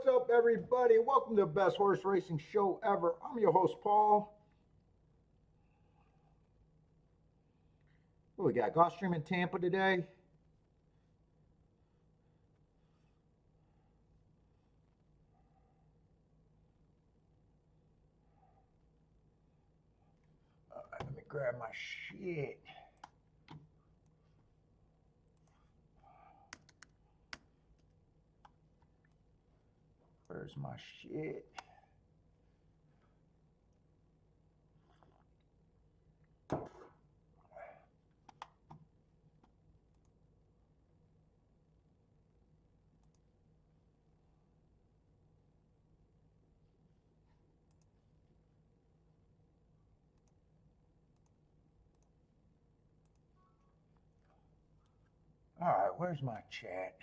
What's up, everybody? Welcome to the best horse racing show ever. I'm your host, Paul. What we got? Gulfstream in Tampa today. All right, let me grab my shit. Where's my shit? All right, where's my chat?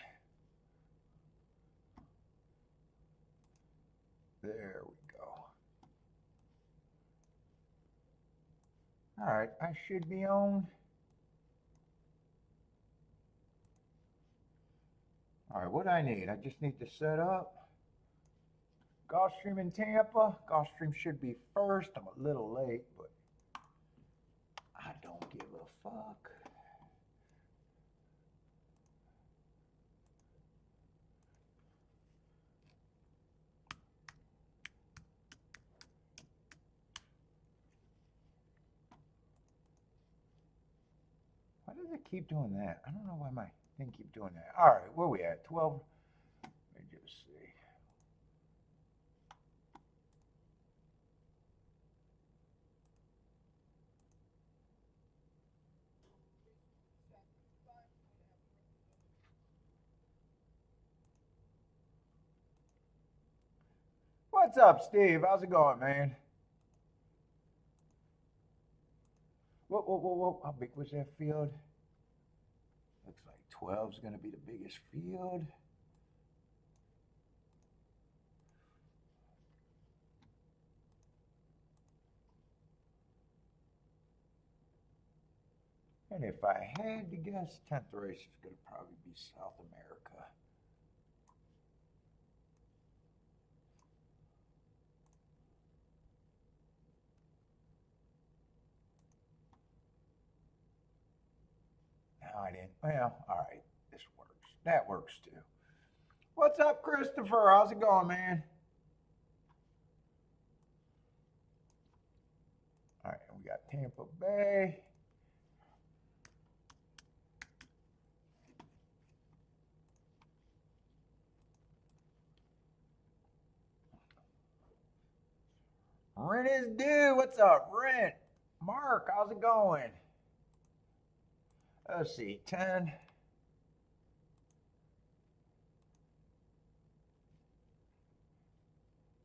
There we go. All right, I should be on. All right, what I need? I just need to set up. Gulfstream in Tampa. Gulfstream should be first. I'm a little late, but I don't give a fuck. Why does it keep doing that? I don't know why my thing keep doing that. All right, where we at? 12. Let me just see. What's up, Steve? How's it going, man? Whoa. How big was that field? Looks like 12 is going to be the biggest field. And if I had to guess, 10th race is going to probably be South America. No, I didn't. Well, all right. This works. That works too. What's up, Christopher? How's it going, man? All right, we got Tampa Bay. Rent is due. What's up, Rent? Mark, how's it going? Let's see, 10.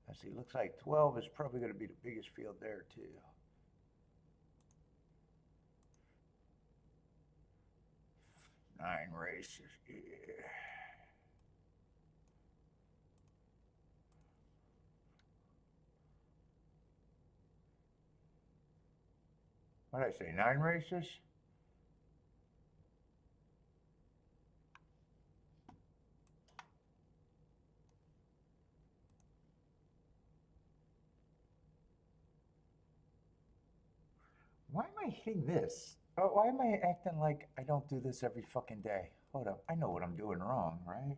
Let's see, looks like 12 is probably going to be the biggest field there, too. Nine races, yeah. What did I say, 9 races? Why am I hitting this? Why am I acting like I don't do this every fucking day? Hold up, I know what I'm doing wrong, right?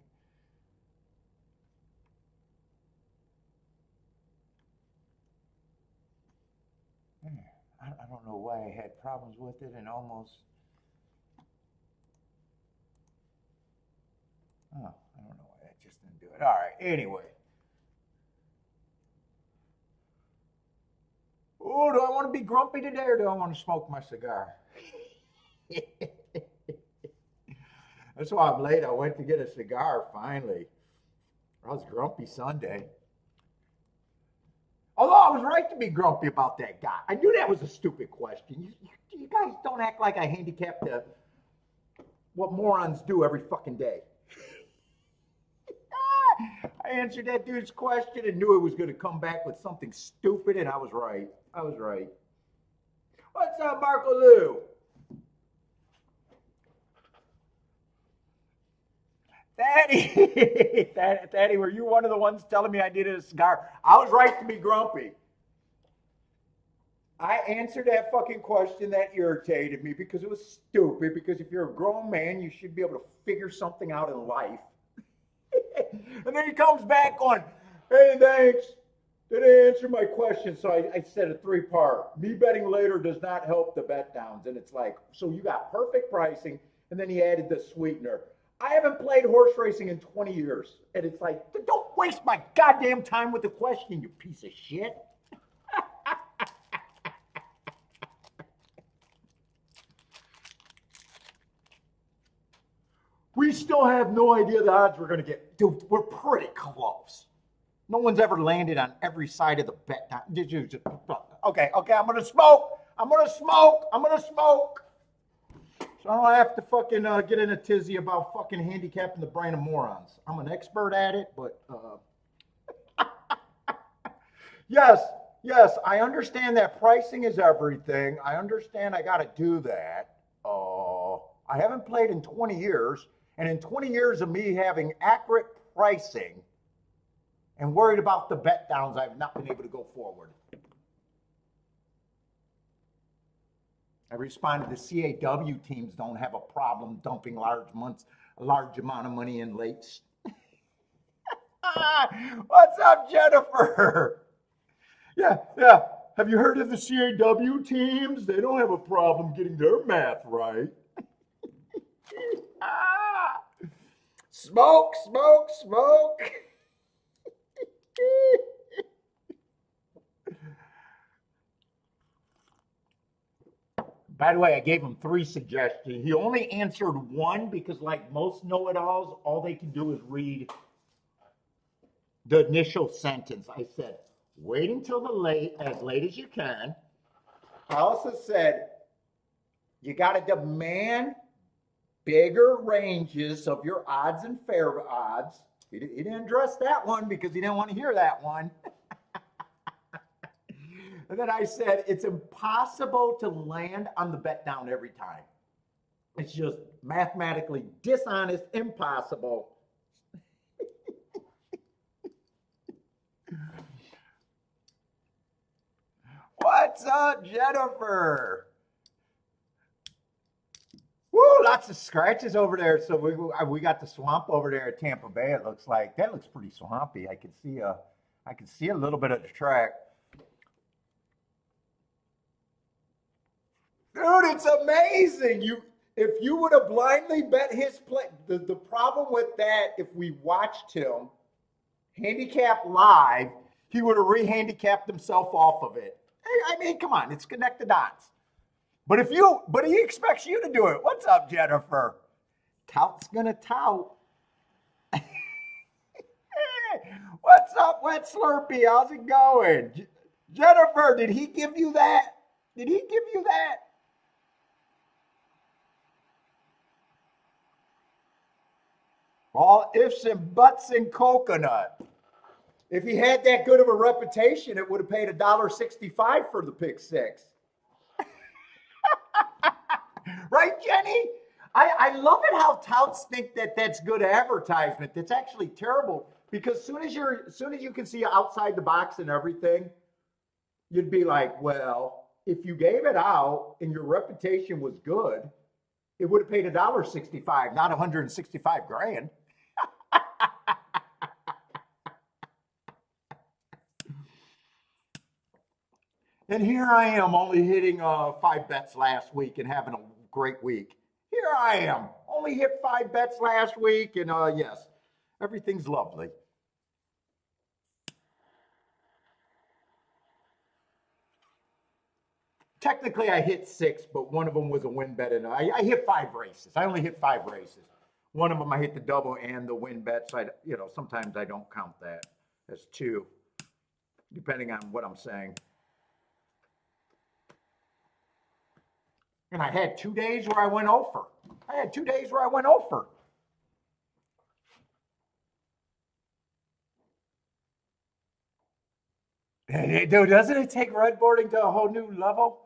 I don't know why I had problems with it and almost... Oh, I don't know why that just didn't do it. All right, anyway. Oh, do I want to be grumpy today or do I want to smoke my cigar? That's why I'm late. I went to get a cigar finally. I was grumpy Sunday. Although I was right to be grumpy about that guy. I knew that was a stupid question. You guys don't act like I handicapped what morons do every fucking day. I answered that dude's question and knew it was going to come back with something stupid, and I was right. I was right. What's up, Marco Lou? Daddy, Daddy, were you one of the ones telling me I needed a cigar? I was right to be grumpy. I answered that fucking question that irritated me because it was stupid. Because if you're a grown man, you should be able to figure something out in life. And then he comes back on, hey, thanks. Didn't answer my question. So I said a three-part. Me betting later does not help the bet downs. And it's like, so you got perfect pricing. And then he added the sweetener. I haven't played horse racing in 20 years. And it's like, don't waste my goddamn time with the question, you piece of shit. We still have no idea the odds we're going to get. Dude, we're pretty close. No one's ever landed on every side of the bet. Okay, I'm going to smoke. I'm going to smoke. So I don't have to fucking get in a tizzy about fucking handicapping the brain of morons. I'm an expert at it, but yes, I understand that pricing is everything. I understand I got to do that. I haven't played in 20 years. And in 20 years of me having accurate pricing and worried about the bet downs, I've not been able to go forward. I responded, the CAW teams don't have a problem dumping a large amount of money in late. What's up, Jennifer? Yeah. Have you heard of the CAW teams? They don't have a problem getting their math right. Smoke. By the way, I gave him 3 suggestions. He only answered 1 because, like most know-it-alls, all they can do is read the initial sentence. I said, wait until as late as you can. I also said, you got to demand bigger ranges of your odds and fair odds. He didn't address that one because he didn't want to hear that one. And then I said, it's impossible to land on the bet down every time. It's just mathematically dishonest, impossible. What's up, Jennifer? Woo, lots of scratches over there. So we got the swamp over there at Tampa Bay. It looks like that looks pretty swampy. I can see a little bit of the track. Dude, it's amazing. If you would have blindly bet his play, the problem with that, if we watched him handicap live, he would have re-handicapped himself off of it. I mean, come on, it's connect the dots. But he expects you to do it. What's up, Jennifer? Tout's gonna tout. What's up, Wet Slurpee? How's it going? Jennifer, did he give you that? All ifs and buts and coconut. If he had that good of a reputation, it would have paid $1.65 for the pick 6. Right, Jenny? I love it how touts think that that's good advertisement. That's actually terrible because as soon as you can see outside the box and everything, you'd be like, well, if you gave it out and your reputation was good, it would have paid $1.65, not $165,000. And here I am only hitting 5 bets last week and having a great week. Here I am, only hit 5 bets last week, and yes, everything's lovely. Technically, I hit 6, but one of them was a win bet, and I hit 5 races. I only hit 5 races. One of them I hit the double and the win bet, so sometimes I don't count that as 2, depending on what I'm saying. And I had 2 days where I went over. Dude, doesn't it take redboarding to a whole new level?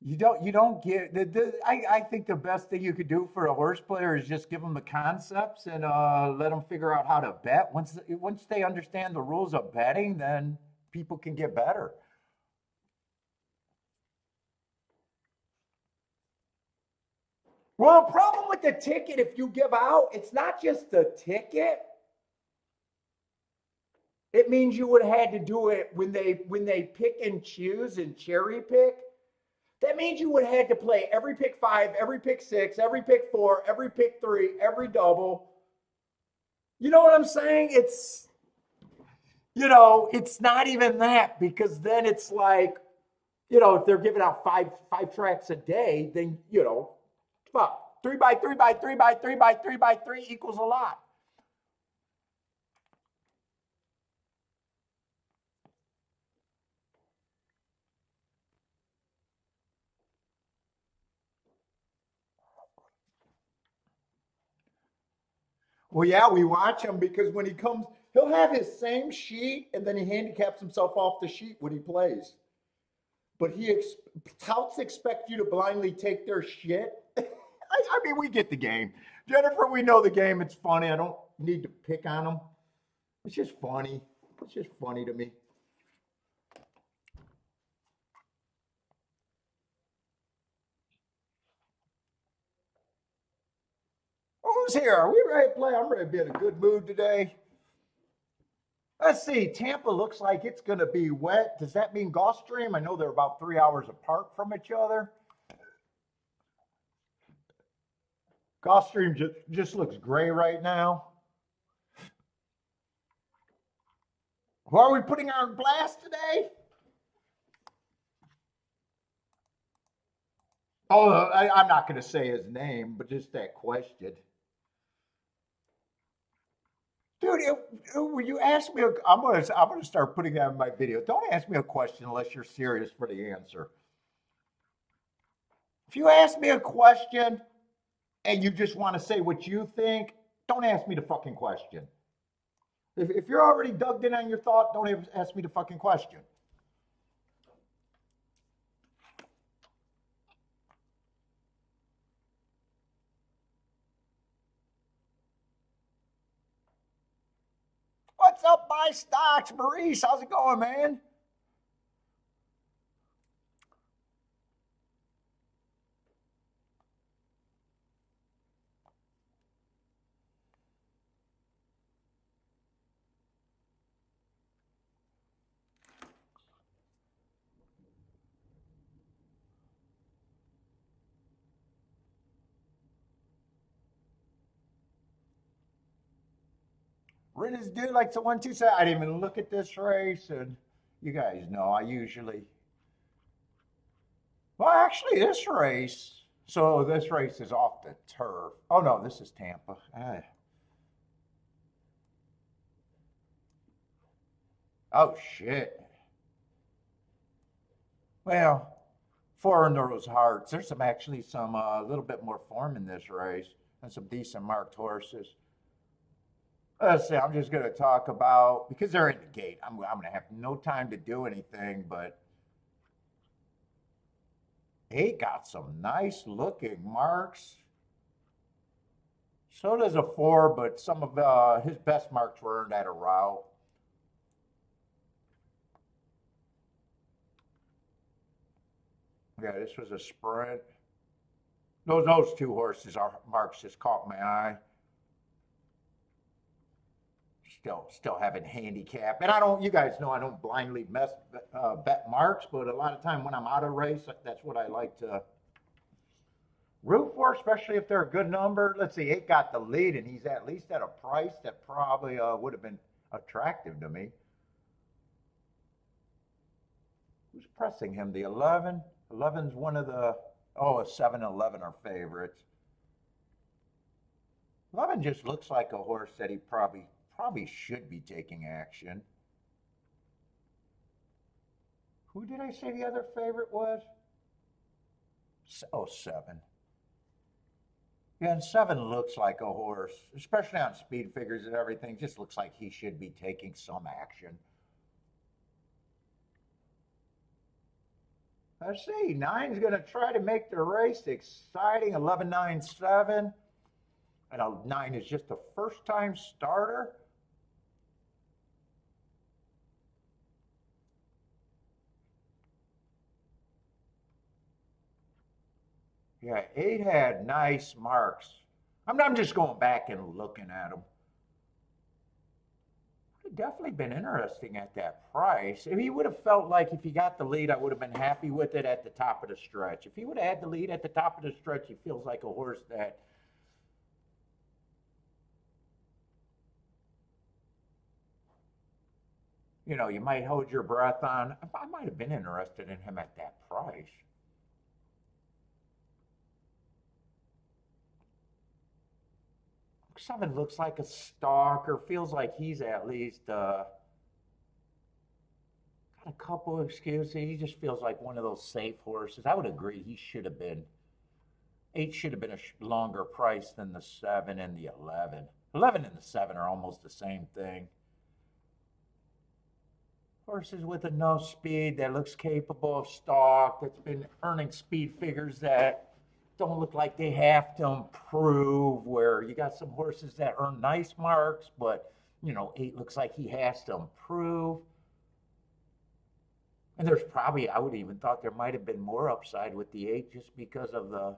You don't get I think the best thing you could do for a horse player is just give them the concepts and let them figure out how to bet. Once they understand the rules of betting, then people can get better. Well, the problem with the ticket, if you give out, it's not just the ticket. It means you would have had to do it when they pick and choose and cherry pick. That means you would have had to play every pick five, every pick six, every pick four, every pick three, every double. You know what I'm saying? It's not even that because then it's like, if they're giving out five tracks a day, then fuck, three by three by three by three by three by three equals a lot. Well, yeah, we watch him because when he comes, he'll have his same sheet and then he handicaps himself off the sheet when he plays. But touts expect you to blindly take their shit. I mean, we get the game. Jennifer, we know the game. It's funny. I don't need to pick on them. It's just funny. It's just funny to me. Who's here? Are we ready to play? I'm ready to be in a good mood today. Let's see. Tampa looks like it's going to be wet. Does that mean Gulfstream? I know they're about 3 hours apart from each other. Gulfstream just looks gray right now. Who are we putting on blast today? Oh, I'm not going to say his name, but just that question. Dude, when you ask me, I'm gonna start putting that in my video. Don't ask me a question unless you're serious for the answer. If you ask me a question and you just want to say what you think, don't ask me the fucking question. If you're already dug in on your thought, don't even ask me the fucking question. What's up, my stocks, Maurice? How's it going, man? Ritters dude like the 1-2 set. I didn't even look at this race, and you guys know I usually. Well, actually, this race. So this race is off the turf. Oh no, this is Tampa. Oh shit. Well, for those hearts, there's some a little bit more form in this race and some decent marked horses. Let's see. I'm just going to talk about because they're in the gate. I'm going to have no time to do anything, but he got some nice looking marks. So does a four, but some of his best marks were earned at a route. Yeah, this was a sprint. Those two horses are marks just caught my eye. Still having handicap, and I don't. You guys know I don't blindly bet marks, but a lot of time when I'm out of race, that's what I like to root for, especially if they're a good number. Let's see, it got the lead, and he's at least at a price that probably would have been attractive to me. Who's pressing him? The 11. 11's one of the. Oh, a 7 and 11 are favorites. 11 just looks like a horse that he probably should be taking action. Who did I say the other favorite was? Oh, 7. Yeah, and 7 looks like a horse, especially on speed figures and everything. Just looks like he should be taking some action. Let's see. Nine's going to try to make the race exciting. 11-9-7. And a 9 is just a first time starter. Yeah, 8 had nice marks. I'm just going back and looking at them. Would have definitely been interesting at that price. If he would have felt like if he got the lead, I would have been happy with it at the top of the stretch. If he would have had the lead at the top of the stretch, he feels like a horse that you might hold your breath on. I might have been interested in him at that price. 7 looks like a stalker, feels like he's at least got a couple of excuses. He just feels like one of those safe horses. I would agree. He should have been 8 should have been a longer price than the 7 and the 11. 11 and the 7 are almost the same thing. Horses with enough speed that looks capable of stalk, that's been earning speed figures that don't look like they have to improve, where you got some horses that earn nice marks, but 8 looks like he has to improve. And there's probably, I would even thought there might have been more upside with the 8 just because of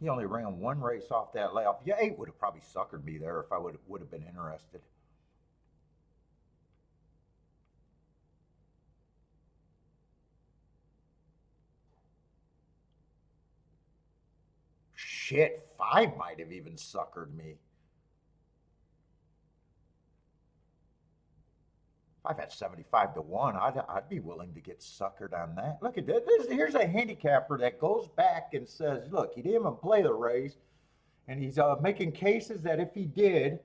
he only ran 1 race off that layoff. Yeah, 8 would have probably suckered me there if I would have been interested. Shit, 5 might have even suckered me. If I've had 75-1, I'd be willing to get suckered on that. Look at this. Here's a handicapper that goes back and says, look, he didn't even play the race. And he's making cases that if he did,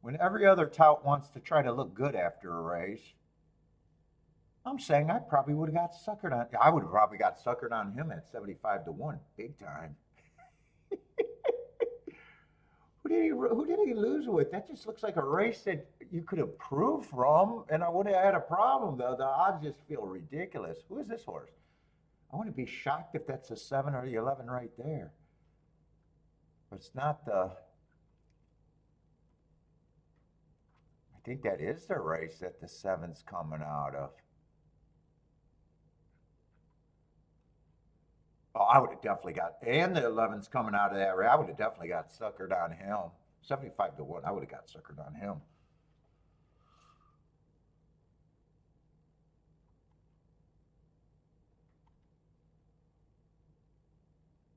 when every other tout wants to try to look good after a race, I'm saying I probably would have got suckered on. I would have probably got suckered on him at 75-1, big time. Who did he lose with? That just looks like a race that you could improve from, and I would have had a problem. Though the odds just feel ridiculous. Who is this horse? I wouldn't be shocked if that's a 7 or the 11 right there. But it's not the. I think that is the race that the 7's coming out of. Oh, I would have definitely got, and the 11's coming out of that race. I would have definitely got suckered on him. 75-1, I would have got suckered on him.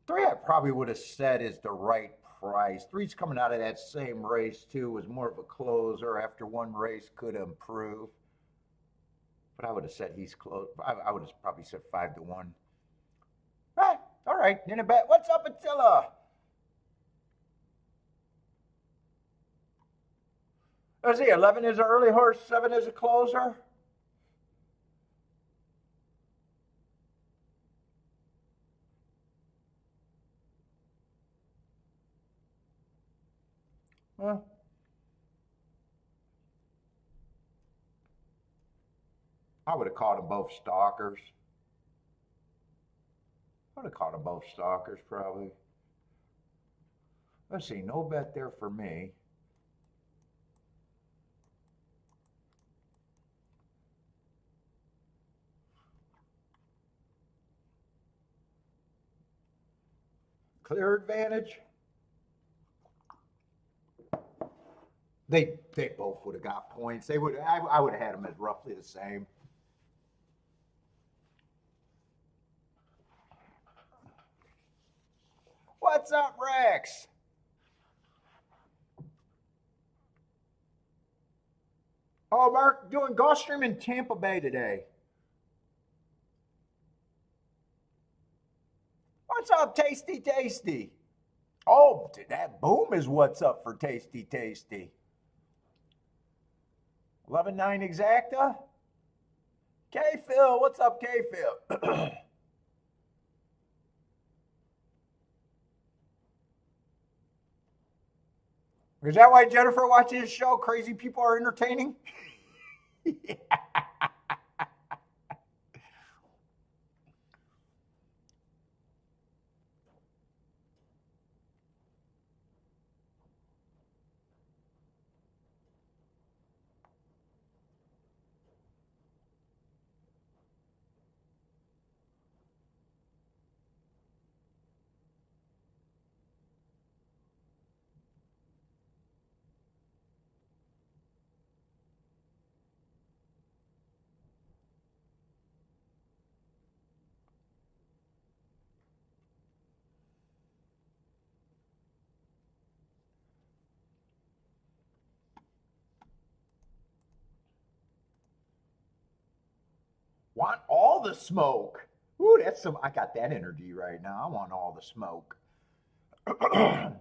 3, I probably would have said is the right price. 3's coming out of that same race too. Was more of a closer. After 1 race, could improve. But I would have said he's close. I would have probably said 5-1. Ah, all right, in a bet. What's up, Attila? Let's see. 11 is an early horse. 7 is a closer. Well, I would have called them both stalkers. I would have called them both stalkers probably. Let's see. No bet there for me. Clear advantage. They both would have got points. They would. I would have had them as roughly the same. What's up, Rex? Oh, Mark, doing Gulfstream in Tampa Bay today. What's up, Tasty Tasty? Oh, that boom is what's up for Tasty Tasty. 11-9 exacta. K Phil, what's up, K Phil? Is that why Jennifer watches this show? Crazy people are entertaining? Want all the smoke. Ooh, that's some. I got that energy right now. I want all the smoke. I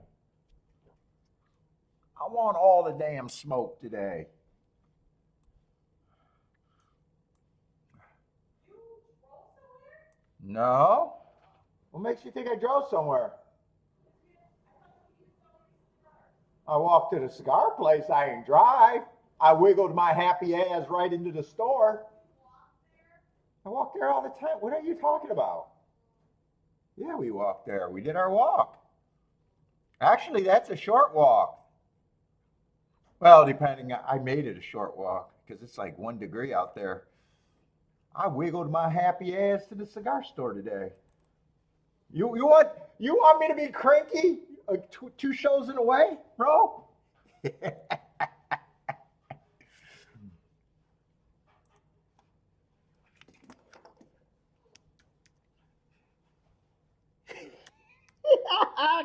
want all the damn smoke today. No? What makes you think I drove somewhere? I walked to the cigar place. I ain't drive. I wiggled my happy ass right into the store. I walk there all the time. What are you talking about? Yeah, we walked there. We did our walk. Actually, that's a short walk. Well, depending, I made it a short walk because it's like 1 degree out there. I wiggled my happy ass to the cigar store today. You want me to be cranky? Two shows in a way, bro?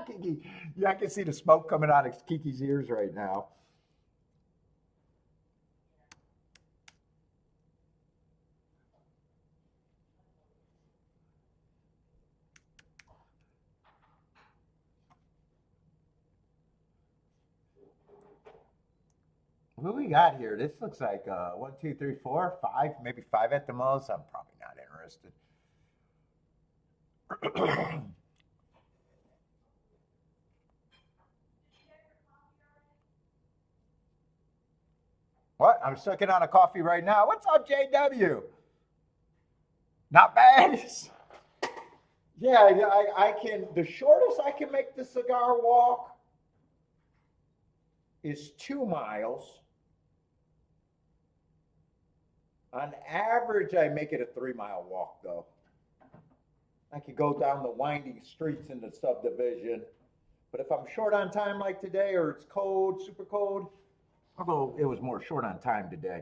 Kiki, yeah, I can see the smoke coming out of Kiki's ears right now. What we got here? This looks like 1, 2, 3, 4, 5, maybe 5 at the most. I'm probably not interested. What? I'm sucking on a coffee right now. What's up, JW? Not bad. Yeah, I can. The shortest I can make the cigar walk is 2 miles. On average, I make it a 3 mile walk, though. I could go down the winding streets in the subdivision. But if I'm short on time like today, or it's cold, super cold, although it was more short on time today,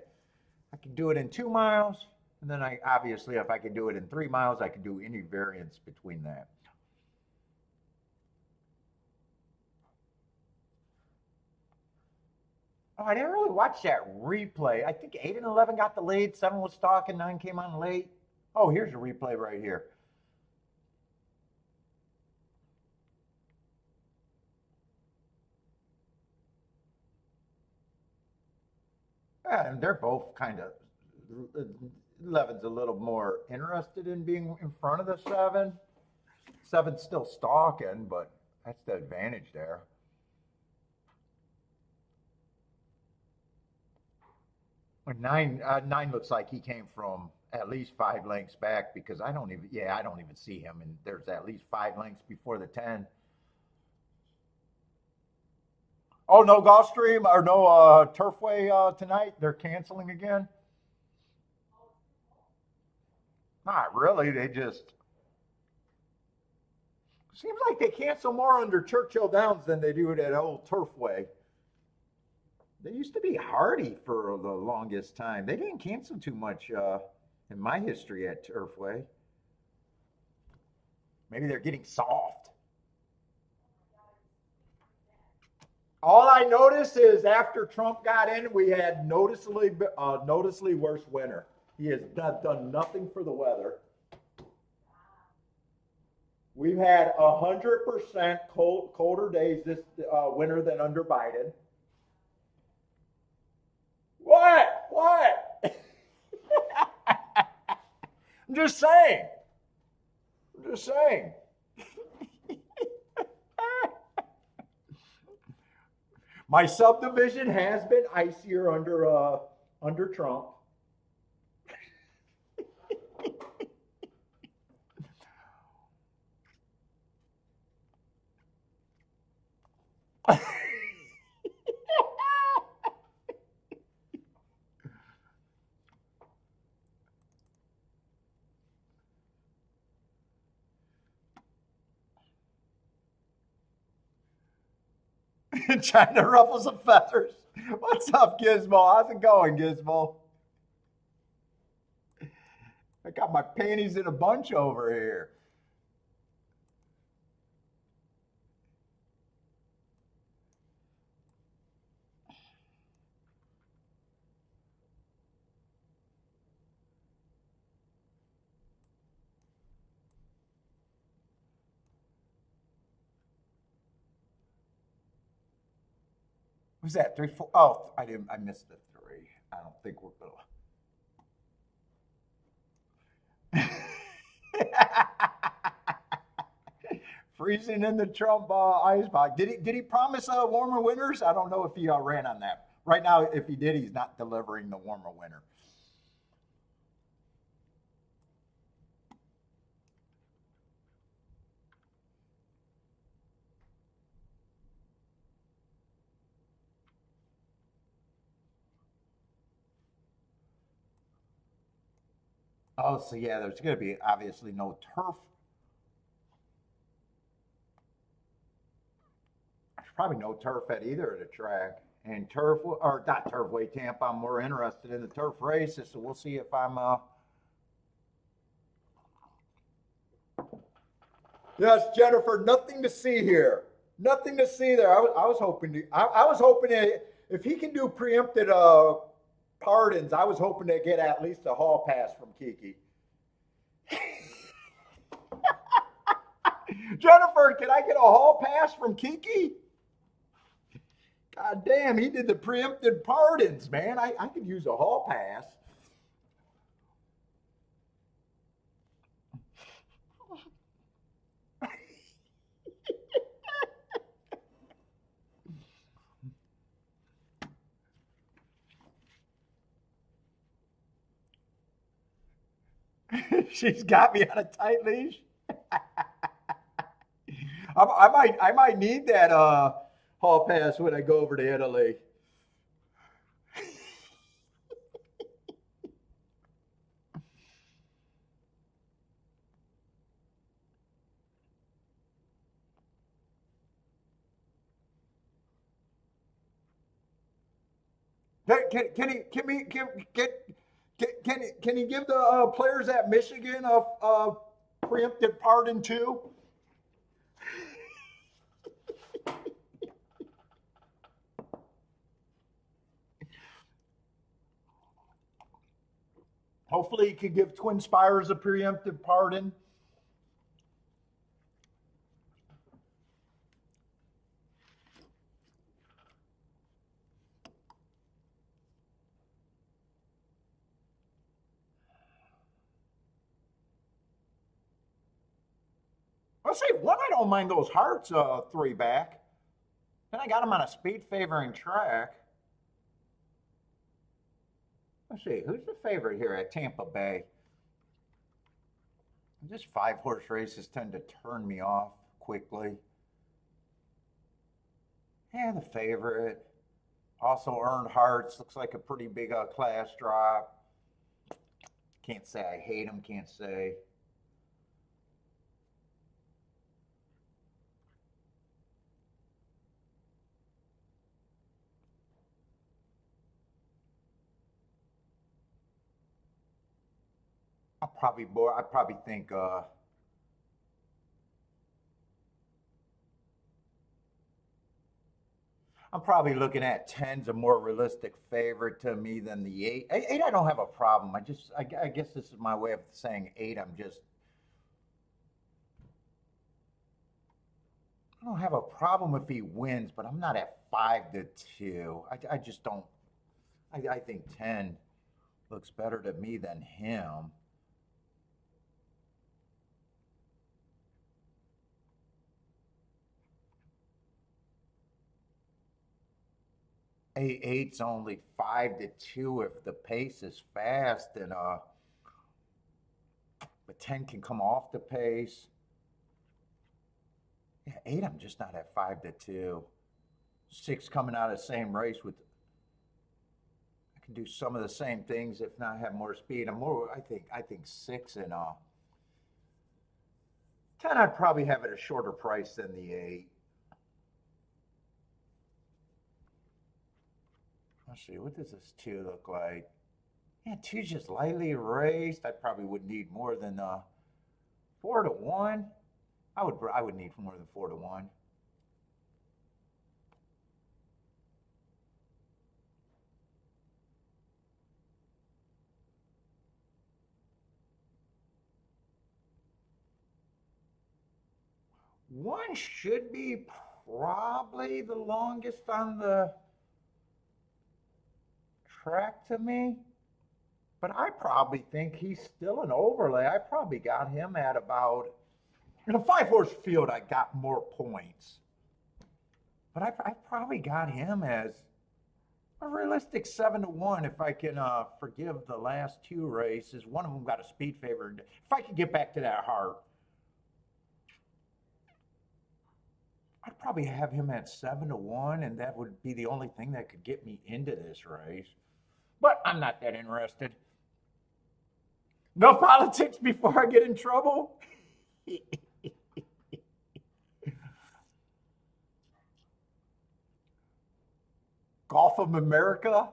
I can do it in 2 miles. And then I obviously, if I can do it in 3 miles, I can do any variance between that. Oh, I didn't really watch that replay. I think 8 and 11 got the lead. 7 was stalking. 9 came on late. Oh, here's a replay right here. Yeah, and they're both kind of. 11's a little more interested in being in front of the 7. 7's still stalking, but that's the advantage there. Nine looks like he came from at least 5 lengths back because I don't even see him, and there's at least 5 lengths before the 10. Oh, no Gulfstream or no Turfway tonight. They're canceling again. Not really. They just seems like they cancel more under Churchill Downs than they do at old Turfway. They used to be hardy for the longest time. They didn't cancel too much in my history at Turfway. Maybe they're getting soft. All I noticed is after Trump got in, we had noticeably worse winter. He has done nothing for the weather. We've had 100% colder days this winter than under Biden. What? What? I'm just saying. I'm just saying. My subdivision has been icier under Trump. Trying to ruffle some feathers. What's up, Gizmo? How's it going, Gizmo? I got my panties in a bunch over here. Who's that? 3, 4. Oh, I didn't. I missed the 3. I don't think we're gonna. Freezing in the Trump ice box. Did he promise warmer winters? I don't know if he ran on that. Right now, if he did, he's not delivering the warmer winter. Oh, so yeah, there's going to be obviously no turf. There's probably no turf at either of the track. And turf, or not Turfway Tampa, I'm more interested in the turf races, so we'll see if I'm. Yes, Jennifer, nothing to see here. Nothing to see there. I was hoping to. I was hoping to, if he can do preempted pardons, I was hoping to get at least a hall pass from Kiki. Jennifer, can I get a hall pass from Kiki? God damn, he did the preempted pardons, man. I could use a hall pass. She's got me on a tight leash. I might need that hall pass when I go over to Italy. Can he give the players at Michigan a preemptive pardon too? Hopefully, he could give Twin Spires a preemptive pardon. I'll say one. I don't mind those Hearts 3 back. Then I got him on a speed favoring track. Let's see, who's the favorite here at Tampa Bay? Just 5-horse races tend to turn me off quickly. Yeah, the favorite. Also earned Hearts. Looks like a pretty big class drop. Can't say I hate him. Can't say. I probably think I'm probably looking at 10's a more realistic favorite to me than the 8. 8, I don't have a problem. I guess this is my way of saying 8. I don't have a problem if he wins, but I'm not at 5-2. I just don't. I think 10 looks better to me than him. Eight's only 5-2 if the pace is fast, and but 10 can come off the pace. Yeah, 8, I'm just not at 5-2. 6 coming out of the same race with, I can do some of the same things, if not have more speed. I'm more, I think 6 and 10, I'd probably have it a shorter price than the 8. Let's see, what does this 2 look like? Yeah, 2's just lightly erased. I probably would need more than 4 to 1. I would need more than 4 to 1. One should be probably the longest on the track to me, but I probably think he's still an overlay. I probably got him at about, in a 5-horse field, I got more points, but I probably got him as a realistic 7 to 1 if I can forgive the last 2 races. One of them got a speed favor. If I could get back to that heart, I'd probably have him at 7 to 1, and that would be the only thing that could get me into this race. But I'm not that interested. No politics before I get in trouble. Gulf of America.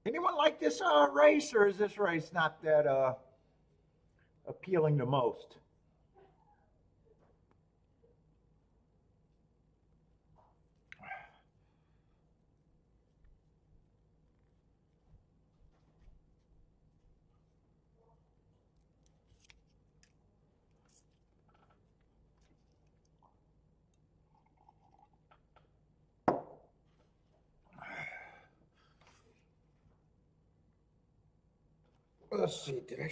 Anyone like this race, or is this race not that appealing to most? Let's see, did I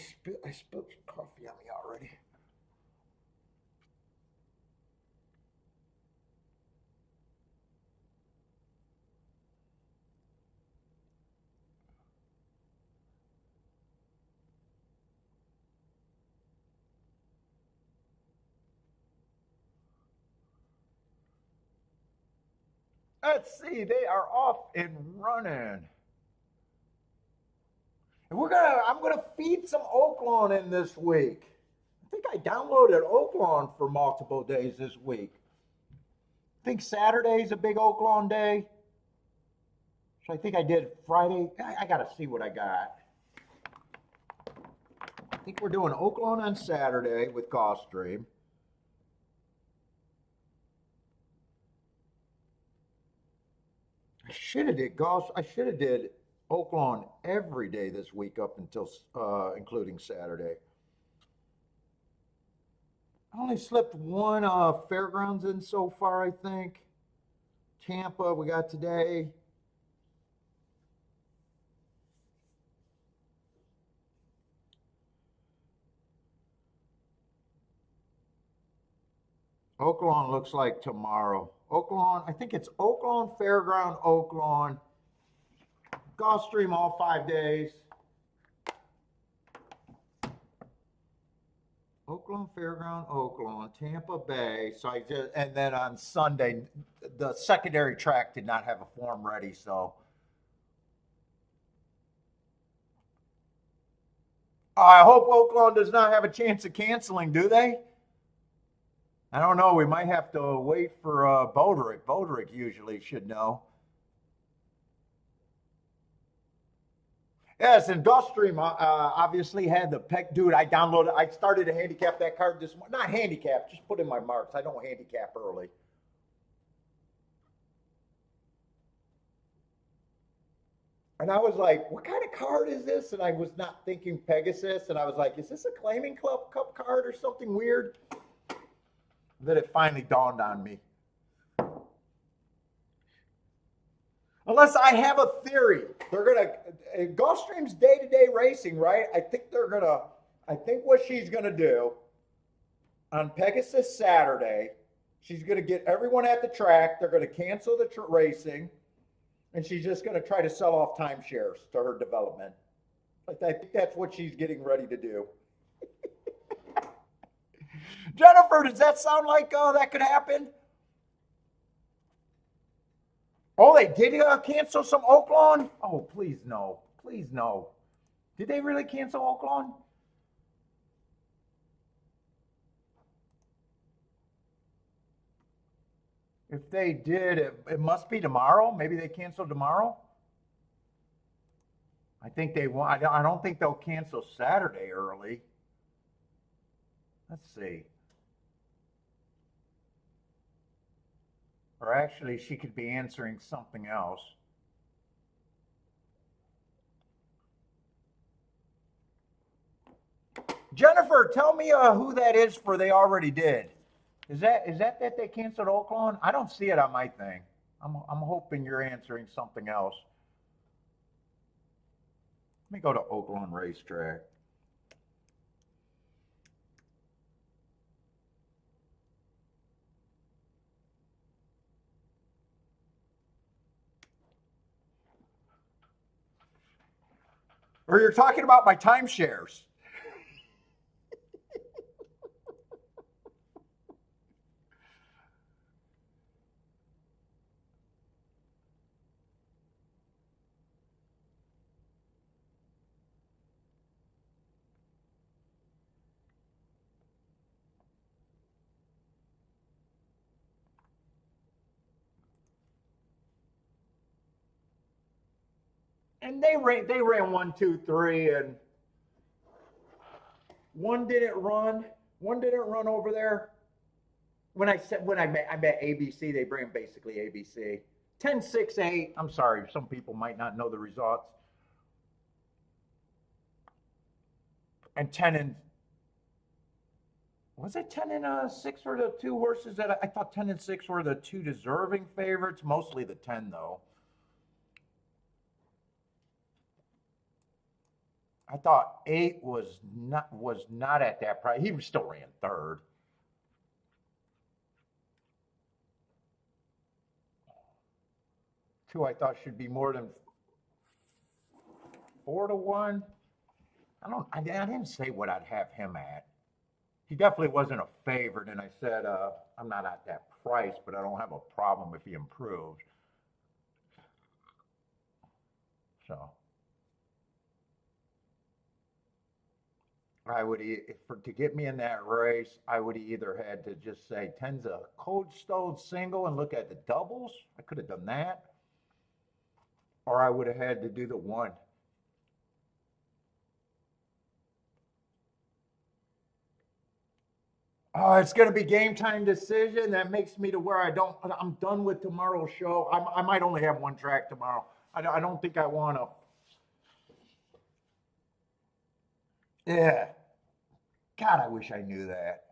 spilled some coffee on me already? Let's see, they are off and running. And I'm gonna feed some Oaklawn in this week. I think I downloaded Oaklawn for multiple days this week. I think Saturday's a big Oaklawn day. So I think I did Friday. I gotta see what I got. I think we're doing Oaklawn on Saturday with Gulfstream. I should have did Oaklawn every day this week up until including Saturday. I only slipped one fairgrounds in so far, I think. Tampa we got today. Oaklawn looks like tomorrow. Oaklawn, I think it's Oaklawn, Fairground, Oaklawn, Gulfstream all 5 days. Oaklawn, Fairground, Oaklawn, Tampa Bay. So and then on Sunday, the secondary track did not have a form ready, so. I hope Oaklawn does not have a chance of canceling, do they? I don't know. We might have to wait for Boderick. Boderick usually should know. Yes, and Gulfstream obviously had the peg. Dude, I started to handicap that card this morning. Not handicap, just put in my marks. I don't handicap early. And I was like, what kind of card is this? And I was not thinking Pegasus. And I was like, is this a Claiming Club Cup card or something weird? Then it finally dawned on me. Unless I have a theory, they're gonna Gulfstream's day-to-day racing, right? I think what she's gonna do on Pegasus Saturday She's going to get everyone at the track. They're going to cancel the racing, and she's just going to try to sell off timeshares to her development. I think that's what she's getting ready to do. Jennifer, does that sound like that could happen? Oh, they did cancel some Oaklawn? Oh, please no. Please no. Did they really cancel Oaklawn? If they did, it must be tomorrow. Maybe they canceled tomorrow. I think they want. I don't think they'll cancel Saturday early. Let's see. Or actually, she could be answering something else. Jennifer, tell me who that is for they already did. Is that they canceled Oaklawn? I don't see it on my thing. I'm hoping you're answering something else. Let me go to Oaklawn Racetrack. Or you're talking about my timeshares. And they ran 1, 2, 3, and one didn't run. One didn't run over there. When I met ABC, they ran basically ABC. 10, 6, 8. I'm sorry, some people might not know the results. And 10 and was it 10 and 6 were the two horses that I thought 10 and 6 were the two deserving favorites, mostly the 10 though. I thought 8 was not at that price. He still ran third. Two I thought should be more than 4-1. I didn't say what I'd have him at. He definitely wasn't a favorite, and I said I'm not at that price, but I don't have a problem if he improves. So I would to get me in that race, I would either had to just say 10's a cold stowed single and look at the doubles. I could have done that, or I would have had to do the 1. Oh, it's going to be game time decision. That makes me to where I'm done with tomorrow's show. I might only have one track tomorrow. I don't think I want to. Yeah. God, I wish I knew that.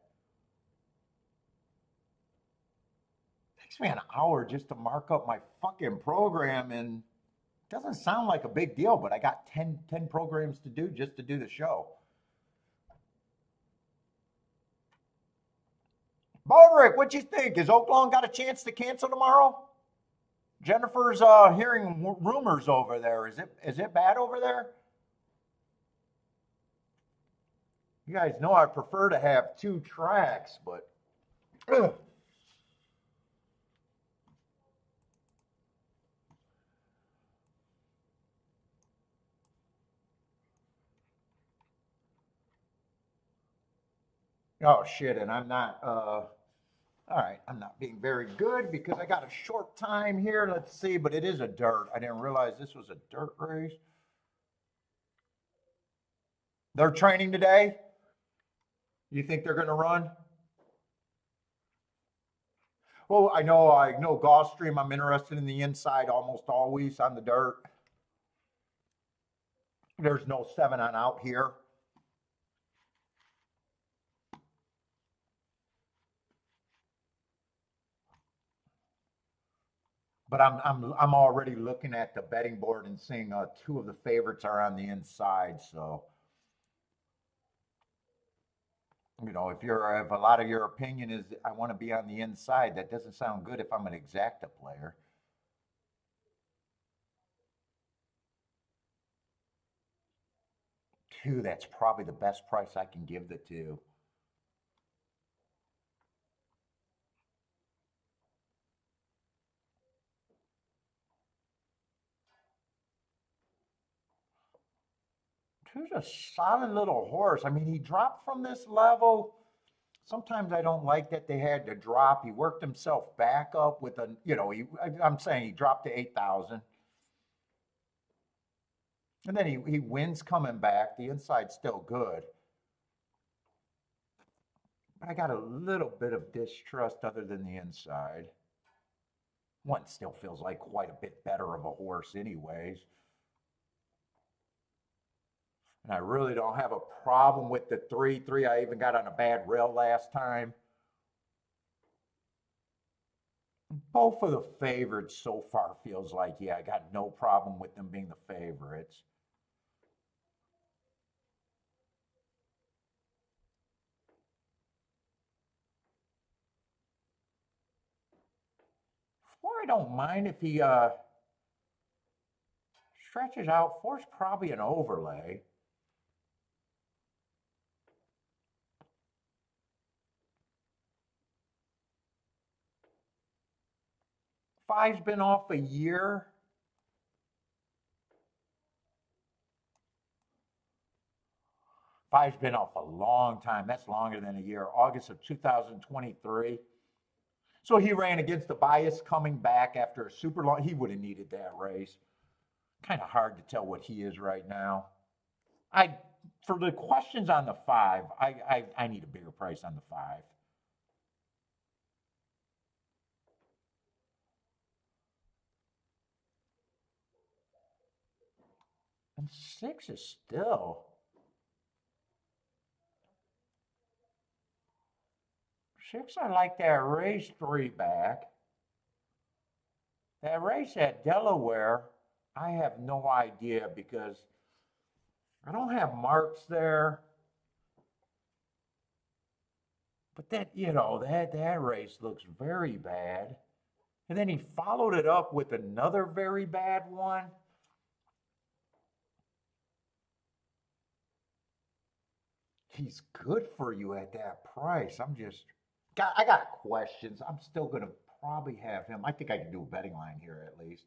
It takes me an hour just to mark up my fucking program, and it doesn't sound like a big deal, but I got 10 programs to do just to do the show. Baldrick, what you think? Is Oaklawn got a chance to cancel tomorrow? Jennifer's hearing rumors over there. Is it bad over there? You guys know I prefer to have 2 tracks, but ugh. Oh shit, and I'm not all right, I'm not being very good because I got a short time here. Let's see, but it is a dirt. I didn't realize this was a dirt race. They're training today. You think they're going to run? Well, I know Gulfstream. I'm interested in the inside almost always on the dirt. There's no 7 on out here. But I'm already looking at the betting board and seeing 2 of the favorites are on the inside. So You know, if a lot of your opinion is I want to be on the inside, that doesn't sound good if I'm an exacta player. Two, that's probably the best price I can give the two. Two's a solid little horse. I mean, he dropped from this level. Sometimes I don't like that they had to drop. He worked himself back up with a, you know, I'm saying he dropped to 8,000. And then he wins coming back. The inside's still good. But I got a little bit of distrust other than the inside. One still feels like quite a bit better of a horse, anyways. And I really don't have a problem with the 3-3. I even got on a bad rail last time. Both of the favorites so far feels like, yeah, I got no problem with them being the favorites. Four, I don't mind if he stretches out. Four's probably an overlay. Five's been off a year. Five's been off a long time. That's longer than a year. August of 2023. So he ran against the bias coming back after a super long. He would have needed that race. Kind of hard to tell what he is right now. I for the questions on the five, I need a bigger price on the five. And six is still. Six, I like that race three back. That race at Delaware, I have no idea because I don't have marks there. But that, you know, that race looks very bad. And then he followed it up with another very bad one. He's good for you at that price. I got questions. I'm still going to probably have him. I think I can do a betting line here at least.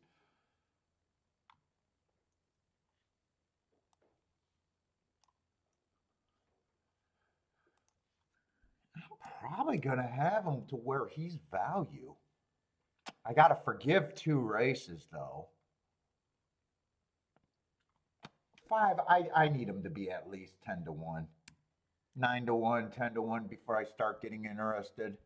I'm probably going to have him to where he's value. I got to forgive two races though. Five, I need him to be at least 10 to 1. 9 to 1, 10 to 1 before I start getting interested.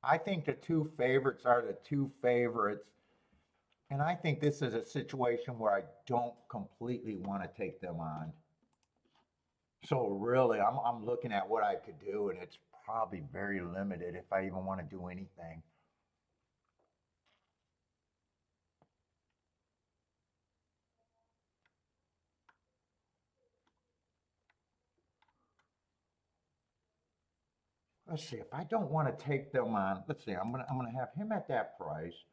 I think the two favorites are the two favorites. And I think this is a situation where I don't completely want to take them on. So really, I'm looking at what I could do, and it's probably very limited if I even want to do anything. Let's see, if I don't want to take them on, let's see, I'm gonna have him at that price.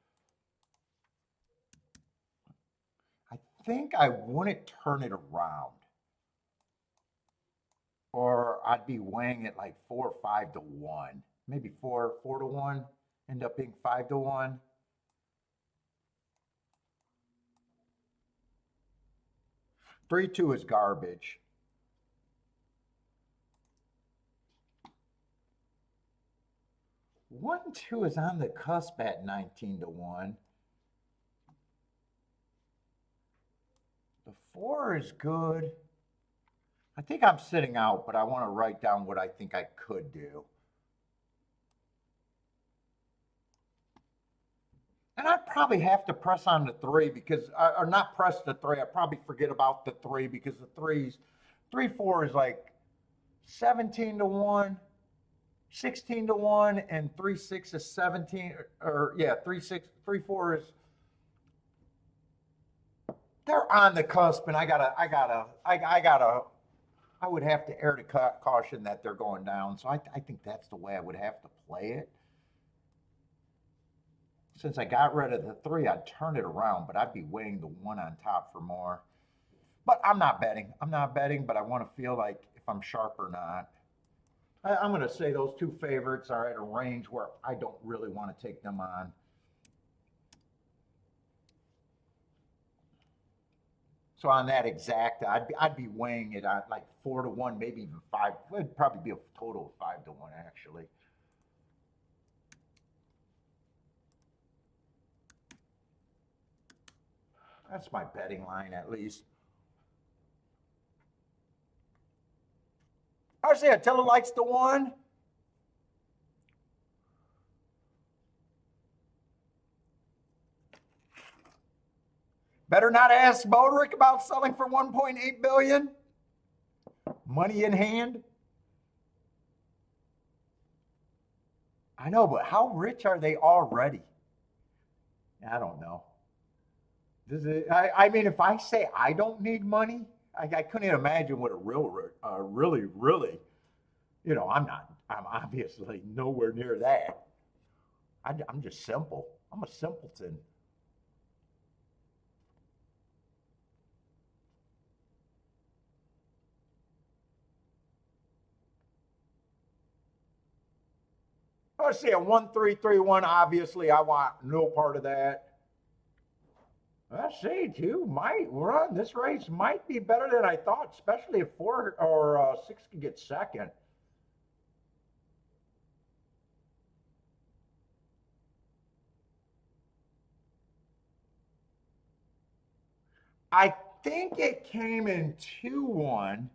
I think I wouldn't turn it around. Or I'd be weighing it like 4 or 5 to 1. Maybe 4 to 1, end up being 5 to 1. 3-2 is garbage. 1-2 is on the cusp at 19 to 1. The 4 is good. I think I'm sitting out, but I want to write down what I think I could do. And I'd probably have to press on the 3 because, or not press the 3. I probably forget about the 3 because the 3, 4 is like 17 to 1. 16 to 1 and 3-6 is 17, or yeah, 3-4 is, they're on the cusp, and I would have to err to caution that they're going down. So I think that's the way I would have to play it. Since I got rid of the 3, I'd turn it around, but I'd be weighing the 1 on top for more. But I'm not betting. I'm not betting, but I want to feel like if I'm sharp or not. I'm going to say those 2 favorites are at a range where I don't really want to take them on. So on that exact, I'd be weighing it on like 4 to 1, maybe even 5. It'd probably be a total of 5 to 1 actually. That's my betting line at least. I say Attila likes the 1. Better not ask Bodrick about selling for 1.8 billion. Money in hand. I know, but how rich are they already? I don't know. I mean, if I say I don't need money, I couldn't imagine what a really, I'm obviously nowhere near that. I'm just simple. I'm a simpleton. Let's see, a 1-3-3-1. Obviously, I want no part of that. Let's see, 2 might run. This race might be better than I thought, especially if 4 or 6 can get second. I think it came in 2-1.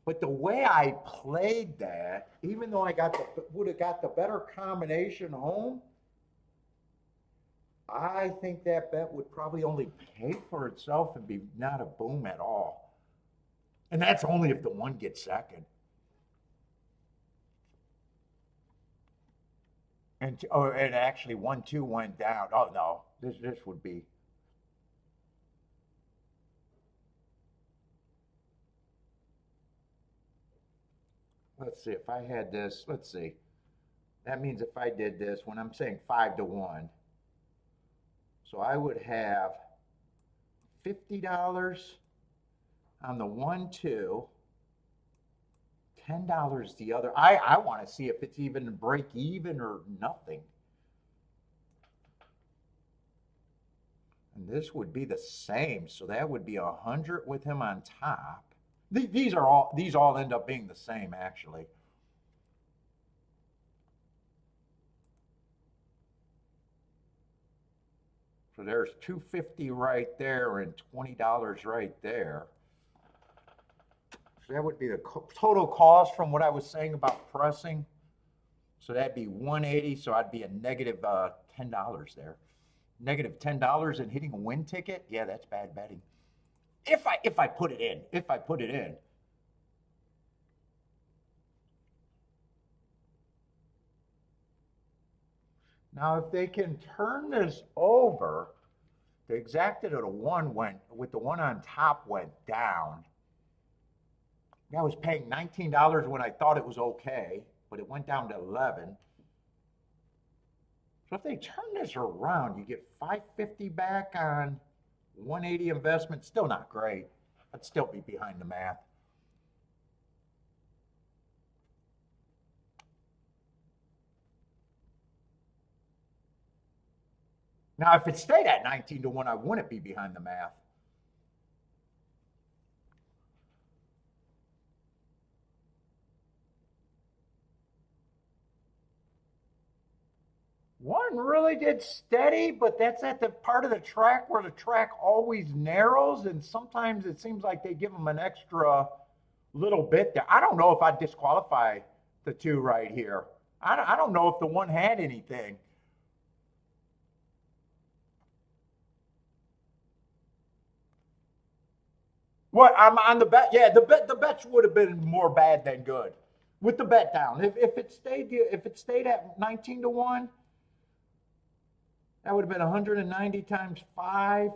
But the way I played that, even though would have got the better combination home, I think that bet would probably only pay for itself and be not a boom at all. And that's only if the 1 gets second. And actually 1-2 went down. Oh no, this would be. Let's see, if I had this, let's see. That means if I did this, when I'm saying 5 to 1, so I would have $50 on the 1-2, $10 the other. I want to see if it's even break even or nothing. And this would be the same, so that would be 100 with him on top. These all end up being the same actually. So there's $250 right there and $20 right there. So that would be the total cost from what I was saying about pressing. So that'd be 180. So I'd be a negative $10 there. Negative $10 and hitting a win ticket. Yeah, that's bad betting. If I put it in. Now, if they can turn this over, the exacted at a 1 went, with the 1 on top went down. I was paying $19 when I thought it was okay, but it went down to 11. So if they turn this around, you get $550 back on 180 investment. Still not great. I'd still be behind the math. Now, if it stayed at 19 to 1, I wouldn't be behind the math. One really did steady, but that's at the part of the track where the track always narrows, and sometimes it seems like they give them an extra little bit there. I don't know if I'd disqualify the 2 right here. I don't know if the 1 had anything. What, I'm on the bet? Yeah, the bets would have been more bad than good. with the bet down. If it stayed at 19 to 1, that would have been 190 times 5.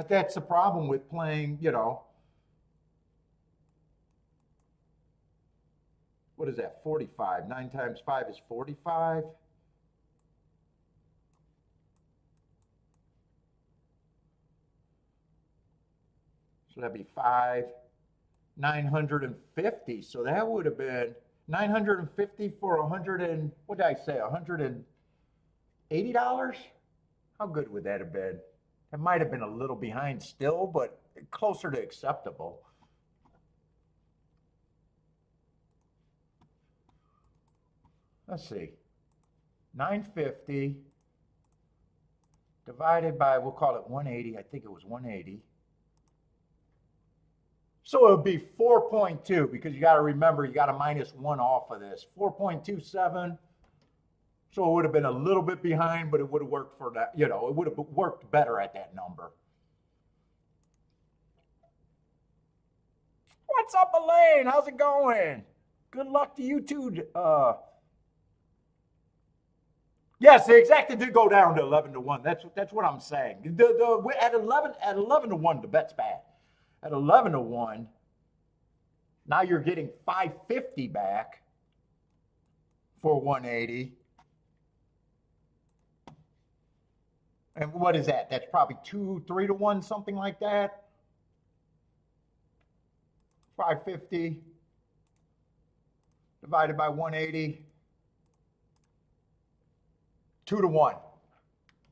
That's the problem with playing, you know, what is that, 45? 9 times 5 is 45. So that'd be 950. So that would have been 950 for 100 and, what did I say, $180? How good would that have been? It might have been a little behind still, but closer to acceptable. Let's see. 950 divided by, we'll call it 180. I think it was 180. So it would be 4.2, because you got to remember, you got to minus 1 off of this. 4.27. So it would have been a little bit behind, but it would have worked for that. You know, it would have worked better at that number. What's up, Elaine? How's it going? Good luck to you too. Yes, the exacta did go down to 11 to 1. That's what I'm saying. At 11 to 1, the bet's bad. At 11 to 1, now you're getting 550 back for 180. And what is that? That's probably 3 to 1, something like that. 550 divided by 180. 2 to 1.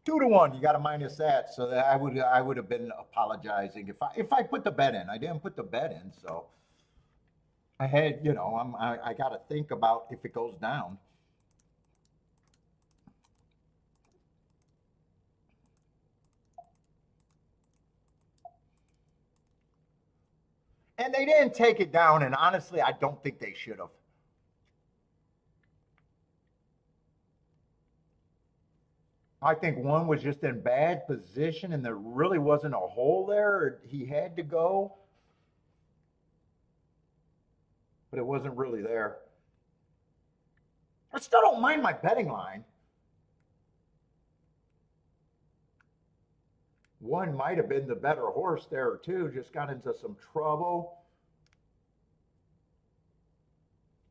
2 to 1. You got to minus that. So that I would have been apologizing if I put the bet in. I didn't put the bet in, so I had, you know, I got to think about if it goes down. And they didn't take it down, and honestly, I don't think they should have. I think one was just in bad position, and there really wasn't a hole there. He had to go, but it wasn't really there. I still don't mind my betting line. One might have been the better horse there too, just got into some trouble.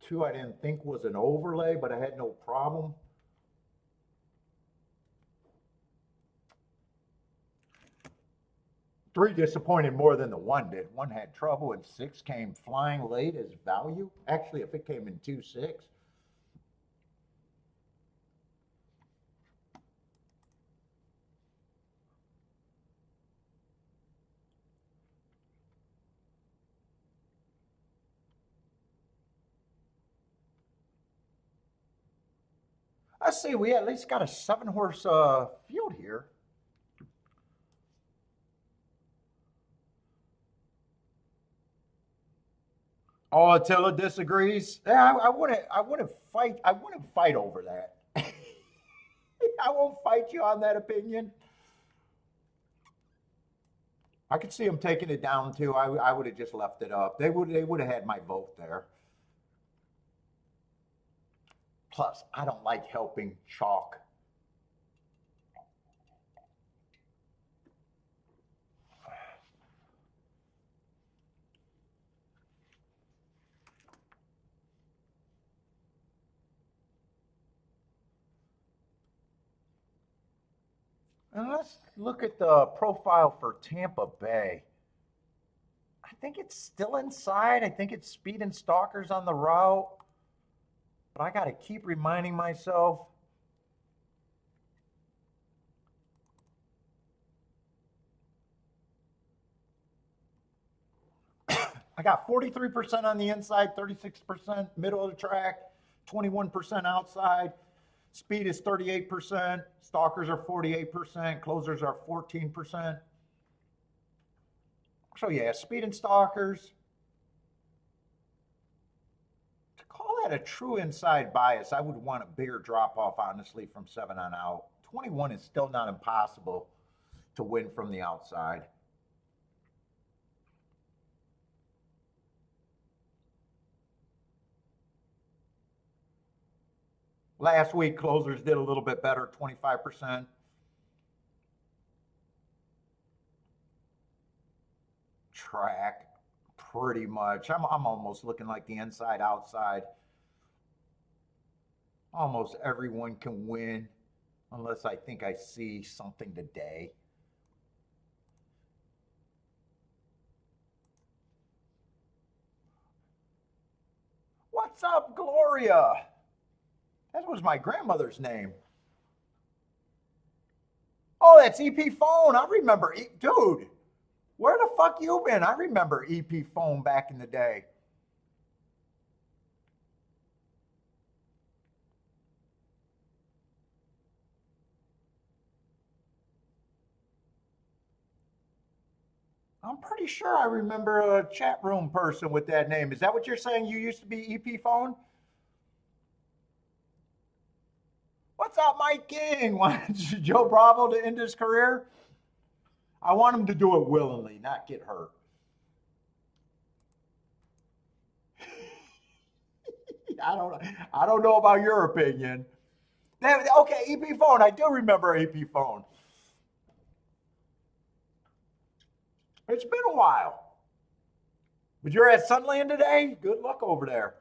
2 I didn't think was an overlay, but I had no problem. 3 disappointed more than the 1 did. 1 had trouble, and 6 came flying late as value. Actually, if it came in 2-6. Let's see, we at least got a 7-horse field here. Oh, Attila disagrees. Yeah, I wouldn't fight over that. I won't fight you on that opinion. I could see him taking it down too. I would have just left it up. They would have had my vote there. Plus, I don't like helping chalk. And let's look at the profile for Tampa Bay. I think it's still inside. I think it's speed and stalkers on the route. But I got to keep reminding myself. I got 43% on the inside, 36% middle of the track, 21% outside. Speed is 38%. Stalkers are 48%. Closers are 14%. So yeah, speed and stalkers. To call that a true inside bias, I would want a bigger drop off, honestly, from 7 on out. 21 is still not impossible to win from the outside. Last week, closers did a little bit better, 25%. Track, pretty much. I'm almost looking like the inside outside. Almost everyone can win unless I think I see something today. What's up, Gloria? That was my grandmother's name. Oh, that's EP Phone. I remember, dude. Where the fuck you been? I remember EP Phone back in the day. I'm pretty sure I remember a chat room person with that name. Is that what you're saying? You used to be EP Phone? What's up, Mike King? Wants Joe Bravo to end his career? I want him to do it willingly, not get hurt. I don't know about your opinion. Okay, EP Phone. I do remember EP Phone. It's been a while. But you're at Sunland today? Good luck over there.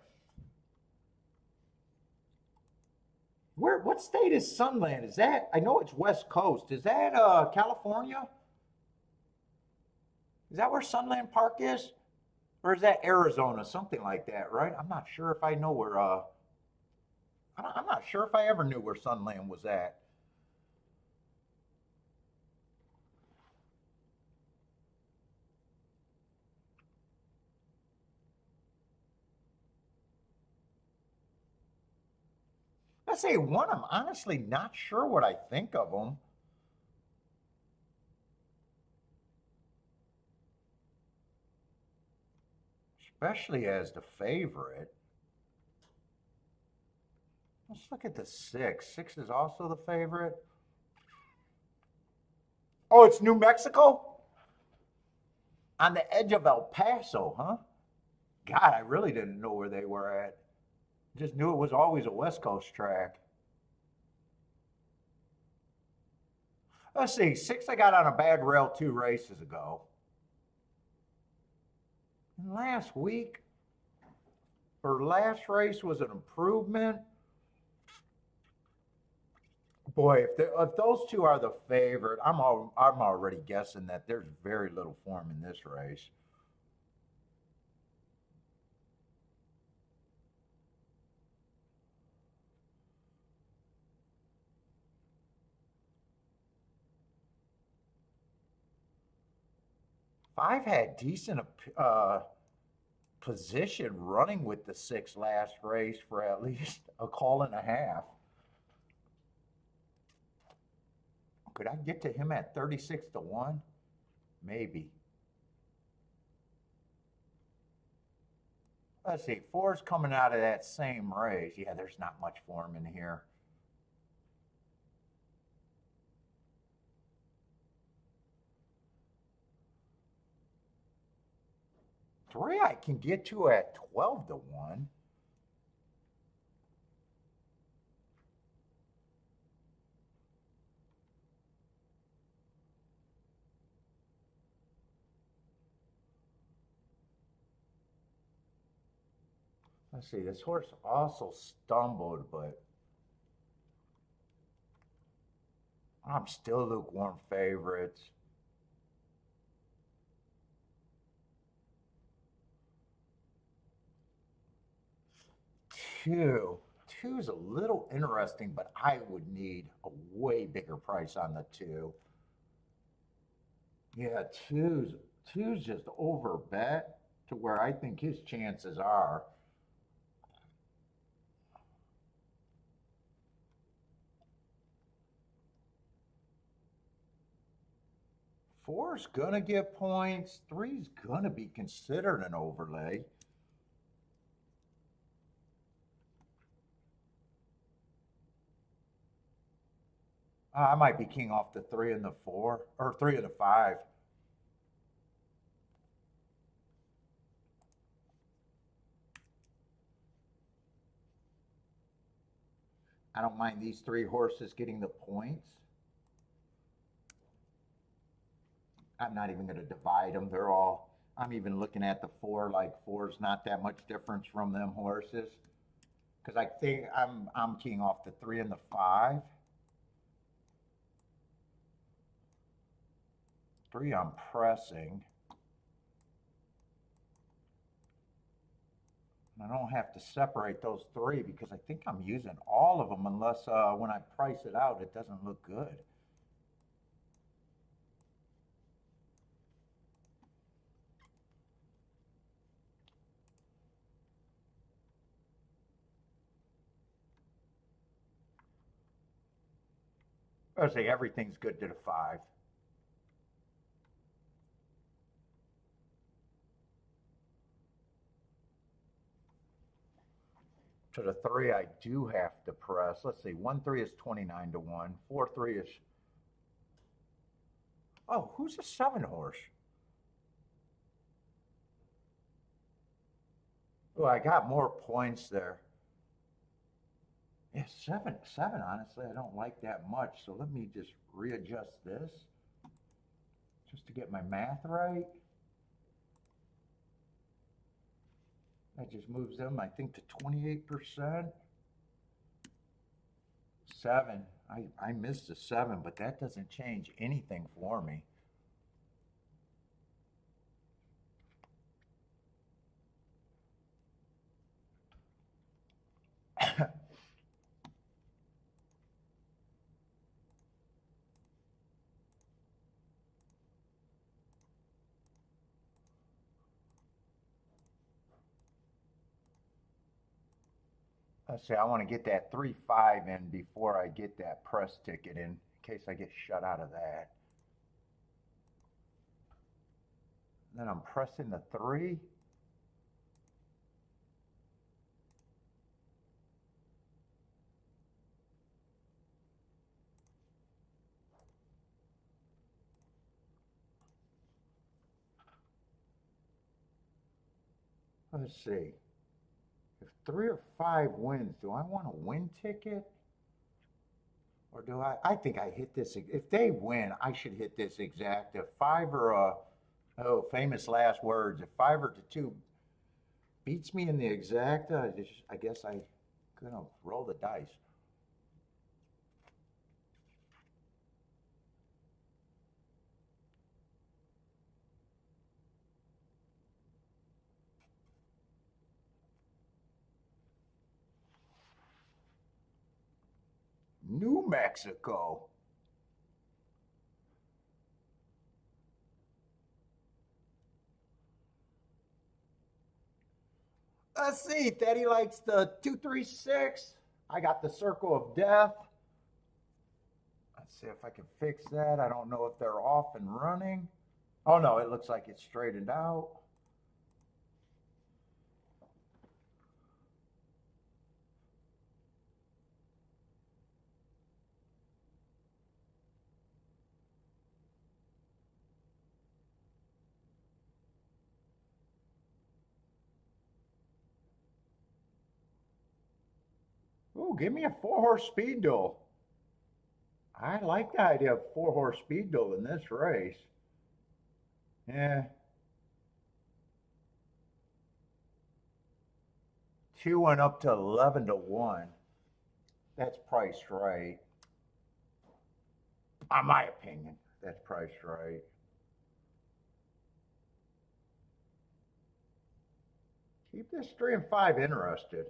What state is Sunland? Is that, I know it's West Coast. Is that California? Is that where Sunland Park is? Or is that Arizona? Something like that, right? I'm not sure if I know where I'm not sure if I ever knew where Sunland was at. Let's say one, I'm honestly not sure what I think of them. Especially as the favorite. Let's look at the six. Six is also the favorite. Oh, it's New Mexico? On the edge of El Paso, huh? God, I really didn't know where they were at. Just knew it was always a West Coast track. Let's see, six I got on a bad rail 2 races ago. And last week, or last race was an improvement. Boy, if those two are the favorite, I'm already guessing that there's very little form in this race. Five had decent position running with the six last race for at least a call and a half. Could I get to him at 36 to 1? Maybe. Let's see, four's coming out of that same race. Yeah, there's not much form in here. Three I can get to at 12 to 1. Let's see, this horse also stumbled, but I'm still lukewarm favorites. Two. Two's a little interesting, but I would need a way bigger price on the two. Yeah, two's just over bet to where I think his chances are. Four's gonna get points. Three's gonna be considered an overlay. I might be king off the three and the four, or three and the five. I don't mind these 3 horses getting the points. I'm not even going to divide them. They're all, I'm even looking at the 4, like 4's not that much difference from them horses. Because I think I'm keying off the 3 and the 5. 3 I'm pressing. I don't have to separate those 3 because I think I'm using all of them unless when I price it out, it doesn't look good. I say everything's good to the 5. To the 3, I do have to press. Let's see, 1-3 is 29 to 1. 4-3 is. Oh, who's a 7 horse? Oh, I got more points there. Yeah, 7. Honestly, I don't like that much. So let me just readjust this just to get my math right. That just moves them, I think, to 28%. 7. I missed a 7, but that doesn't change anything for me. Let's see, I want to get that 3-5 in before I get that press ticket in case I get shut out of that. Then I'm pressing the 3. Let's see. If 3 or 5 wins, do I want a win ticket? Or do I think I hit this. If they win, I should hit this exact. If 5 or oh, famous last words. If 5 or to 2 beats me in the exacta, I guess I'm gonna roll the dice. New Mexico. Let's see. Daddy likes the 2-3-6. I got the circle of death. Let's see if I can fix that. I don't know if they're off and running. Oh no, it looks like it's straightened out. Ooh, give me a 4-horse speed duel. I like the idea of 4-horse speed duel in this race. Yeah. 2 went up to 11 to 1. That's priced right. In my opinion, that's priced right. Keep this 3 and 5 interested.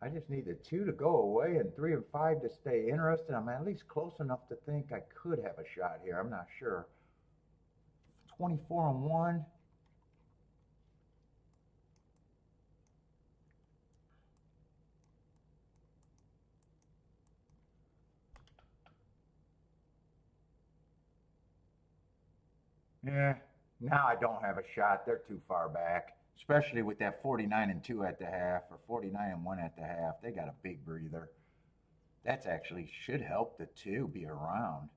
I just need the 2 to go away and 3 and 5 to stay interested. I'm at least close enough to think I could have a shot here. I'm not sure. 24 and 1. Yeah, now I don't have a shot. They're too far back, especially with that 49 and 2 at the half or 49 and 1 at the half. They got a big breather. That's actually should help the 2 be around.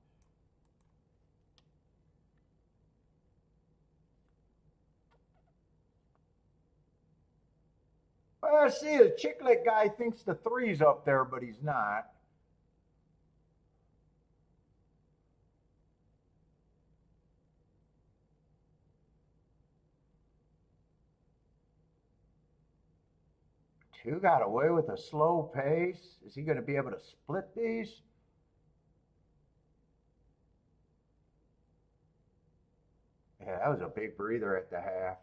Yeah, see, the chicklet guy thinks the three's up there, but he's not. Two got away with a slow pace. Is he going to be able to split these? Yeah, that was a big breather at the half.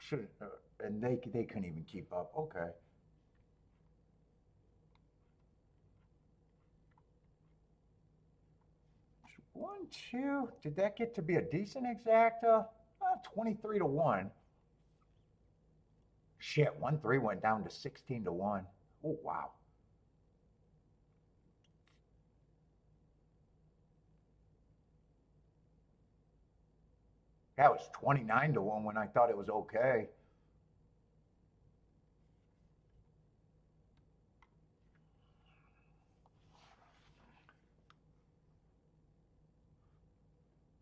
Should and they couldn't even keep up. Okay. 1-2. Did that get to be a decent exacta? 23-1. Shit, 1-3 went down to 16-1. Oh wow. That was 29-1 when I thought it was okay.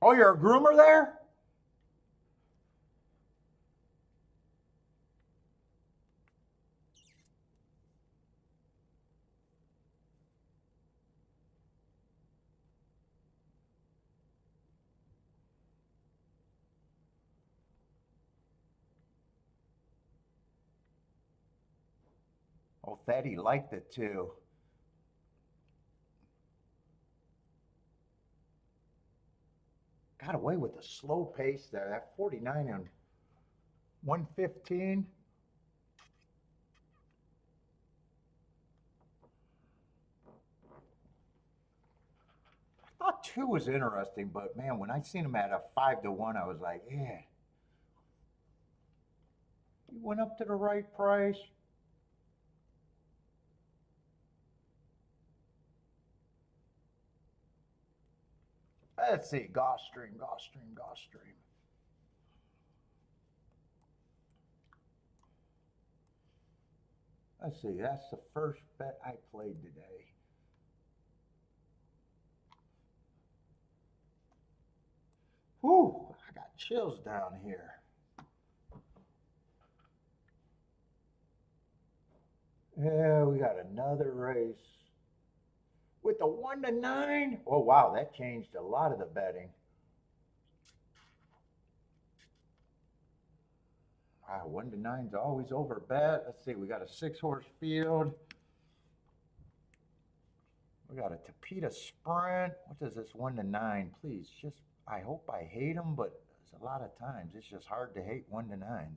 Oh, you're a groomer there? Oh, Thaddy liked it too. Got away with a slow pace there. That 49 and 115. I thought two was interesting, but man, when I seen him at a 5-1, I was like, yeah. He went up to the right price. Let's see, Gulfstream. Let's see, that's the first bet I played today. Whew, I got chills down here. Yeah, we got another race. With the 1-9? Oh, wow, that changed a lot of the betting. 1-9's always over bet. Let's see, we got a 6-horse field. We got a Tapeta Sprint. What does this 1-9? Please, just, I hope I hate them, but there's a lot of times it's just hard to hate 1-9s.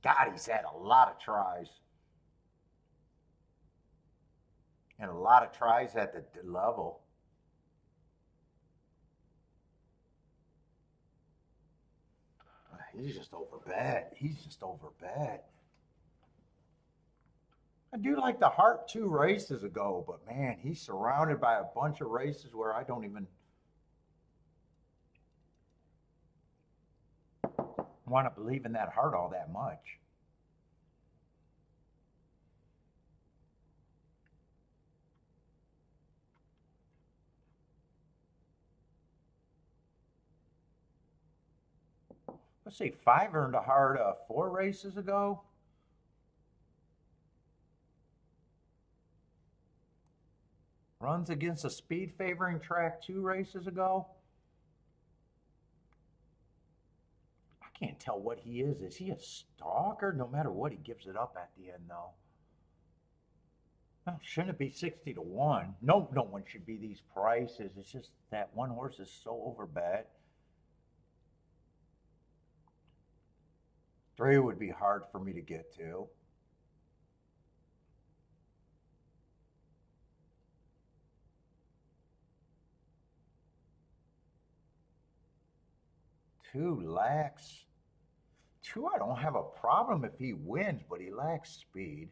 God, he's had a lot of tries. And a lot of tries at the level. He's just over bad. I do like the Hart 2 races ago, but man, he's surrounded by a bunch of races where I don't even want to believe in that Hart all that much. Let's see, 5 earned a Hart 4 races ago. Runs against a speed favoring track 2 races ago. I can't tell what he is. Is he a stalker? No matter what, he gives it up at the end, though. Well, shouldn't it be 60-1? No, no one should be these prices. It's just that one horse is so overbet. 3 would be hard for me to get to. Two lacks. 2, I don't have a problem if he wins, but he lacks speed.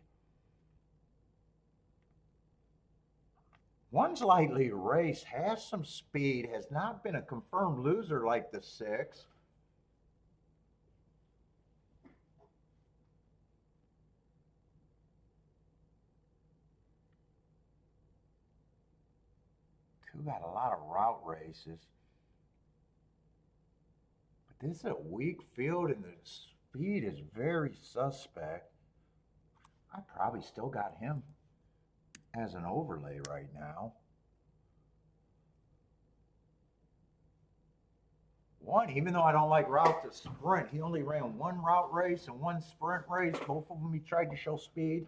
1's lightly raced, has some speed, has not been a confirmed loser like the 6. Two got a lot of route races. But this is a weak field and the speed is very suspect. I probably still got him as an overlay right now. One, even though I don't like route to sprint, he only ran one route race and one sprint race. Both of them he tried to show speed.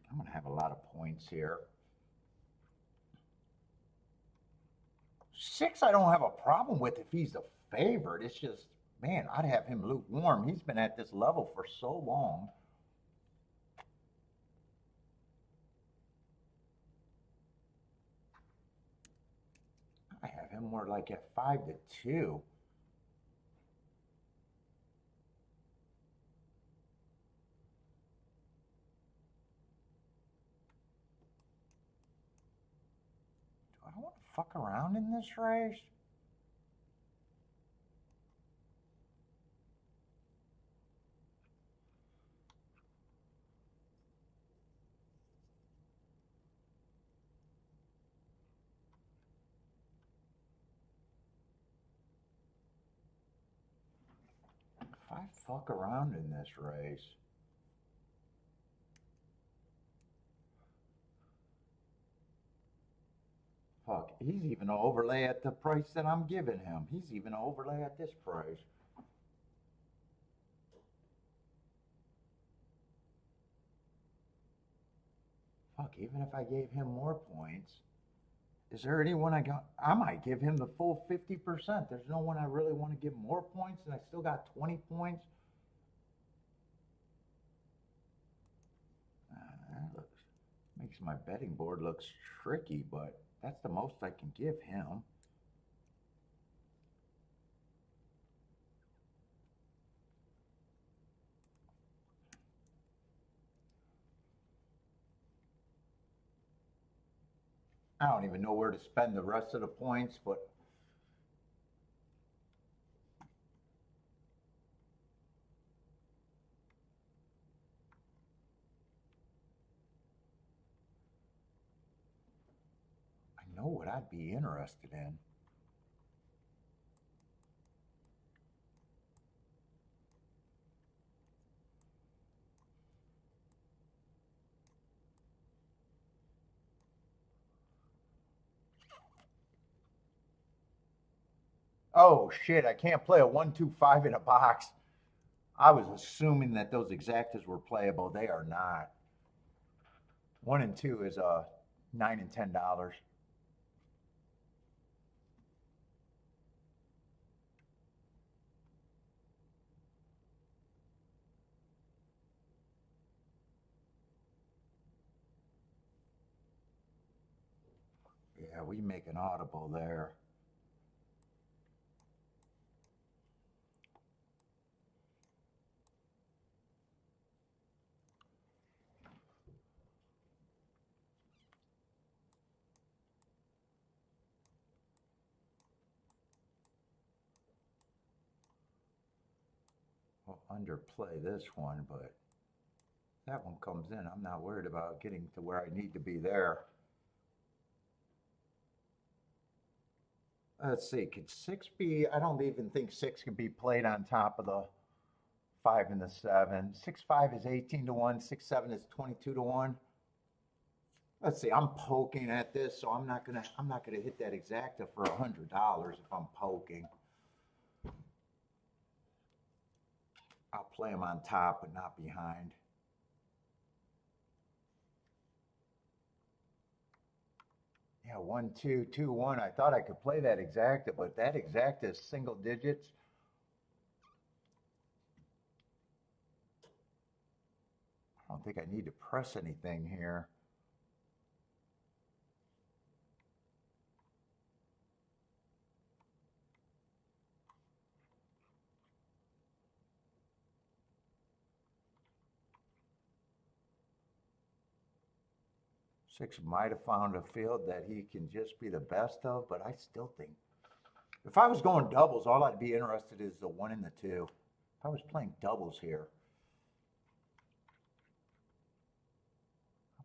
I'm going to have a lot of points here. 6 I don't have a problem with if he's the favorite. It's just, man, I'd have him lukewarm. He's been at this level for so long. I have him more like at 5-2. Do I want to fuck around in this race? If I fuck around in this race, fuck, he's even an overlay at the price that I'm giving him. He's even an overlay at this price. Fuck, even if I gave him more points, is there anyone I got? I might give him the full 50%. There's no one I really want to give more points, and I still got 20 points. That looks, makes my betting board looks tricky, but that's the most I can give him. I don't even know where to spend the rest of the points, but I know what I'd be interested in. Oh shit, I can't play a 1-2-5 in a box. I was assuming that those exactas were playable. They are not. 1 and 2 is $9 and $10. Yeah, we make an audible there. I'll underplay this one, but that one comes in. I'm not worried about getting to where I need to be there. Let's see, could 6 be? I don't even think 6 can be played on top of the 5 and the 7. 6-5 is 18-1. 6-7 is 22-1. Let's see, I'm poking at this, so I'm not gonna hit that exacta for $100 if I'm poking. I'll play them on top but not behind. Yeah, 1, 2, 2, 1. I thought I could play that exacta, but that exacta is single digits. I don't think I need to press anything here. Six might have found a field that he can just be the best of, but I still think if I was going doubles, all I'd be interested in is the 1 and the 2. If I was playing doubles here,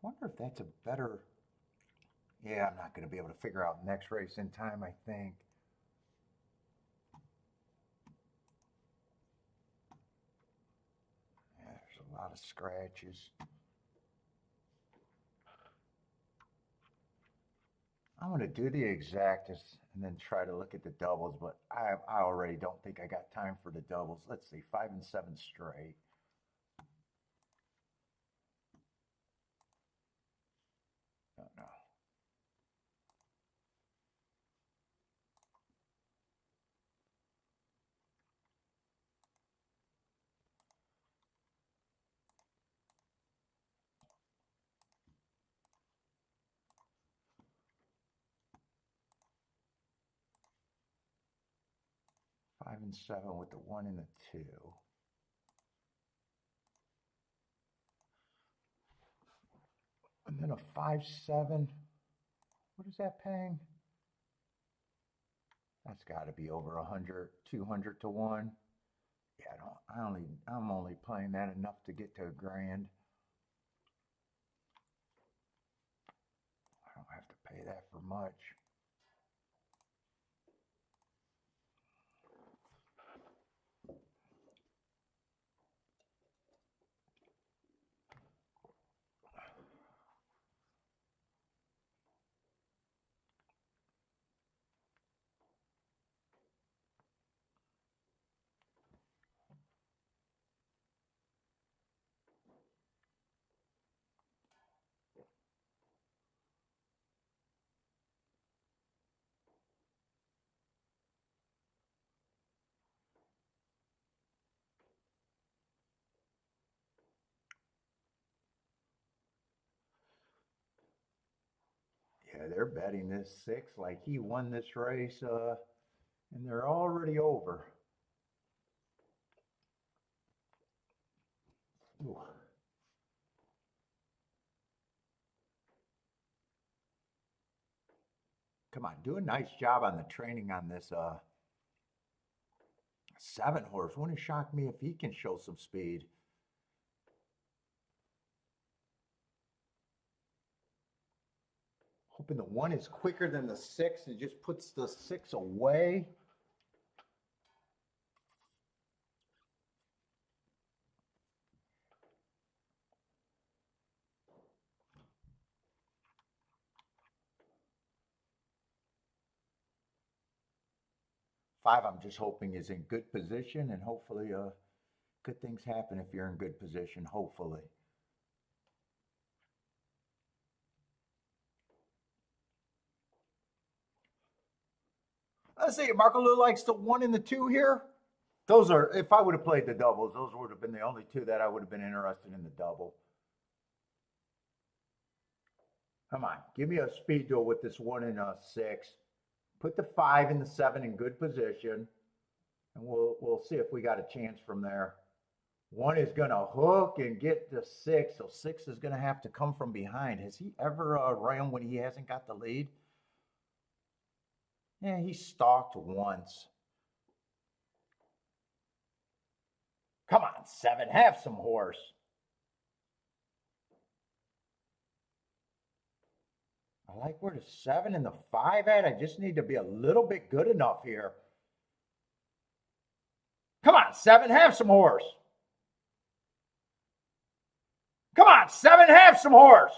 I wonder if that's a better. Yeah, I'm not going to be able to figure out next race in time, I think. Yeah, there's a lot of scratches. I'm going to do the exactas and then try to look at the doubles, but I already don't think I got time for the doubles. Let's see, 5 and 7 straight. Don't know. Five and 7 with the 1 and the 2. And then a 5-7. What is that paying? That's got to be over 100, 200 to 1. Yeah, I'm only playing that enough to get to $1,000. I don't have to pay that for much. Yeah, they're betting this 6 like he won this race, and they're already over. Ooh. Come on, do a nice job on the training on this 7 horse. Wouldn't it shock me if he can show some speed? Hoping the 1 is quicker than the 6 and just puts the 6 away. Five, I'm just hoping is in good position, and hopefully, good things happen if you're in good position. Hopefully. Let's see. Marco Lou likes the 1 and the 2 here. Those are, if I would have played the doubles, those would have been the only 2 that I would have been interested in the double. Come on, give me a speed duel with this 1 and a 6. Put the 5 and the 7 in good position, and we'll see if we got a chance from there. 1 is going to hook and get the 6, so 6 is going to have to come from behind. Has he ever ran when he hasn't got the lead? Yeah, he stalked once. Come on, 7, have some horse. I like where the 7 and the 5 at. I just need to be a little bit good enough here. Come on, 7, have some horse. Come on, 7, have some horse.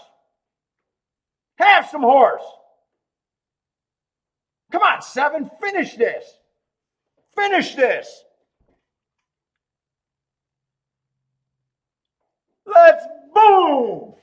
Have some horse. Come on, 7, finish this. Finish this. Let's boom.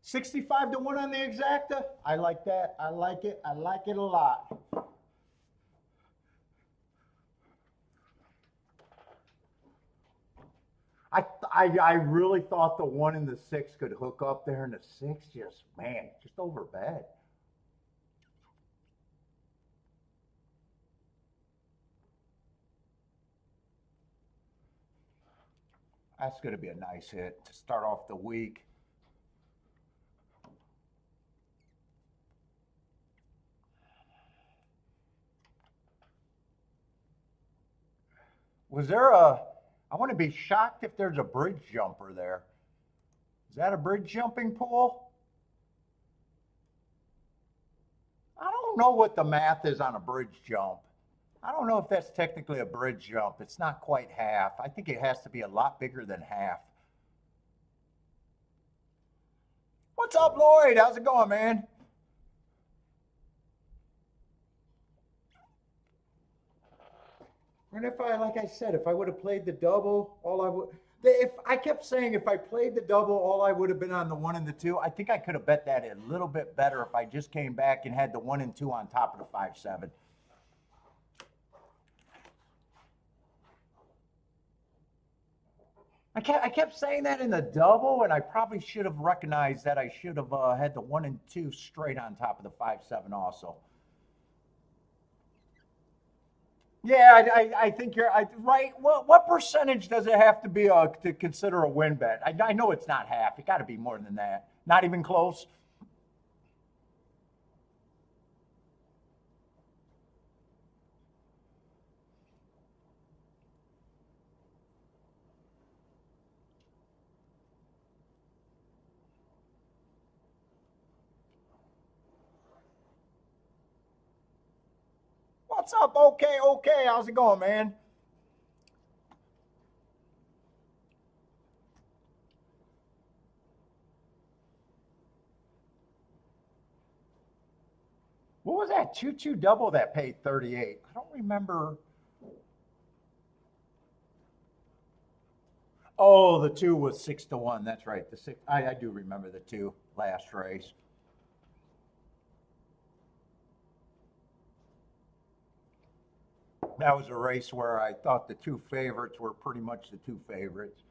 65 to 1 on the exacta. I like that. I like it. I like it a lot. I really thought the 1 and the 6 could hook up there, and the 6 just, man, just over bet. That's going to be a nice hit to start off the week. Was there a, I want to be shocked if there's a bridge jumper there. Is that a bridge jumping pool? I don't know what the math is on a bridge jump. I don't know if that's technically a bridge jump. It's not quite half. I think it has to be a lot bigger than half. What's up, Lloyd? How's it going, man? And if I, like I said, if I would have played the double, all I would, if I kept saying if I played the double, all I would have been on the 1 and the 2. I think I could have bet that a little bit better if I just came back and had the 1 and 2 on top of the 5-7. I kept saying that in the double, and I probably should have recognized that I should have had the 1 and 2 straight on top of the 5-7 also. Yeah, I think you're right. What percentage does it have to be to consider a win bet? I know it's not half. It got to be more than that. Not even close. What's up? Okay, okay. How's it going, man? What was that 2-2 double that paid 38? I don't remember. Oh, the 2 was 6 to 1. That's right. The 6. I do remember the 2 last race. That was a race where I thought the 2 favorites were pretty much the 2 favorites.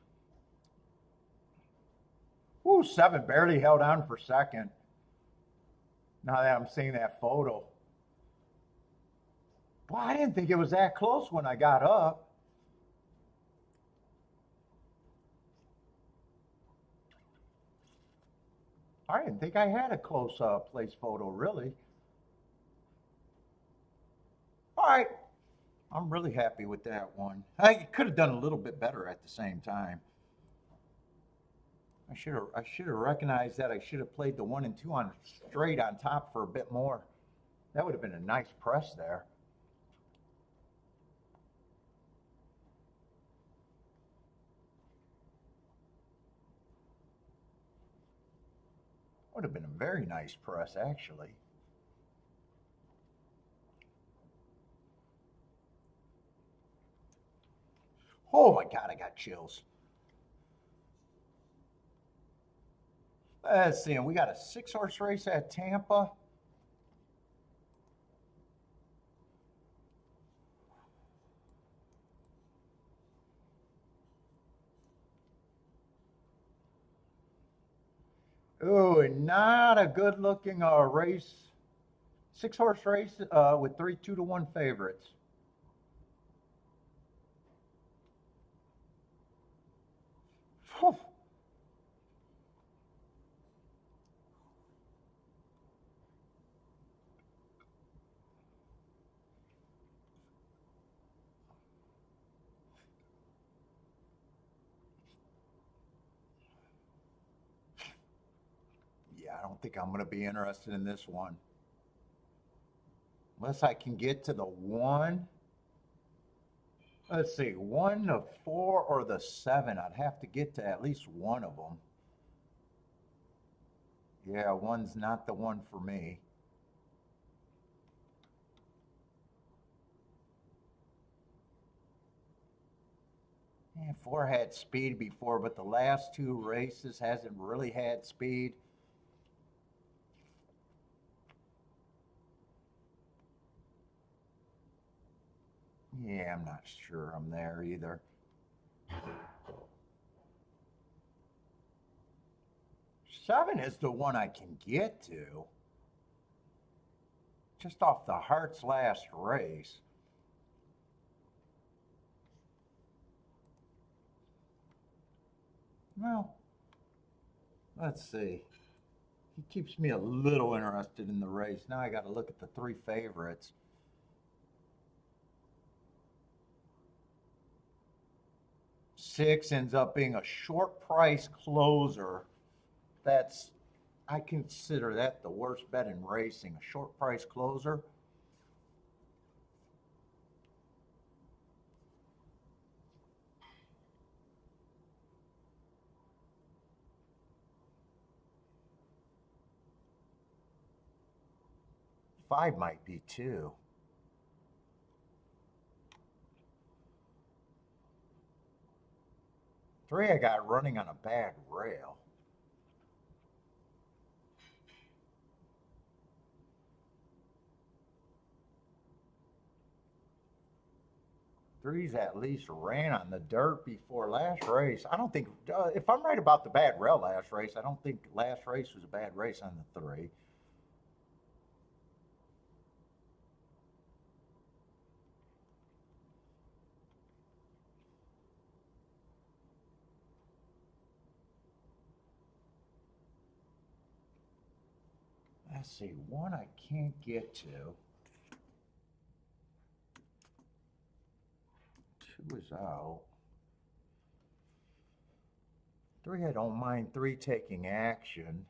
Ooh, 7 barely held on for second. Now that I'm seeing that photo. Well, I didn't think it was that close when I got up. I didn't think I had a close place photo, really. All right. I'm really happy with that one. I could have done a little bit better at the same time. I should have recognized that I should have played the 1 and 2 on straight on top for a bit more. That would have been a nice press there. Would have been a very nice press, actually. Oh my God, I got chills. Let's see, we got a 6-horse race at Tampa. Oh, not a good looking race. 6-horse race with 3 2 to 1 favorites. Whew. Yeah, I don't think I'm going to be interested in this one. Unless I can get to the 1. Let's see, 1 to 4 or the 7. I'd have to get to at least one of them. Yeah, 1's not the one for me. Yeah, 4 had speed before, but the last 2 races hasn't really had speed. Yeah, I'm not sure I'm there either. Seven is the one I can get to. Just off the Heart's last race. Well, let's see. He keeps me a little interested in the race. Now I got to look at the three favorites. Six ends up being a short price closer. That's, I consider that the worst bet in racing, a short price closer. Five might be too. Three I got running on a bad rail. Three's at least ran on the dirt before last race. I don't think, if I'm right about the bad rail last race, I don't think last race was a bad race on the three. Let's see, one I can't get to. Two is out. Three, I don't mind three taking action.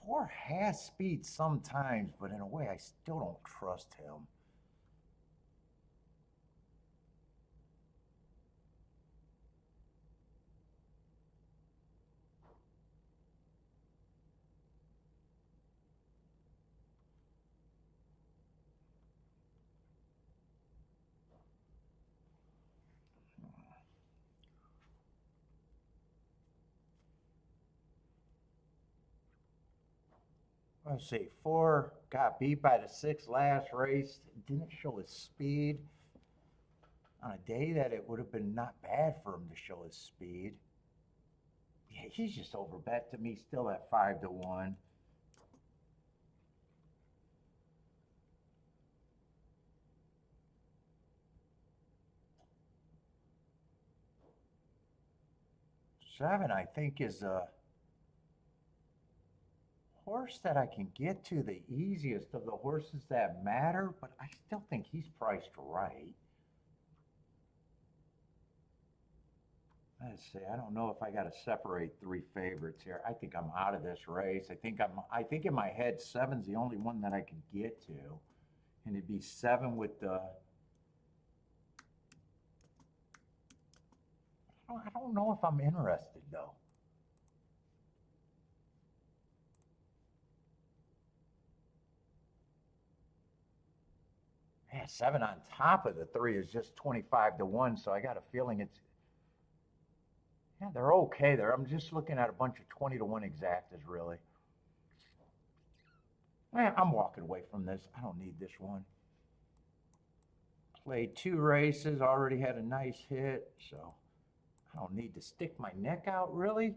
Four has speed sometimes, but in a way, I still don't trust him. Let's see, four got beat by the six last race. Didn't show his speed on a day that it would have been not bad for him to show his speed. Yeah, he's just overbet to me, still at 5-1. Seven, I think, is a horse that I can get to the easiest of the horses that matter, but I still think he's priced right. Let's see. I don't know if I got to separate three favorites here. I think I'm out of this race. I think in my head seven's the only one that I can get to, and it'd be seven with the. I don't know if I'm interested though. Yeah, seven on top of the three is just 25-1, so I got a feeling it's. Yeah, they're okay there. I'm just looking at a bunch of 20-1 exactas, really. I'm walking away from this. I don't need this one. Played two races, already had a nice hit, so I don't need to stick my neck out, really.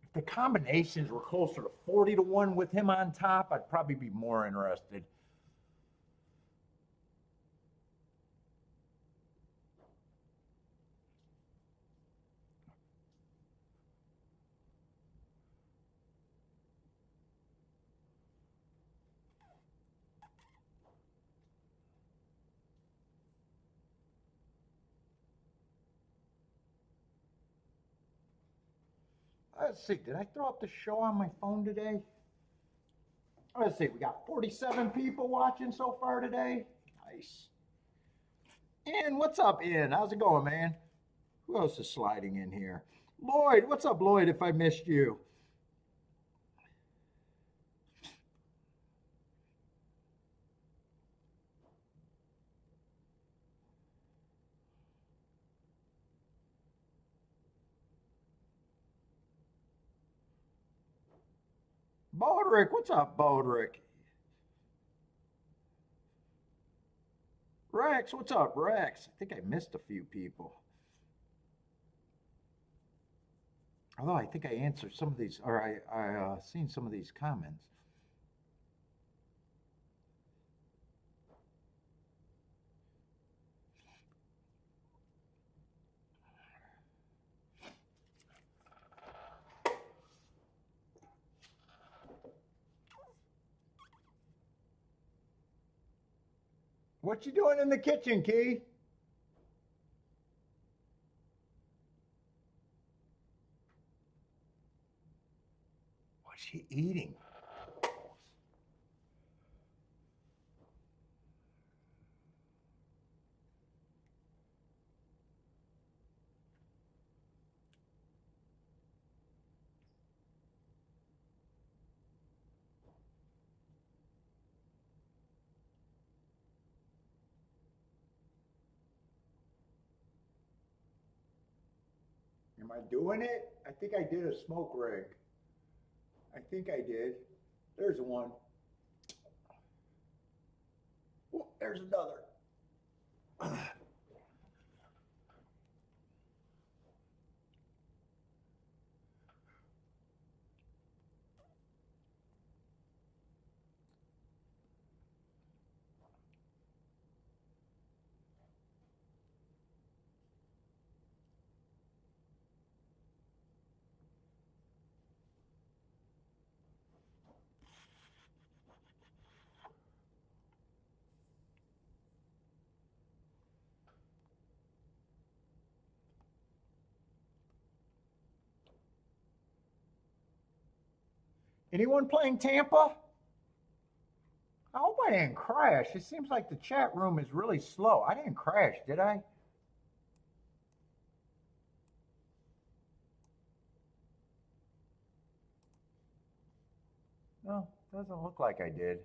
If the combinations were closer to 40-1 with him on top, I'd probably be more interested. Let's see, did I throw up the show on my phone today? Let's see, we got 47 people watching so far today. Nice. Ian, what's up, Ian? How's it going, man? Who else is sliding in here? Lloyd, what's up, Lloyd, if I missed you? Bodrick, what's up, Bodrick? Rex, what's up, Rex? I think I missed a few people. Although I think I answered some of these, or I seen some of these comments. What you doing in the kitchen, Key? What's she eating? Am I doing it? I think I did a smoke rig. I think I did. There's one. Oh, there's another. Anyone playing Tampa? I hope I didn't crash. It seems like the chat room is really slow. I didn't crash, did I? No, doesn't look like I did.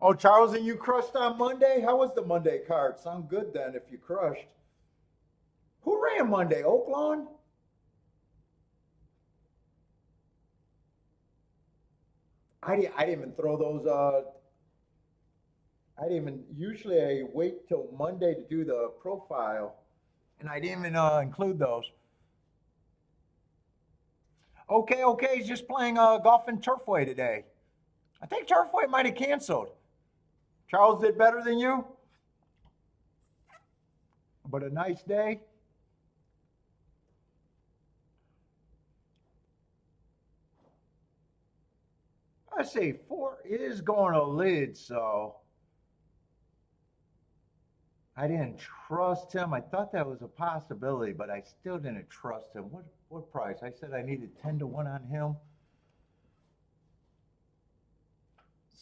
Oh, Charles, and you crushed on Monday? How was the Monday card? Sound good then if you crushed. Who ran Monday? Oaklawn? I didn't even throw those. I didn't even. Usually I wait till Monday to do the profile, and I didn't even include those. Okay, okay, he's just playing golf and Turfway today. I think Turfway might have canceled. Charles did better than you, but a nice day. I say 4 is going to lead, so I didn't trust him. I thought that was a possibility, but I still didn't trust him. What price? I said I needed 10 to 1 on him.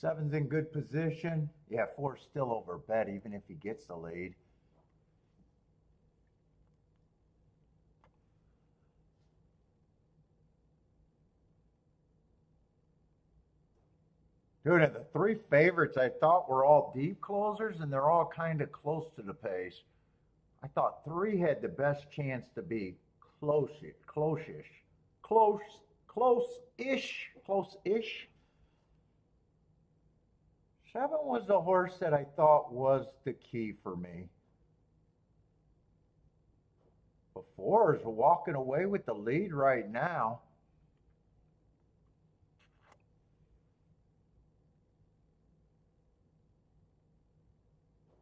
7's in good position. Yeah, 4's still over bet, even if he gets the lead. Dude, and the 3 favorites I thought were all deep closers, and they're all kind of close to the pace. I thought 3 had the best chance to be close-ish, close-ish. 7 was the horse that I thought was the key for me. But 4 is walking away with the lead right now.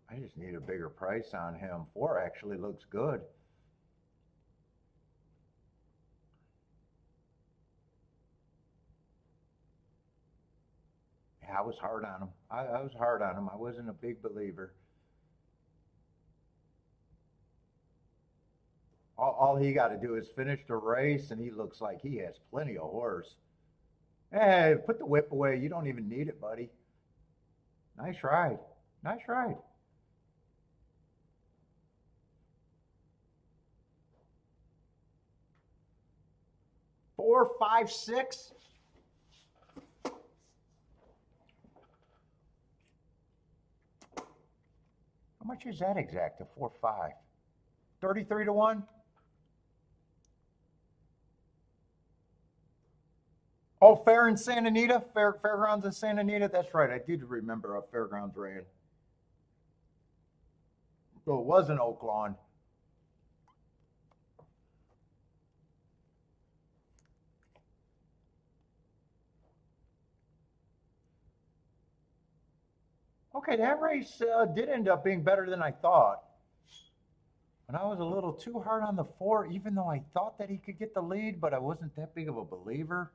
I just need a bigger price on him. 4 actually looks good. Yeah, I was hard on him. I was hard on him. I wasn't a big believer. All he got to do is finish the race, and he looks like he has plenty of horse. Hey, put the whip away. You don't even need it, buddy. Nice ride. Nice ride. 4, 5, 6. How much is that exact? A 4-5. 33 to 1? Oh, Fair in Santa Anita? Fairgrounds in Santa Anita? That's right. I did remember a Fairgrounds ran. So it was an Oak Lawn. Okay, that race did end up being better than I thought. And I was a little too hard on the 4, even though I thought that he could get the lead, but I wasn't that big of a believer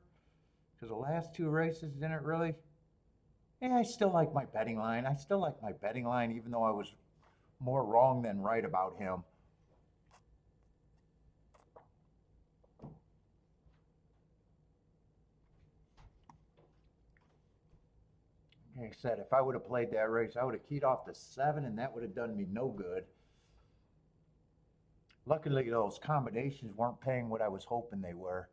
because the last 2 races didn't really. Yeah, I still like my betting line. I still like my betting line, even though I was more wrong than right about him. Like I said, if I would have played that race, I would have keyed off the 7, and that would have done me no good. Luckily, those combinations weren't paying what I was hoping they were.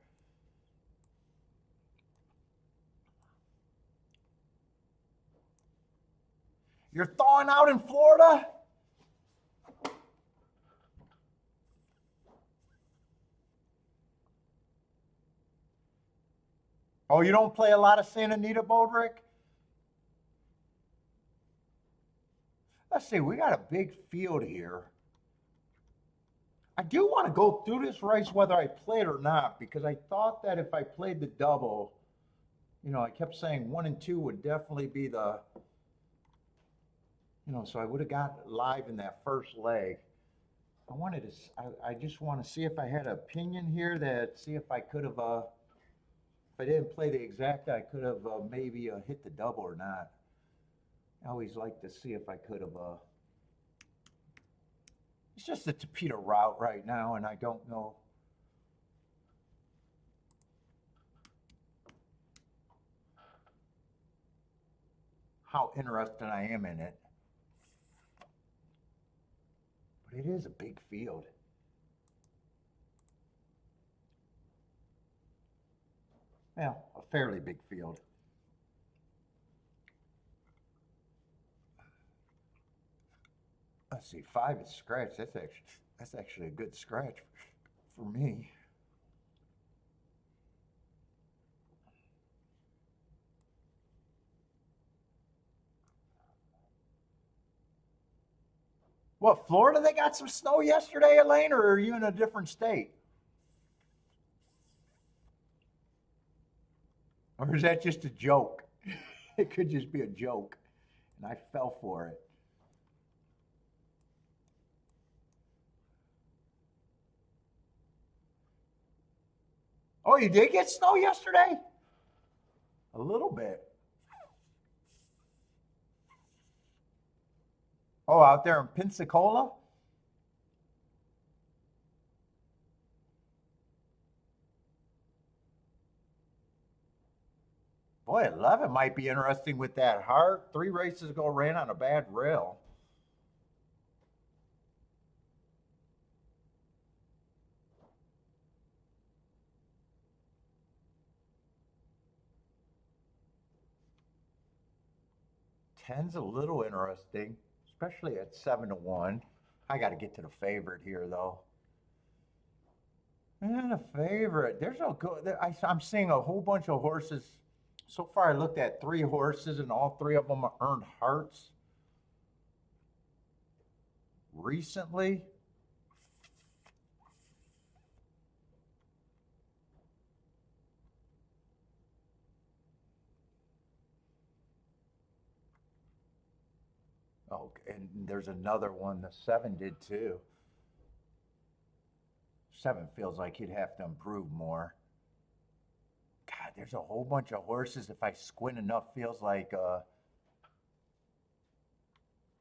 You're thawing out in Florida? Oh, you don't play a lot of Santa Anita, Bodrick? Let's see, we got a big field here. I do want to go through this race whether I play it or not, because I thought that if I played the double, you know, I kept saying 1 and 2 would definitely be the, you know, so I would have got live in that first leg. I wanted to, I just want to see if I had an opinion here that, see if I could have, if I didn't play the exact, I could have maybe hit the double or not. I always like to see if I could have, it's just a torpedo route right now, and I don't know. How interested I am in it. But it is a big field. Well, a fairly big field. Let's see, 5 is scratch. That's actually a good scratch for me. What, Florida, they got some snow yesterday, Elaine, or are you in a different state? Or is that just a joke? It could just be a joke, and I fell for it. Oh, you did get snow yesterday? A little bit. Oh, out there in Pensacola? Boy, 11 might be interesting with that heart. 3 races ago ran on a bad rail. Ten's a little interesting, especially at 7 to 1. I got to get to the favorite here, though. And a favorite. There's no good. I'm seeing a whole bunch of horses. So far, I looked at 3 horses, and all 3 of them earned hearts recently. Oh, and there's another one. The 7 did too. 7 feels like he'd have to improve more. God, there's a whole bunch of horses. If I squint enough, feels like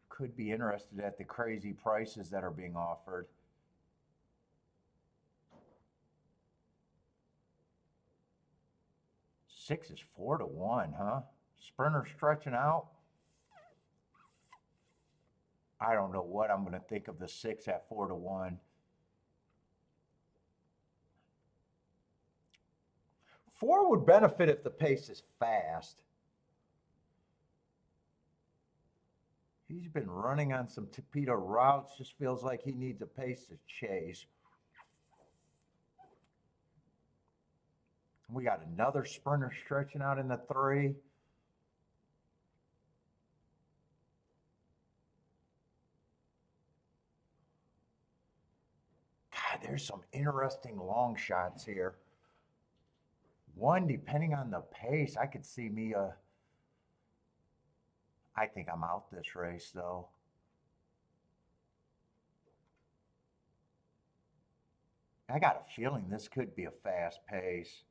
could be interested at the crazy prices that are being offered. Six is 4 to 1, huh? Sprinter stretching out. I don't know what I'm going to think of the 6 at 4 to 1. 4 would benefit if the pace is fast. He's been running on some torpedo routes. Just feels like he needs a pace to chase. We got another sprinter stretching out in the 3. God, there's some interesting long shots here. One, depending on the pace, I could see me, I think I'm out this race though. I got a feeling this could be a fast pace.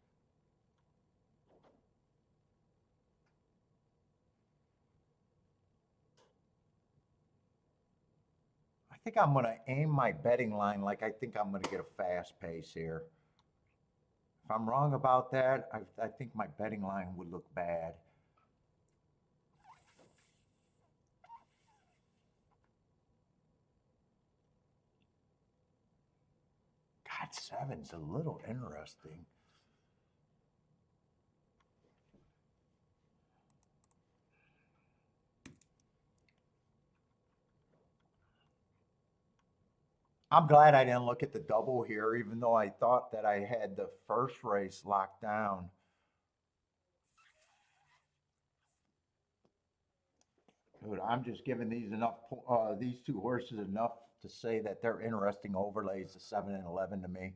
I think I'm going to aim my betting line like I think I'm going to get a fast pace here. If I'm wrong about that, I think my betting line would look bad. God, 7's a little interesting. I'm glad I didn't look at the double here, even though I thought that I had the first race locked down. Dude, I'm just giving these these 2 horses enough to say that they're interesting overlays, the 7 and 11 to me.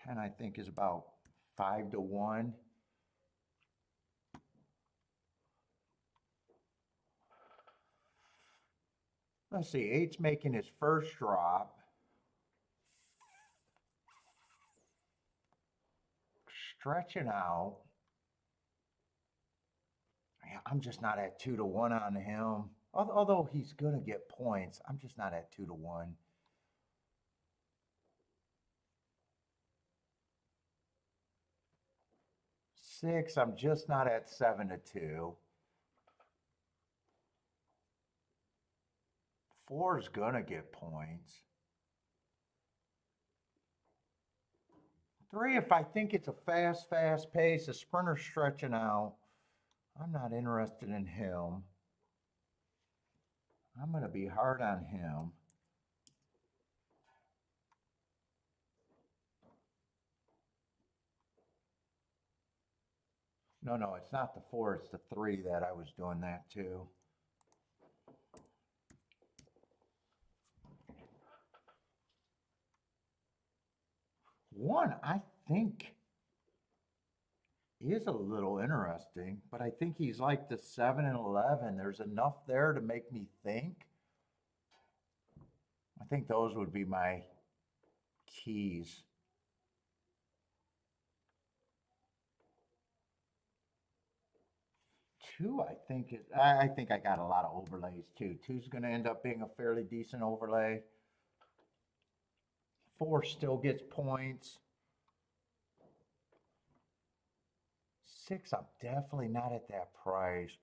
Ken, I think, is about 5 to 1. Let's see, 8's making his first drop. Stretching out. Yeah, I'm just not at 2 to 1 on him. Although he's going to get points, I'm just not at 2 to 1. 6, I'm just not at 7 to 2. 4's going to get points. 3, if I think it's a fast pace, a sprinter stretching out, I'm not interested in him. I'm going to be hard on him. No, it's not the 4, it's the 3 that I was doing that to. One, I think, is a little interesting, but I think he's like the 7 and 11. There's enough there to make me think. I think those would be my keys. 2, I think I got a lot of overlays too. 2's going to end up being a fairly decent overlay. 4 still gets points. 6, I'm definitely not at that price.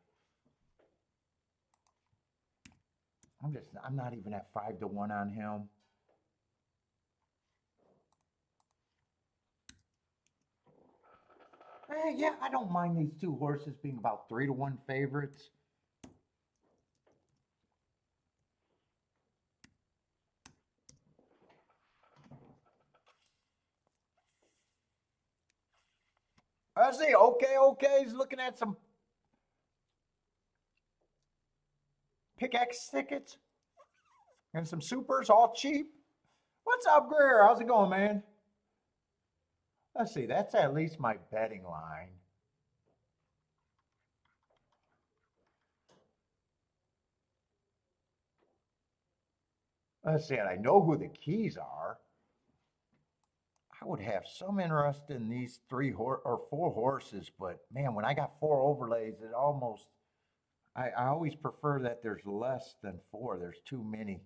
I'm not even at 5 to 1 on him. Yeah, I don't mind these 2 horses being about 3 to 1 favorites. I see. Okay. He's looking at some pickaxe tickets and some supers, all cheap. What's up, Greer? How's it going, man? Let's see. That's at least my betting line. Let's see. And I know who the keys are. I would have some interest in these 4 horses, but man, when I got 4 overlays, it almost, I always prefer that there's less than 4. There's too many.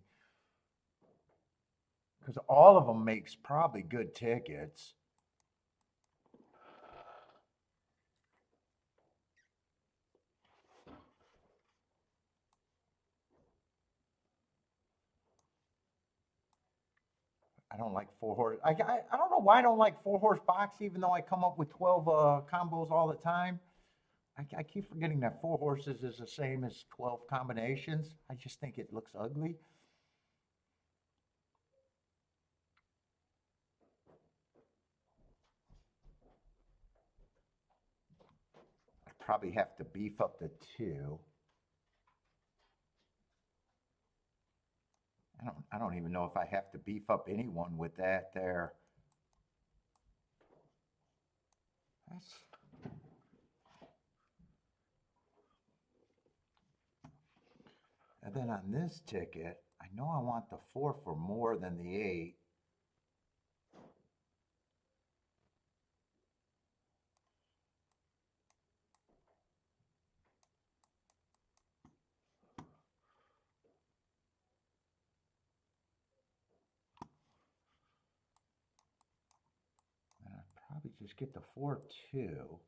Because all of them makes probably good tickets. don't like four horse. I don't know why I don't like four horse box, even though I come up with 12 combos all the time. I keep forgetting that four horses is the same as 12 combinations. I just think it looks ugly. I probably have to beef up the two. I don't even know if I have to beef up anyone with that there. That's, and then on this ticket, I know I want the 4 for more than the 8. And I'd probably just get the 4-2.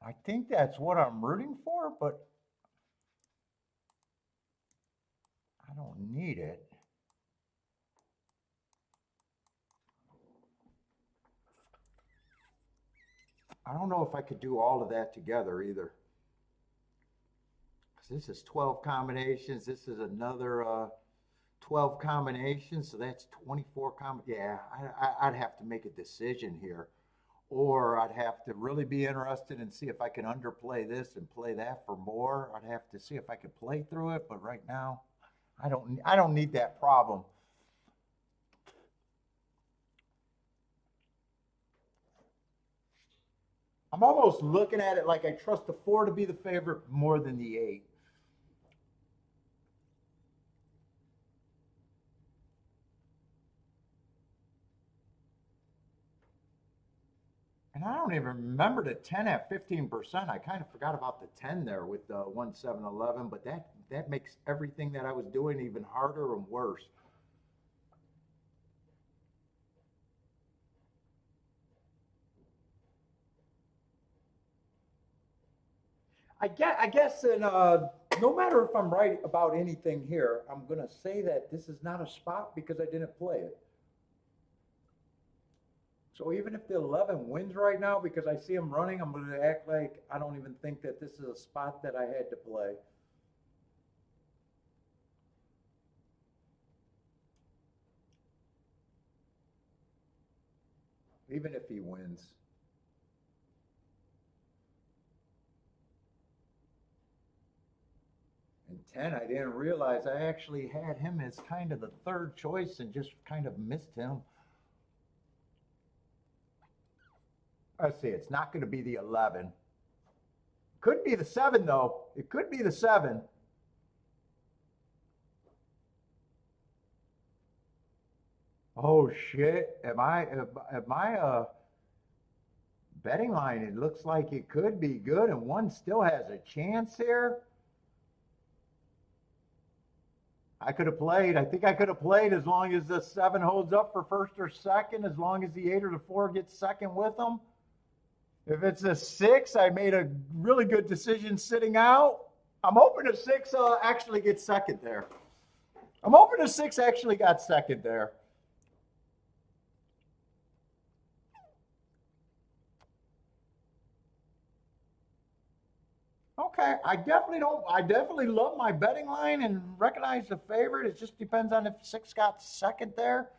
I think that's what I'm rooting for, but I don't need it. I don't know if I could do all of that together either. Because this is 12 combinations. This is another 12 combinations. So that's 24 Yeah, I'd have to make a decision here. Or I'd have to really be interested and see if I can underplay this and play that for more. I'd have to see if I could play through it. But right now, I don't need that problem. I'm almost looking at it like I trust the 4 to be the favorite more than the 8. And I don't even remember the 10 at 15%. I kind of forgot about the 10 there with the 1-7-11, but that makes everything that I was doing even harder and worse. I guess no matter if I'm right about anything here, I'm going to say that this is not a spot because I didn't play it. So even if the 11 wins right now because I see him running, I'm going to act like I don't even think that this is a spot that I had to play. Even if he wins. And 10, I didn't realize I actually had him as kind of the third choice and just kind of missed him. Let's see, it's not going to be the 11. Could be the 7, though. It could be the 7. Oh, shit. Am I betting line? It looks like it could be good, and one still has a chance here. I could have played. I think I could have played as long as the 7 holds up for first or second, as long as the 8 or the 4 gets second with them. If it's a 6, I made a really good decision sitting out. I'm hoping a 6 actually gets second there. I'm hoping a 6 actually got second there. Okay, I definitely love my betting line and recognize the favorite. It just depends on if 6 got second there.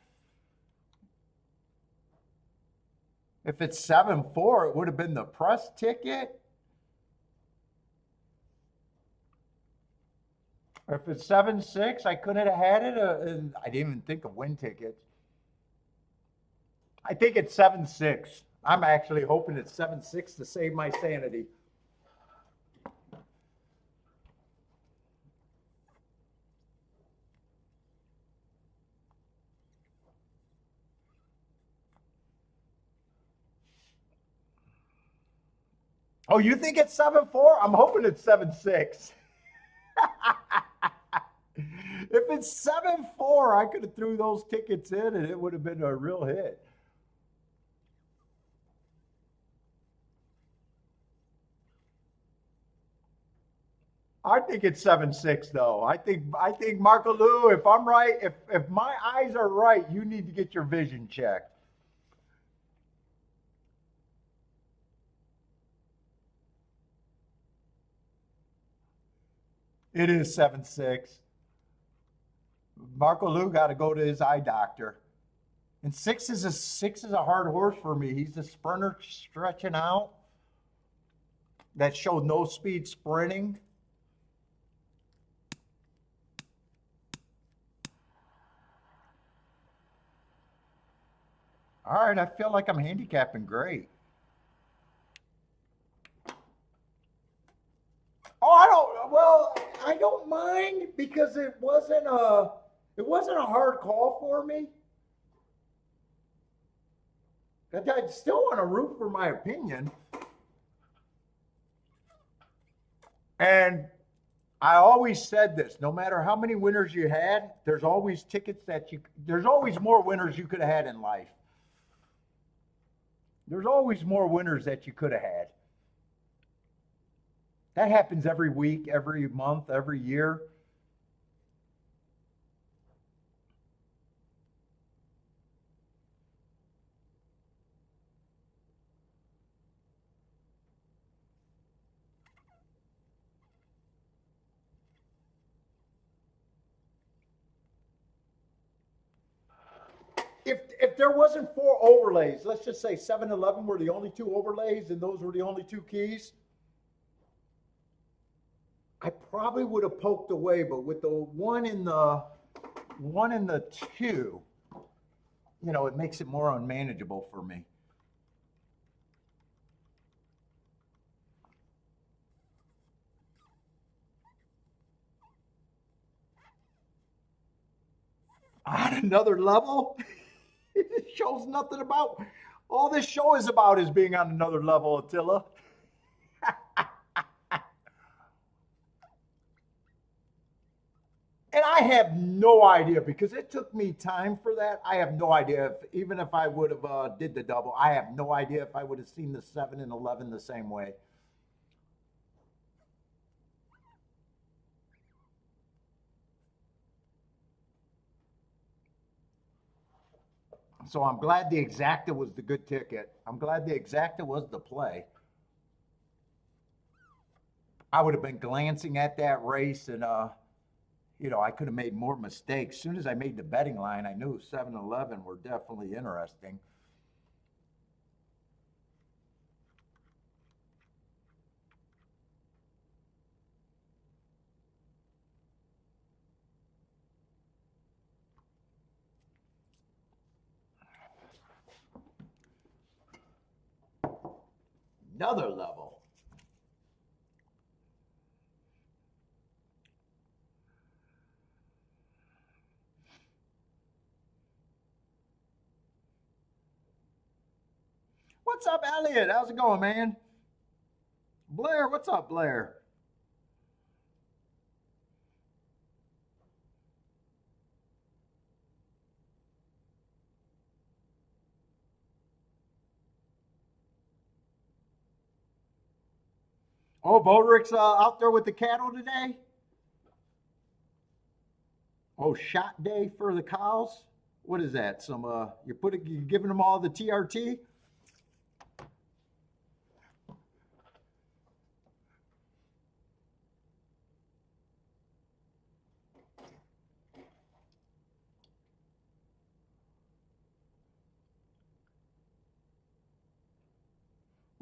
If it's 7-4, it would have been the press ticket. If it's 7-6, I couldn't have had it. And I didn't even think of win tickets. I think it's 7-6. I'm actually hoping it's 7-6 to save my sanity. Oh, you think it's 7-4? I'm hoping it's 7-6. If it's 7-4, I could have threw those tickets in and it would have been a real hit. I think it's 7-6 though. I think Marco Lou, if I'm right, if my eyes are right, you need to get your vision checked. It is 7-6. Marco Lou got to go to his eye doctor. And six is a hard horse for me. He's a sprinter stretching out that showed no speed sprinting. All right, I feel like I'm handicapping great. Oh, I don't mind because it wasn't a hard call for me. I still want to root for my opinion. And I always said this, no matter how many winners you had, there's always more winners you could have had in life. There's always more winners that you could have had. That happens every week, every month, every year. If there wasn't four overlays, let's just say 7-11 were the only two overlays and those were the only two keys, I probably would have poked away, but with the one and the two, it makes it more unmanageable for me. On another level, it shows nothing about. All this show is about is being on another level, Attila. And I have no idea because it took me time for that. I have no idea even if I would have did the double. I have no idea if I would have seen the 7 and 11 the same way. So I'm glad the exacta was the good ticket. I'm glad the exacta was the play. I would have been glancing at that race and I could have made more mistakes. As soon as I made the betting line, I knew 7-11 were definitely interesting. Another level. What's up, Elliot? How's it going, man? Blair, what's up, Blair? Oh, Bodrick's out there with the cattle today? Oh, shot day for the cows? What is that? You're giving them all the TRT?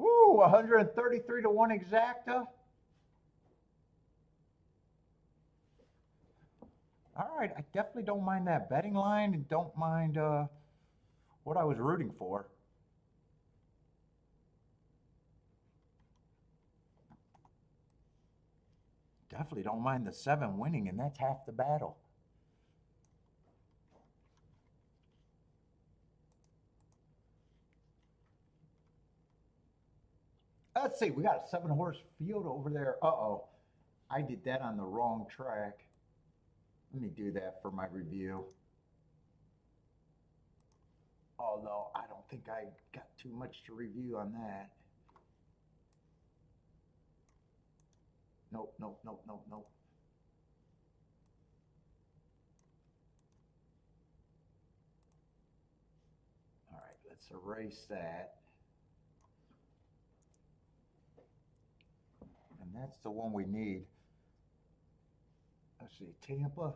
Ooh, 133 to 1 exacta. All right, I definitely don't mind that betting line and don't mind what I was rooting for. Definitely don't mind the 7 winning, and that's half the battle. Let's see, we got a 7-horse field over there. Uh-oh, I did that on the wrong track. Let me do that for my review. Although I don't think I got too much to review on that. nope, nope, nope, nope, nope. All right, let's erase that. And that's the one we need. Let's see, Tampa.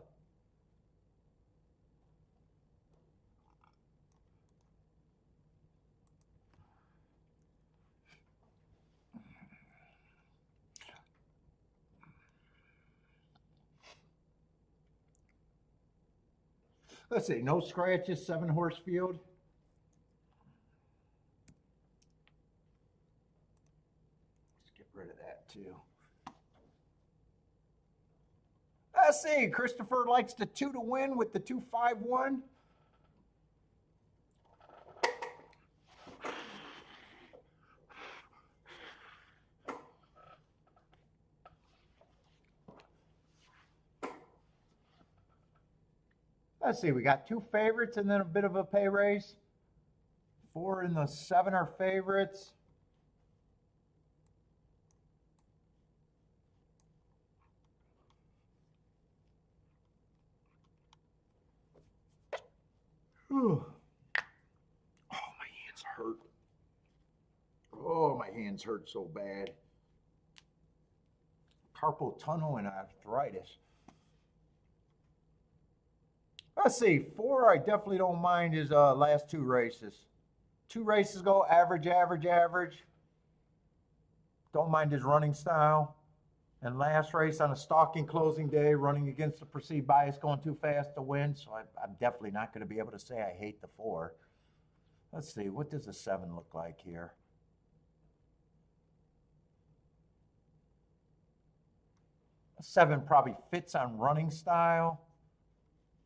Let's see, no scratches, 7-horse field. Let's get rid of that too. Let's see, Christopher likes the 2 to win with the 251. Let's see, we got 2 favorites and then a bit of a pay raise. 4 and the 7 are favorites. Whew. Oh, my hands hurt. Oh, my hands hurt so bad. Carpal tunnel and arthritis. Let's see, 4 I definitely don't mind his last 2 races. 2 races go, average, average, average. Don't mind his running style. And last race on a stalking closing day, running against the perceived bias, going too fast to win. So I'm definitely not going to be able to say I hate the 4. Let's see, what does a 7 look like here? A 7 probably fits on running style.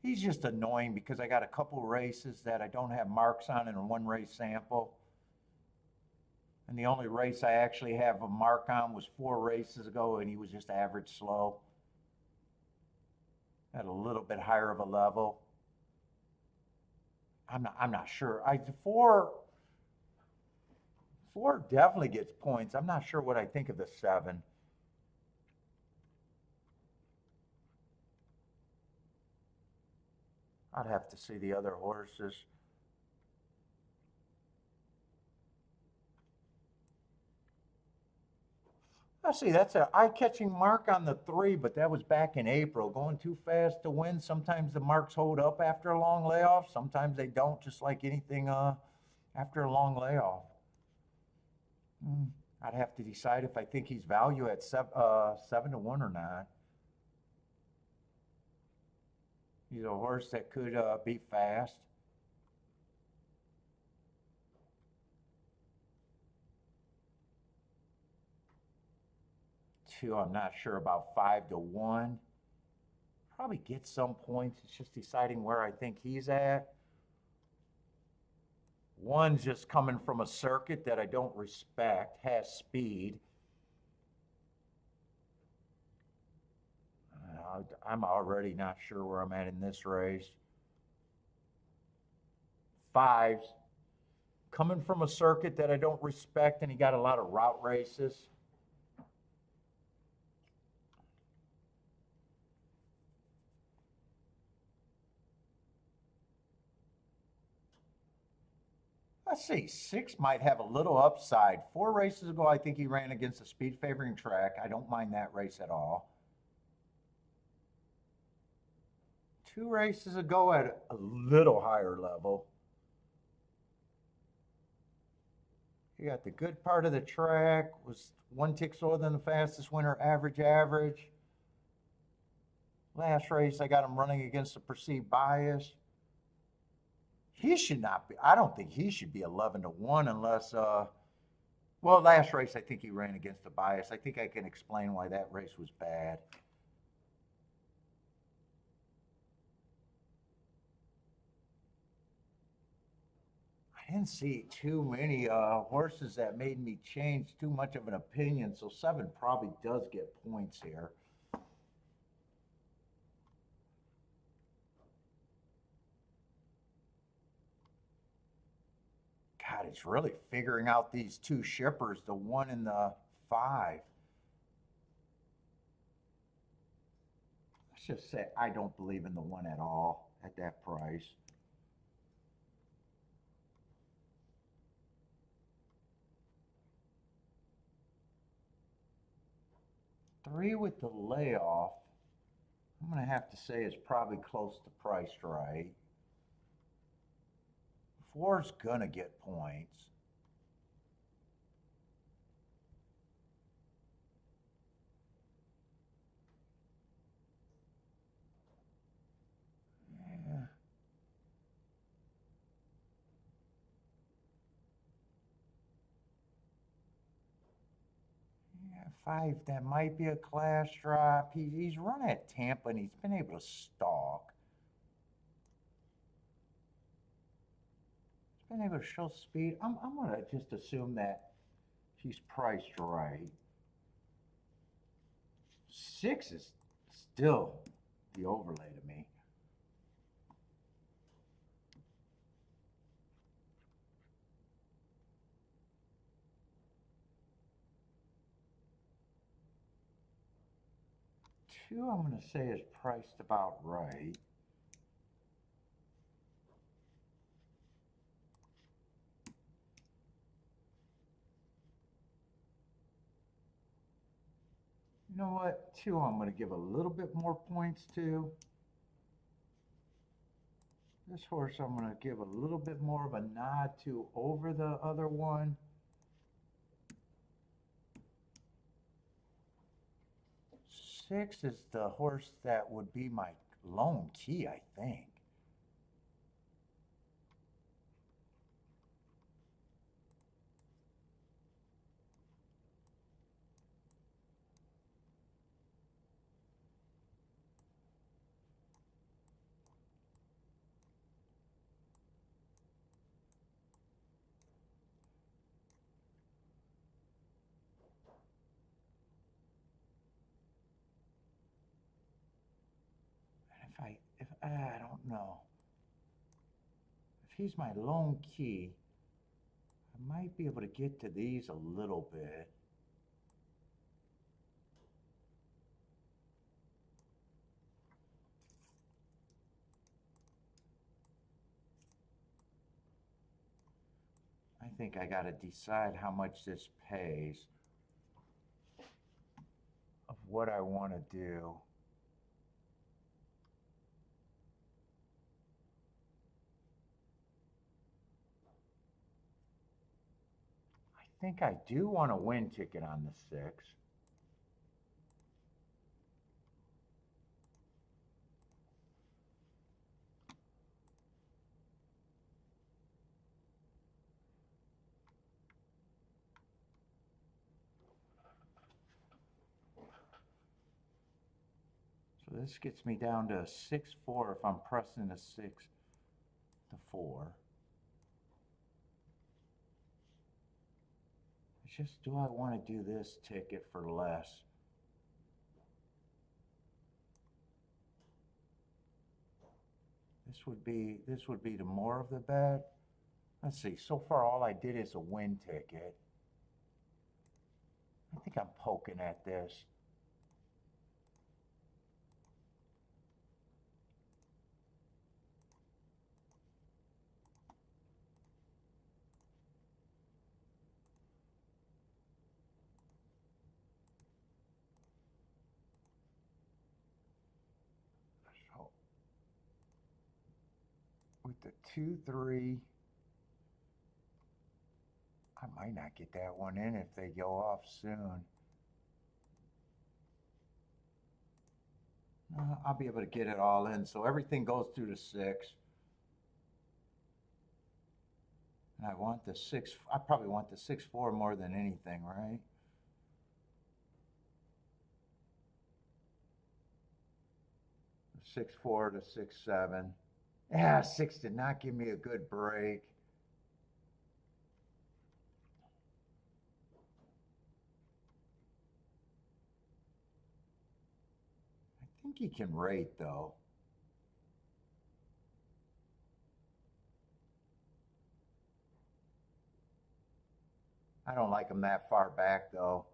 He's just annoying because I got a couple races that I don't have marks on in a 1 race sample. And the only race I actually have a mark on was 4 races ago, and he was just average slow. At a little bit higher of a level. I'm not sure. 4 definitely gets points. I'm not sure what I think of the 7. I'd have to see the other horses. Let's see, that's an eye-catching mark on the 3, but that was back in April. Going too fast to win. Sometimes the marks hold up after a long layoff. Sometimes they don't, just like anything after a long layoff. I'd have to decide if I think he's value at 7 to 1 or not. He's a horse that could be fast. Two, I'm not sure about 5 to 1. Probably get some points. It's just deciding where I think he's at. 1's just coming from a circuit that I don't respect, has speed. I'm already not sure where I'm at in this race. 5's coming from a circuit that I don't respect, and he got a lot of route races. Let's see, 6 might have a little upside. 4 races ago, I think he ran against a speed favoring track. I don't mind that race at all. 2 races ago at a little higher level. He got the good part of the track, was 1 tick slower than the fastest winner, average, average. Last race, I got him running against the perceived bias. He should not be, I don't think he should be 11 to 1 unless, well, last race I think he ran against the bias. I think I can explain why that race was bad. I didn't see too many horses that made me change too much of an opinion, so 7 probably does get points here. God, it's really figuring out these 2 shippers, the 1 and the 5. Let's just say I don't believe in the one at all at that price. Three with the layoff, I'm going to have to say is probably close to priced right. Four's going to get points. Yeah. Yeah, five, that might be a class drop. He's run at Tampa and he's been able to stalk. He's been able to show speed. I'm going to just assume that he's priced right. Six is still the overlay to me. Two, I'm going to say is priced about right. You know what? Two, I'm going to give a little bit more points to. This horse, I'm going to give a little bit more of a nod to over the other one. Six is the horse that would be my lone key, I think. I don't know. If he's my lone key, I might be able to get to these a little bit. I think I got to decide how much this pays of what I want to do. I think I do want a win ticket on the six. So this gets me down to a 6-4 if I'm pressing a 6 to 4. It's just, do I want to do this ticket for less? This would be the more of the bet. Let's see. So far, all I did is a win ticket. I think I'm poking at this. So with the 2-3, I might not get that one in if they go off soon. I'll be able to get it all in. So everything goes through the 6. And I want the 6. I probably want the 6-4 more than anything, right? The 6-4 to 6-7. Yeah, 6 did not give me a good break. I think he can rate though. I don't like him that far back though.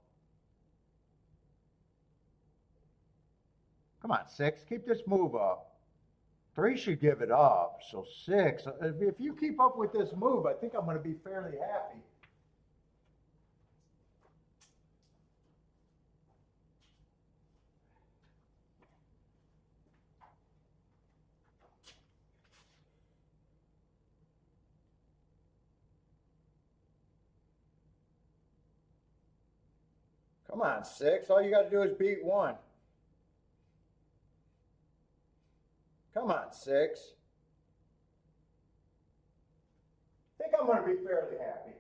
Come on, 6. Keep this move up. 3 should give it up. So 6. If you keep up with this move, I think I'm going to be fairly happy. Come on, 6. All you got to do is beat 1. Come on, 6. I think I'm going to be fairly happy.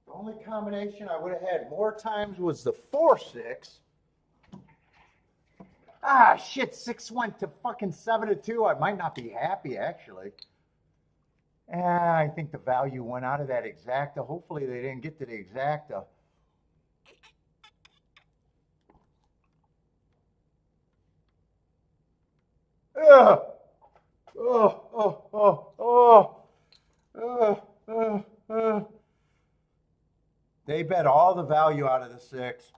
The only combination I would have had more times was the 4-6. Ah, shit, 6 went to fucking 7-2. I might not be happy, actually. I think the value went out of that exacta. Hopefully they didn't get to the exacta. Ugh. Oh, oh, oh, oh. They bet all the value out of the 6.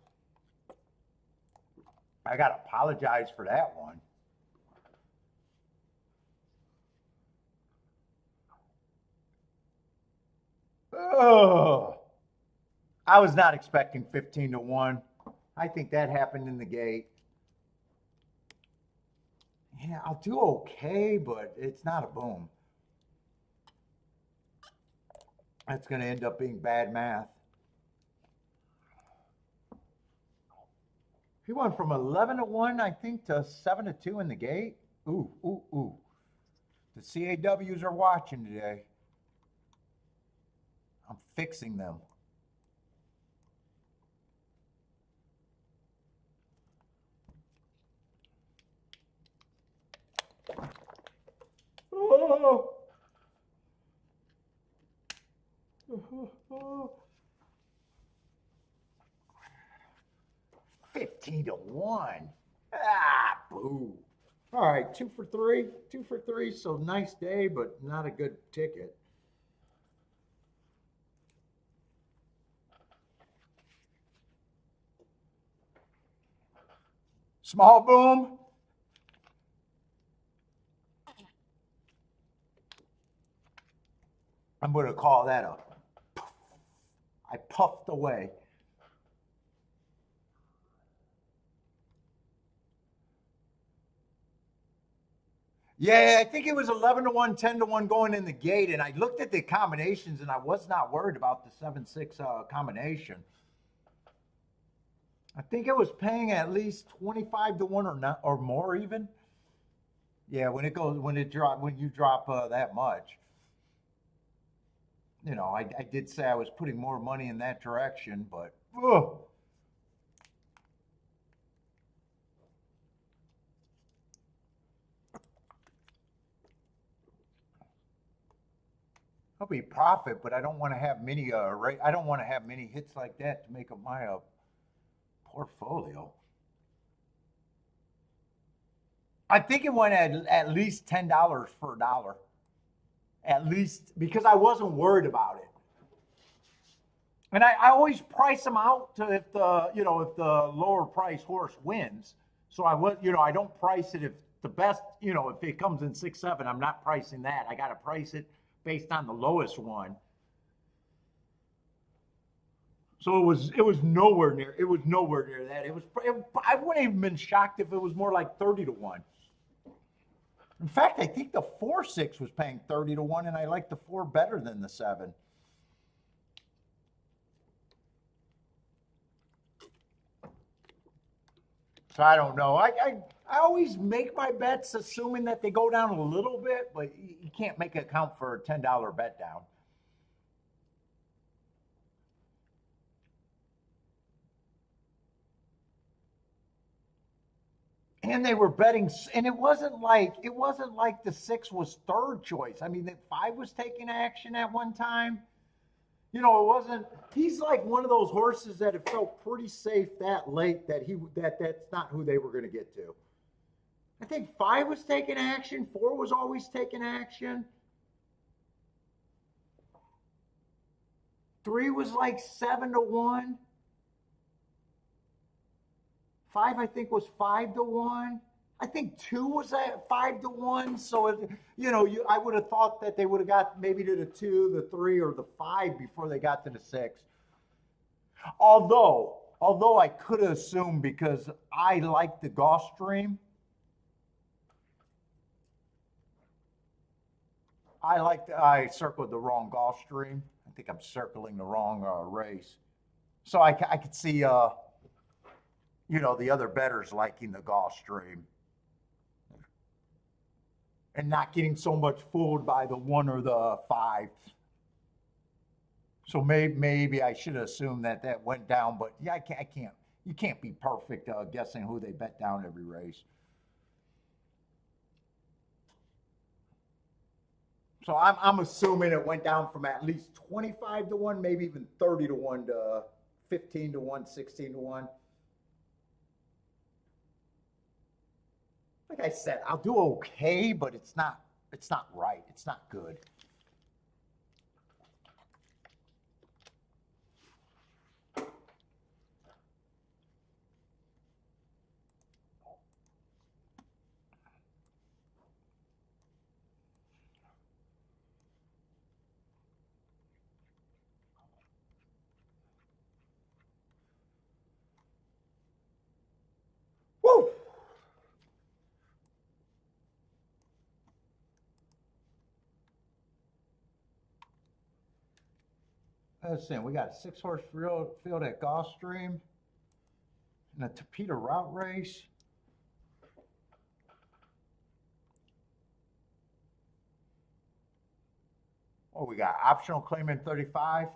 I got to apologize for that one. Oh, I was not expecting 15-1. I think that happened in the gate. Yeah, I'll do okay, but it's not a boom. That's going to end up being bad math. He went from 11-1, I think, to 7-2 in the gate. Ooh, ooh, ooh. The CAWs are watching today. I'm fixing them. Oh. 15-1. Ah, boo. All right, 2 for 3. 2 for 3, so nice day, but not a good ticket. Small boom. I'm going to call that a puff. I puffed away. Yeah, I think it was 11-1, 10-1 going in the gate, and I looked at the combinations, and I was not worried about the 7-6 combination. I think it was paying at least 25-1 or not, or more even. Yeah, when you drop that much. You know, I did say I was putting more money in that direction, but ugh. I'll be profit, but I don't want to have many. I don't want to have many hits like that to make up my portfolio. I think it went at least $10 for a dollar, at least, because I wasn't worried about it. And I always price them out to if the lower price horse wins. So I don't price it if the best, you know, if it comes in 6-7, I'm not pricing that. I got to price it based on the lowest one. So it was nowhere near that. I wouldn't even been shocked if it was more like 30-1. In fact, I think the 4-6 was paying 30-1, and I like the 4 better than the 7. So I don't know. I always make my bets assuming that they go down a little bit, but you can't make it count for a $10 bet down. And they were betting, and it wasn't like the 6 was third choice. I mean, the 5 was taking action at one time. You know, it wasn't. He's like one of those horses that it felt pretty safe that late that that's not who they were going to get to. I think 5 was taking action. 4 was always taking action. 3 was like 7-1. 5, I think, was 5-1. I think 2 was at 5-1. So, I would have thought that they would have got maybe to the 2, the 3, or the 5 before they got to the 6. Although I could have assumed, because I like the Gulfstream, I circled the wrong Gulfstream. I think I'm circling the wrong race. So I could see the other bettors liking the Gulfstream and not getting so much fooled by the 1 or the 5. So maybe I should have assumed that went down, but yeah, you can't be perfect guessing who they bet down every race. So I'm assuming it went down from at least 25-1, maybe even 30-1 to 15-1, 16-1. Like I said, I'll do okay, but it's not right. It's not good. Woo! Let's see, we got a 6-horse field at Gulfstream and a Tampa route race. Oh, we got optional claim in 35.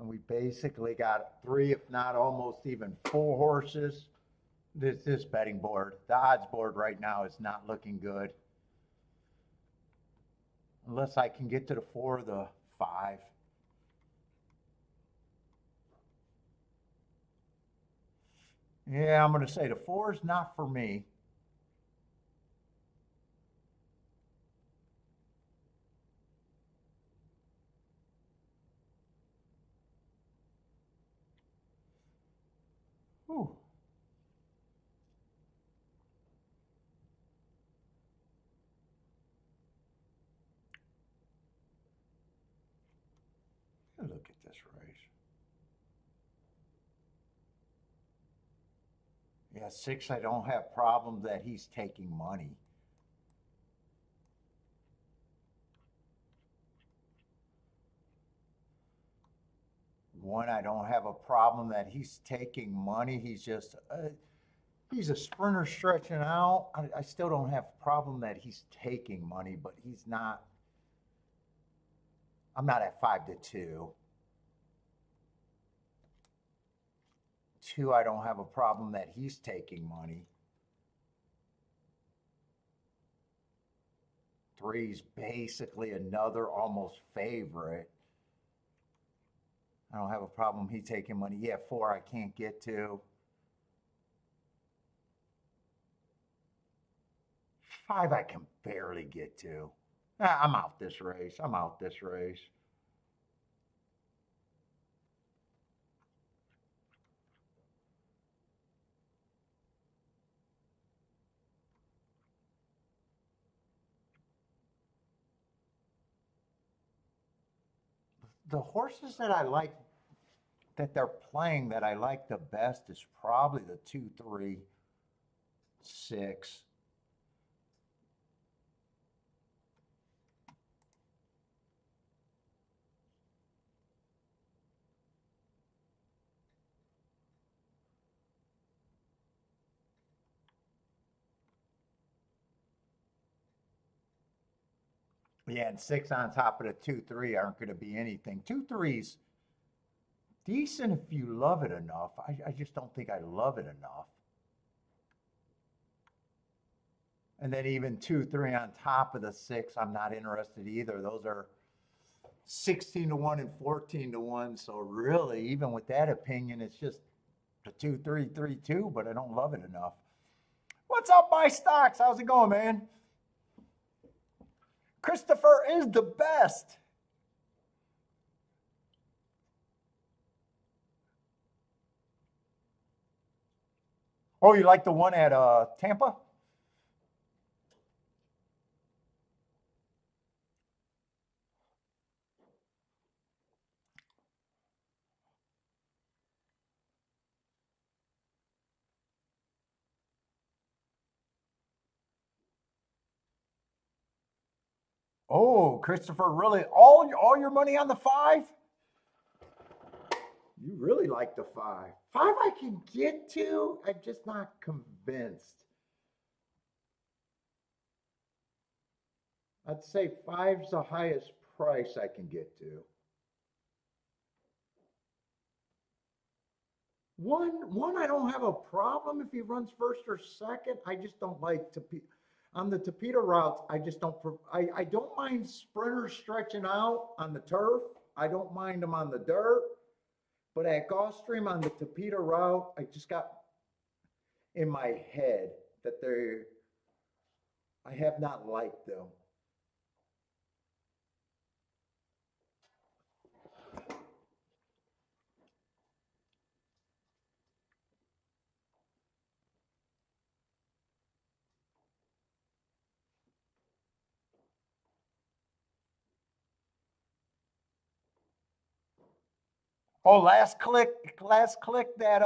And we basically got 3, if not almost even 4 horses. This betting board, the odds board right now is not looking good. Unless I can get to the 4 or the 5. Yeah, I'm going to say the 4 is not for me. Whew. Look at this race. Yeah, 6, I don't have problem that he's taking money. One, I don't have a problem that he's taking money. He's just, he's a sprinter stretching out. I still don't have a problem that he's taking money, but he's not. I'm not at 5-2. 2, I don't have a problem that he's taking money. 3's basically another almost favorite. I don't have a problem he taking money. Yeah, 4 I can't get to. 5 I can barely get to. I'm out this race. I'm out this race. the horses that I like that they're playing that I like the best is probably the 2, 3, 6. Yeah, and 6 on top of the 2, 3 aren't going to be anything. 2, 3's decent if you love it enough. I just don't think I love it enough. And then even 2, 3 on top of the 6, I'm not interested either. Those are 16 to 1 and 14 to 1. So really, even with that opinion, it's just the 2, 3, 3, 2, but I don't love it enough. What's up, my stocks? How's it going, man? Christopher is the best. Oh, you like the one at Tampa? Oh, Christopher, really? All your money on the 5? You really like the 5. 5 I can get to. I'm just not convinced. I'd say 5's the highest price I can get to. One, I don't have a problem if he runs first or second. I just don't like to be on the Tapeta routes. I just don't. I don't mind sprinters stretching out on the turf. I don't mind them on the dirt. But at Gulfstream on the Tapeta route, I just got in my head that I have not liked them. Oh, last click that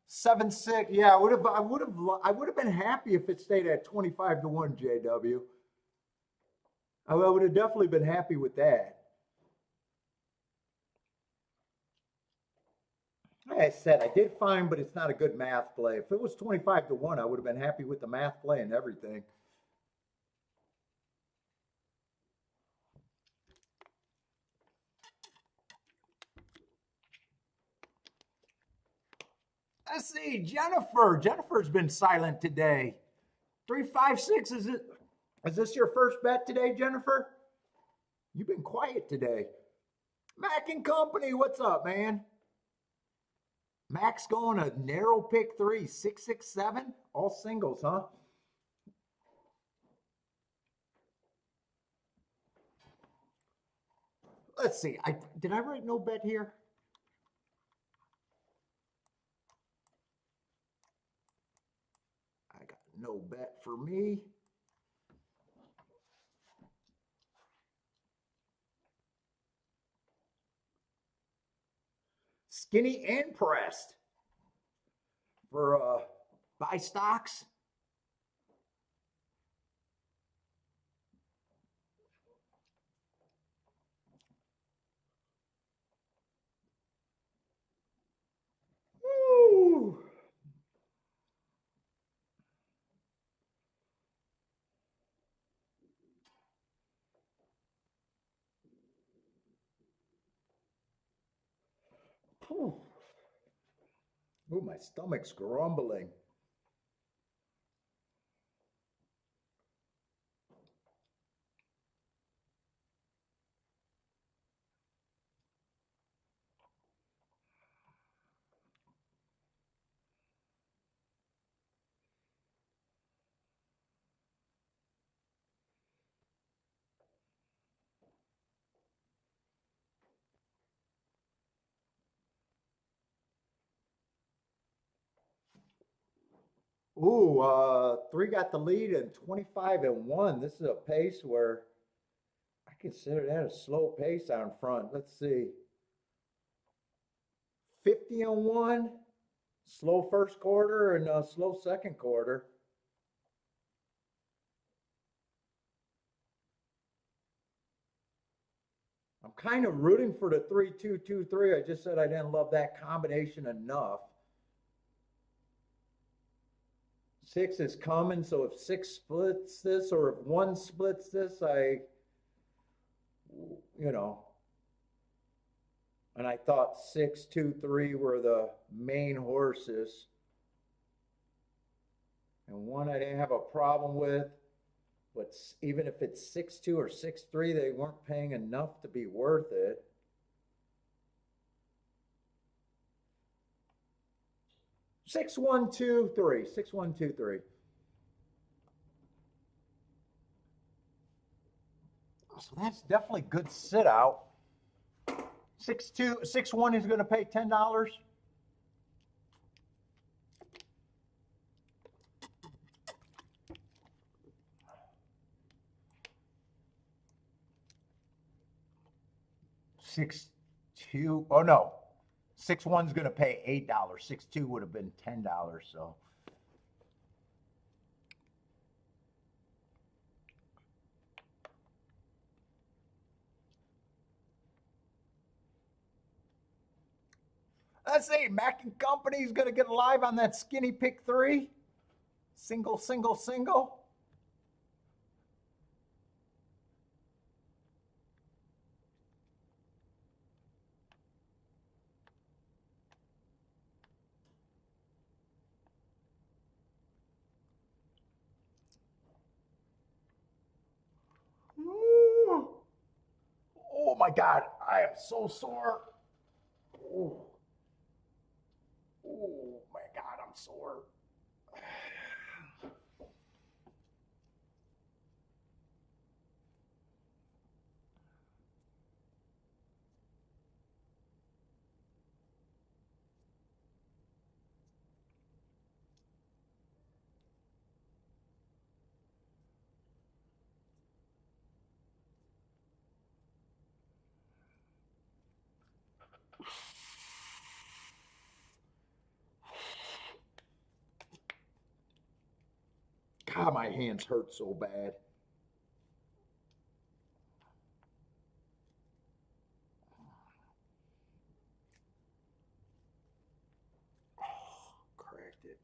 7-6. Yeah, I would have been happy if it stayed at 25 to 1, JW. I would have definitely been happy with that. Like I said, I did fine, but it's not a good math play. If it was 25 to 1, I would have been happy with the math play and everything. Let's see, Jennifer. Jennifer's been silent today. 356, is this your first bet today, Jennifer? You've been quiet today. Mac and Company, what's up, man? Mac's going a narrow pick 3, 667, all singles, huh? Let's see. Did I write no bet here? I got no bet for me. Skinny and pressed for buy stocks. Woo. Ooh, my stomach's grumbling. Ooh, 3 got the lead and 25 and 1. This is a pace where I consider that a slow pace on front. Let's see. 50 on one, slow first quarter and a slow second quarter. I'm kind of rooting for the 3-2-2-3. I just said I didn't love that combination enough. 6 is coming, so if 6 splits this or if 1 splits this, you know, and I thought 6, 2, 3 were the main horses. And 1 I didn't have a problem with, but even if it's 6-2 or 6-3, they weren't paying enough to be worth it. Six, 1, 2, 3. 6, 1, 2, 3. So that's definitely good sit out. 6-2, 6-1 is going to pay $10. $6-2. Oh no, 6-1's going to pay $8. 6-2 would have been $10. So. Let's see, Mac and Company's going to get live on that skinny pick 3. Single, single, single. Ooh. Oh my God, I am so sore. Ooh. Oh my God, I'm sore. God, my hands hurt so bad. Oh, cracked it.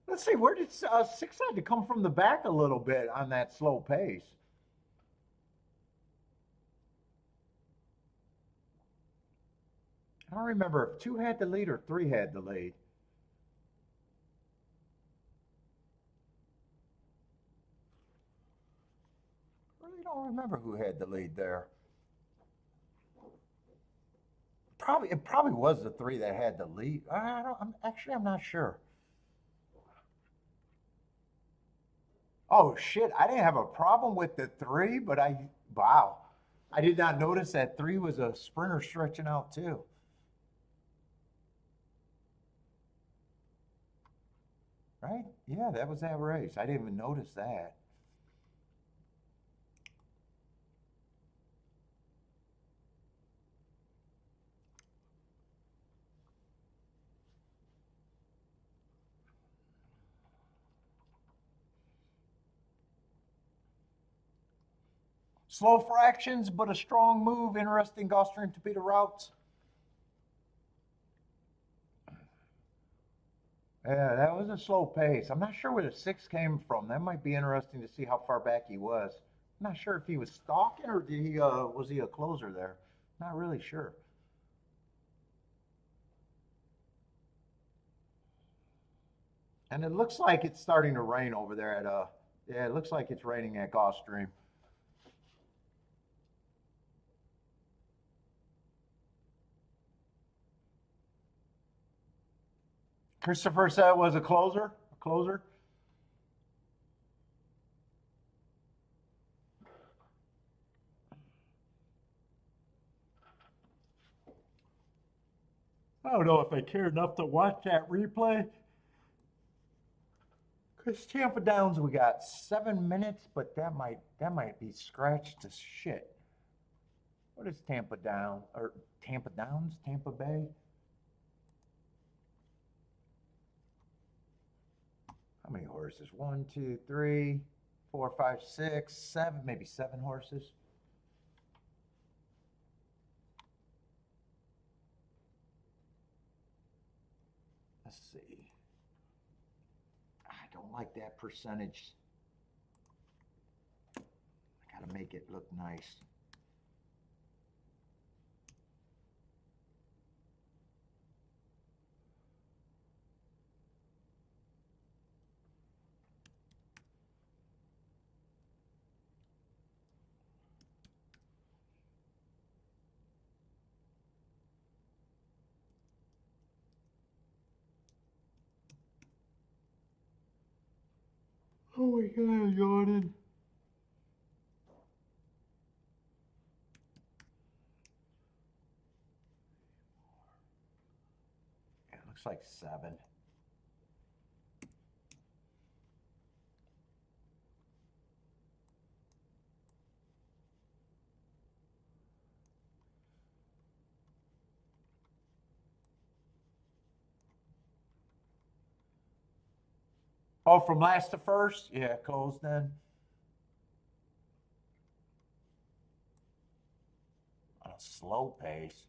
Let's see, where did 6 had to come from the back a little bit on that slow pace? I don't remember if 2 had the lead or 3 had the lead. I really don't remember who had the lead there. It probably was the 3 that had the lead. I'm not sure. Oh shit, I didn't have a problem with the 3, but wow. I did not notice that 3 was a sprinter stretching out too. Right? Yeah, that was that race. I didn't even notice that. Slow fractions, but a strong move. Interesting Gulfstream to beat the routes. Yeah, that was a slow pace. I'm not sure where the 6 came from. That might be interesting to see how far back he was. I'm not sure if he was stalking or was he a closer there? Not really sure. And it looks like it's starting to rain over there at yeah, it looks like it's raining at Gulfstream. Christopher said it was a closer. A closer. I don't know if I care enough to watch that replay. Because Tampa Downs, we got 7 minutes, but that might be scratched to shit. What is Tampa Down or Tampa Downs? Tampa Bay? How many horses? 1, 2, 3, 4, 5, 6, 7, maybe 7 horses. Let's see. I don't like that percentage. I gotta make it look nice. Oh my God, I'm yawning. Yeah, it looks like 7. Oh, from last to first? Yeah, Coles then. On a slow pace.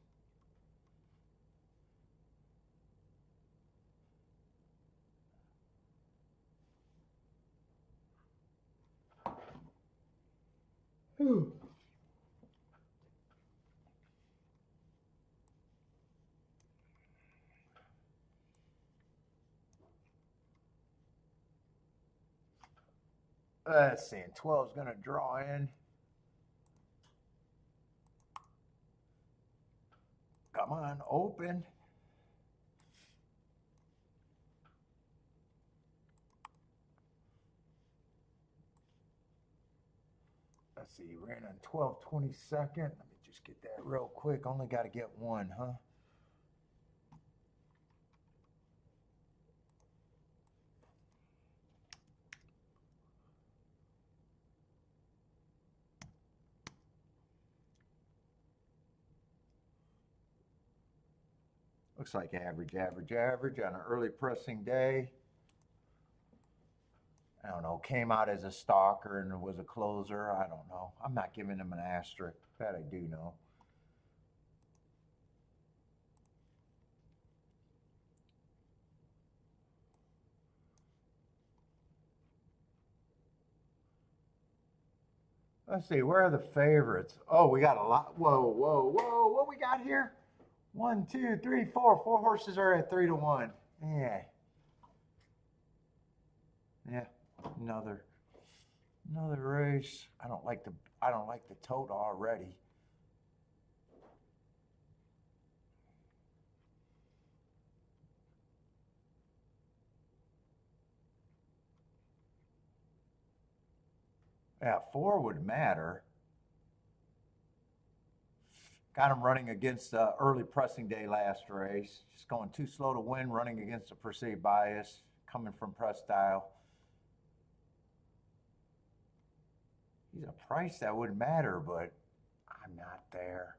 Whew. Let's see, and 12 is going to draw in. Come on, open. Let's see, ran on 12/22. Let me just get that real quick. Only got to get one, huh? Looks like average, average, average on an early pressing day. I don't know, came out as a stalker and was a closer. I don't know. I'm not giving him an asterisk. That I do know. Let's see, where are the favorites? Oh, we got a lot. Whoa, whoa, whoa. What we got here? 1, 2, 3, 4. 4 horses are at 3-1. Yeah. Yeah. Another race. I don't like the total already. Yeah, 4 would matter. Got him running against early pressing day last race. Just going too slow to win, running against a perceived bias, coming from press style. He's a price that would matter, but I'm not there.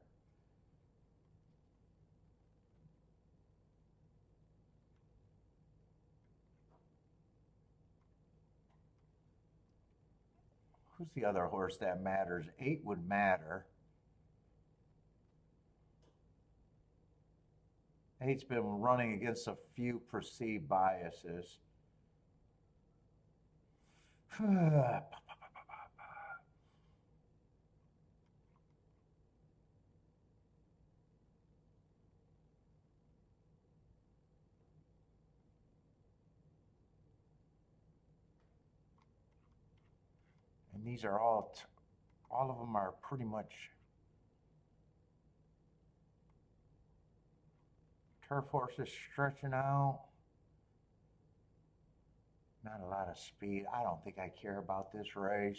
Who's the other horse that matters? 8 would matter. 8's been running against a few perceived biases. And these are all of them are pretty much turf horses stretching out. Not a lot of speed. I don't think I care about this race.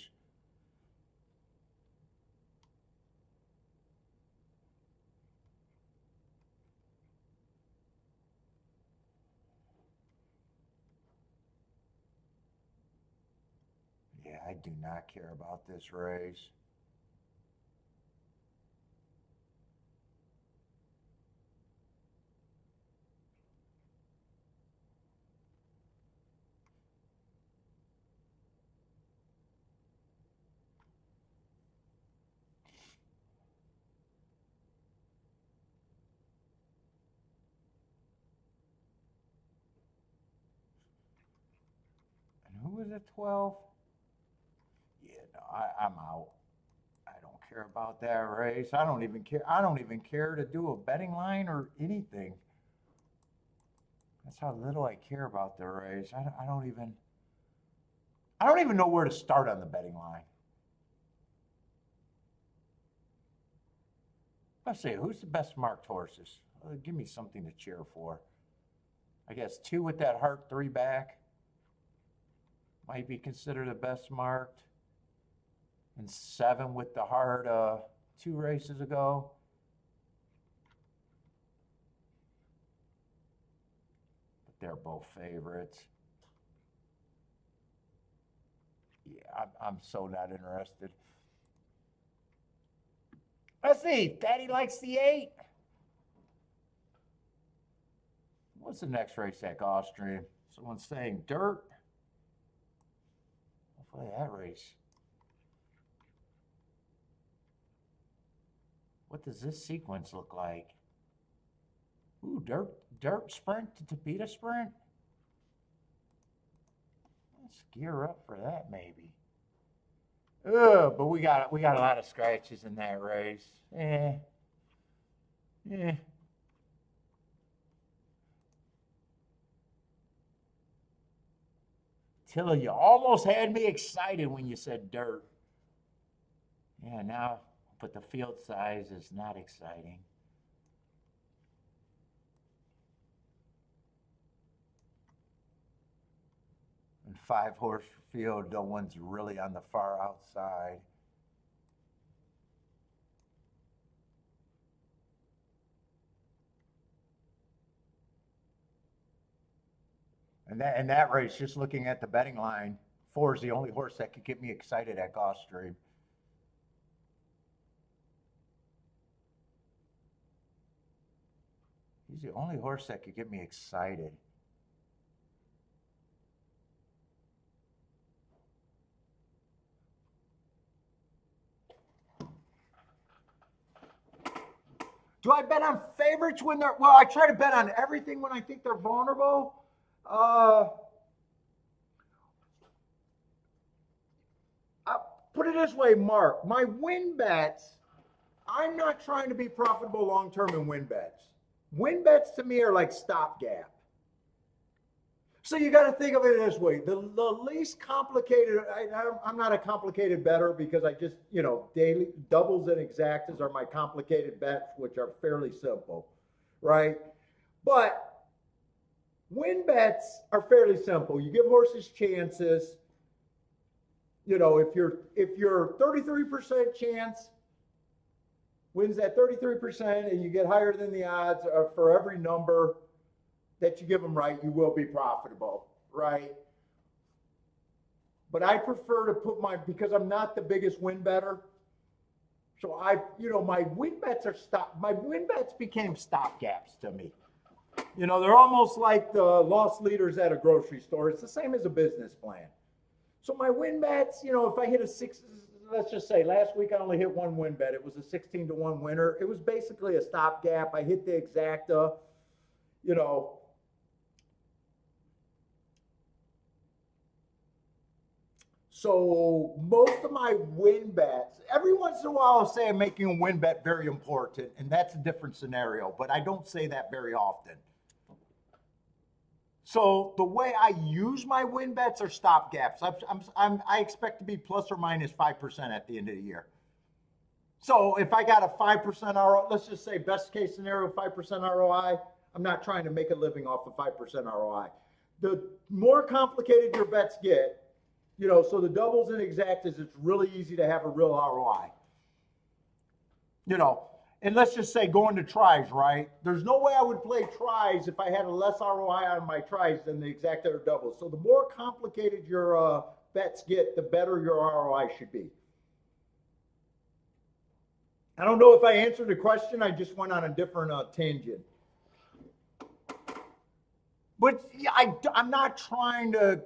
Yeah, I do not care about this race. And who was it, 12? Yeah, no, I'm out. I don't care about that race. I don't even care. I don't even care to do a betting line or anything. That's how little I care about the race. I don't even know where to start on the betting line. Let's see, who's the best marked horses? Give me something to cheer for. I guess 2 with that heart 3 back might be considered the best marked. And 7 with the heart 2 races ago. But they're both favorites. Yeah, I'm so not interested. Let's see. Daddy likes the 8. What's the next race at Gulfstream? Someone's saying dirt. Hopefully that race. What does this sequence look like? Ooh, dirt sprint to Tapeta sprint. Let's gear up for that maybe. Ugh, but we got a lot of scratches in that race. Tilla, you almost had me excited when you said dirt. Yeah, now, but the field size is not exciting. And 5-horse field, no one's really on the far outside. And that race, just looking at the betting line, 4 is the only horse that could get me excited at Gulfstream. He's the only horse that could get me excited. Do I bet on favorites when they're, well, I try to bet on everything when I think they're vulnerable. Put it this way, Mark, my win bets, I'm not trying to be profitable long-term in win bets. Win bets to me are like stopgap. So you got to think of it this way. The least complicated, I'm not a complicated bettor because I just, daily doubles and exactas are my complicated bets, which are fairly simple, right? But win bets are fairly simple. You give horses chances. If you're 33% chance wins at 33% and you get higher than the odds for every number that you give them right, you will be profitable, right? But I prefer to put because I'm not the biggest win bettor. So my win bets my win bets became stopgaps to me. They're almost like the loss leaders at a grocery store. It's the same as a business plan. So my win bets, if I hit a 6, let's just say last week I only hit 1 win bet. It was a 16-1 winner. It was basically a stopgap. I hit the exacta, So most of my win bets, every once in a while I'll say I'm making a win bet very important, and that's a different scenario, but I don't say that very often. So the way I use my win bets are stopgaps. I expect to be plus or minus 5% at the end of the year. So if I got a 5% ROI, let's just say best case scenario, 5% ROI, I'm not trying to make a living off of 5% ROI. The more complicated your bets get, so the doubles and exactas, it's really easy to have a real ROI. And let's just say going to tries, right? There's no way I would play tries if I had a less ROI on my tries than the exacta or doubles. So the more complicated your bets get, the better your ROI should be. I don't know if I answered the question. I just went on a different tangent. But I'm not trying to,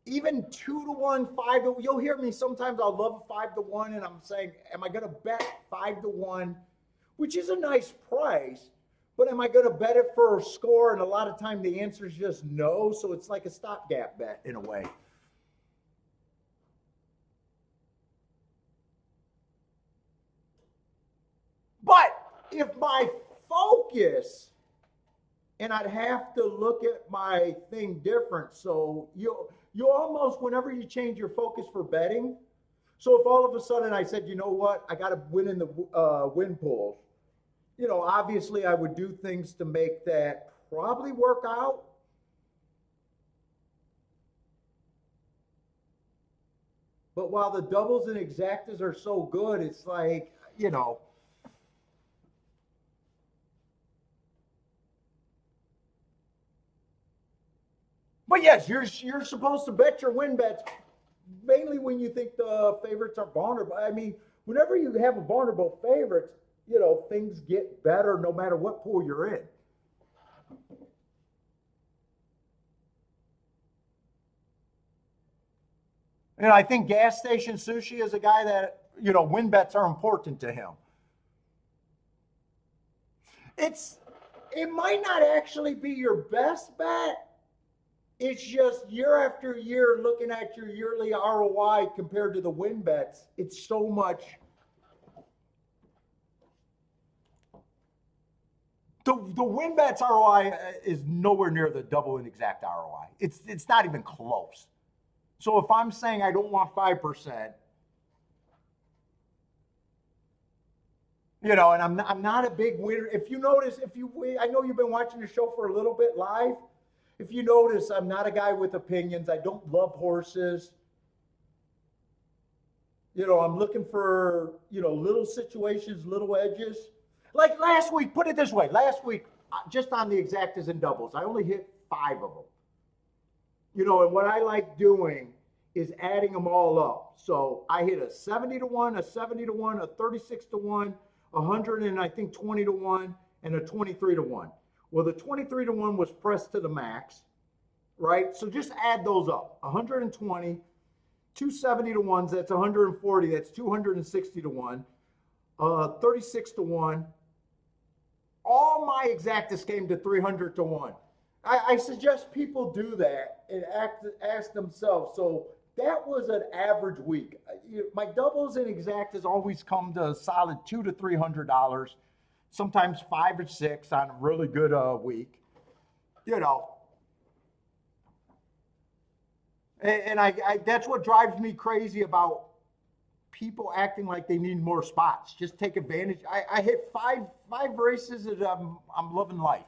even 2-1, 5-1. You'll hear me sometimes. I'll love a 5-1, and I'm saying, am I going to bet 5-1, which is a nice price, but am I going to bet it for a score? And a lot of time the answer is just no. So it's like a stopgap bet in a way. But if my focus, and I'd have to look at my thing different. So you almost, whenever you change your focus for betting, so if all of a sudden I said, you know what, I got to win in the win pools, you know, obviously I would do things to make that probably work out. But while the doubles and exactas are so good, it's like, you know, but yes, you're supposed to bet your win bets mainly when you think the favorites are vulnerable. I mean, whenever you have a vulnerable favorite, you know, things get better no matter what pool you're in. And I think gas station sushi is a guy that, you know, win bets are important to him. It might not actually be your best bet. It's just year after year looking at your yearly ROI compared to the win bets. It's so much. The win bets ROI is nowhere near the double and exact ROI. It's not even close. So if I'm saying I don't want 5%, you know, and I'm not a big winner. If you notice, I know you've been watching the show for a little bit live. If you notice, I'm not a guy with opinions. I don't love horses. You know, I'm looking for, you know, little situations, little edges. Like last week, put it this way. Last week, just on the exactas and doubles, I only hit 5 of them. You know, and what I like doing is adding them all up. So I hit a 70-1, a 70-1, a 36-1, 100 and I think 20-1, and a 23-1. Well, the 23-1 was pressed to the max, right? So just add those up. 120, 270-1s, that's 140, that's 260-1, 36-1. All my exactas came to 300-1. I suggest people do that and ask themselves. So that was an average week. My doubles and exactas always come to a solid $200 to $300. Sometimes 5 or 6 on a really good week, you know. And I that's what drives me crazy about people acting like they need more spots. Just take advantage. I hit five races and I'm loving life.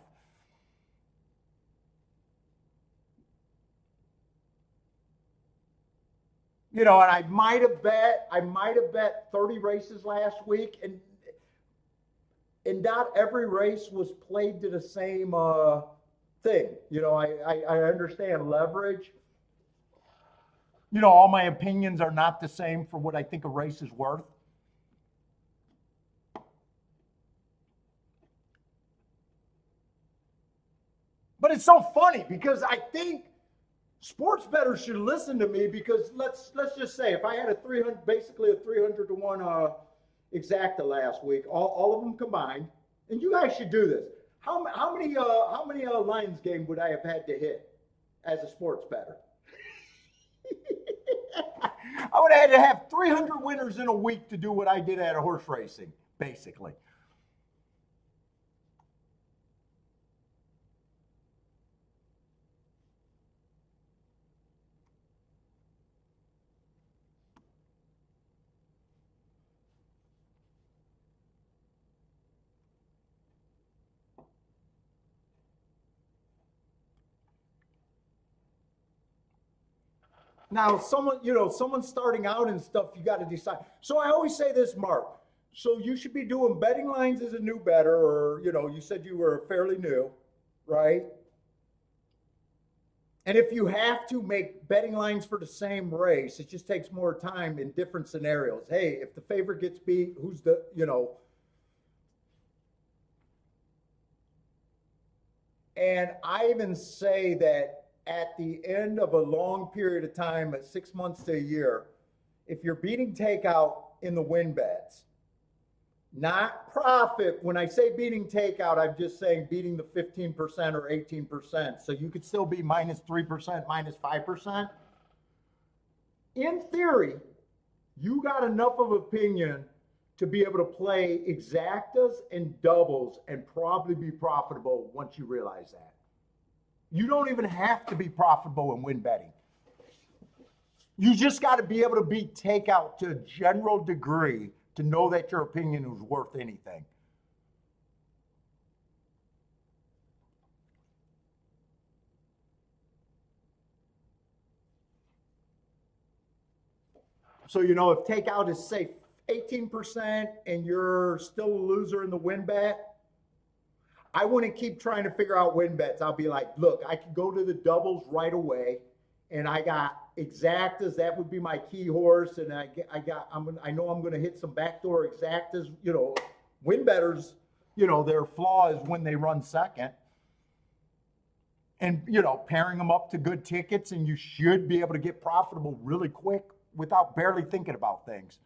You know, and I might have bet 30 races last week, and not every race was played to the same thing. You know, I understand leverage. You know, all my opinions are not the same for what I think a race is worth. But it's so funny because I think sports bettors should listen to me, because let's just say if I had basically a 300-1 exacta last week, all of them combined, and you guys should do this. How many Lions game would I have had to hit as a sports bettor? I would have had to have 300 winners in a week to do what I did at a horse racing, basically. Now, someone starting out and stuff, you got to decide. So I always say this, Mark. So you should be doing betting lines as a new bettor, or, you know, you said you were fairly new, right? And if you have to make betting lines for the same race, it just takes more time in different scenarios. Hey, if the favorite gets beat, who's the, and I even say that at the end of a long period of time, at 6 months to a year, if you're beating takeout in the win bets, not profit. When I say beating takeout, I'm just saying beating the 15% or 18%. So you could still be minus 3%, minus 5%. In theory, you got enough of opinion to be able to play exactas and doubles and probably be profitable once you realize that. You don't even have to be profitable in win betting. You just got to be able to beat takeout to a general degree to know that your opinion is worth anything. So, if takeout is, say, 18% and you're still a loser in the win bet, I wouldn't keep trying to figure out win bets. I'll be like, look, I can go to the doubles right away, and I got exactas. That would be my key horse, and I know I'm going to hit some backdoor exactas. Win betters, their flaw is when they run second, and pairing them up to good tickets, and you should be able to get profitable really quick without barely thinking about things.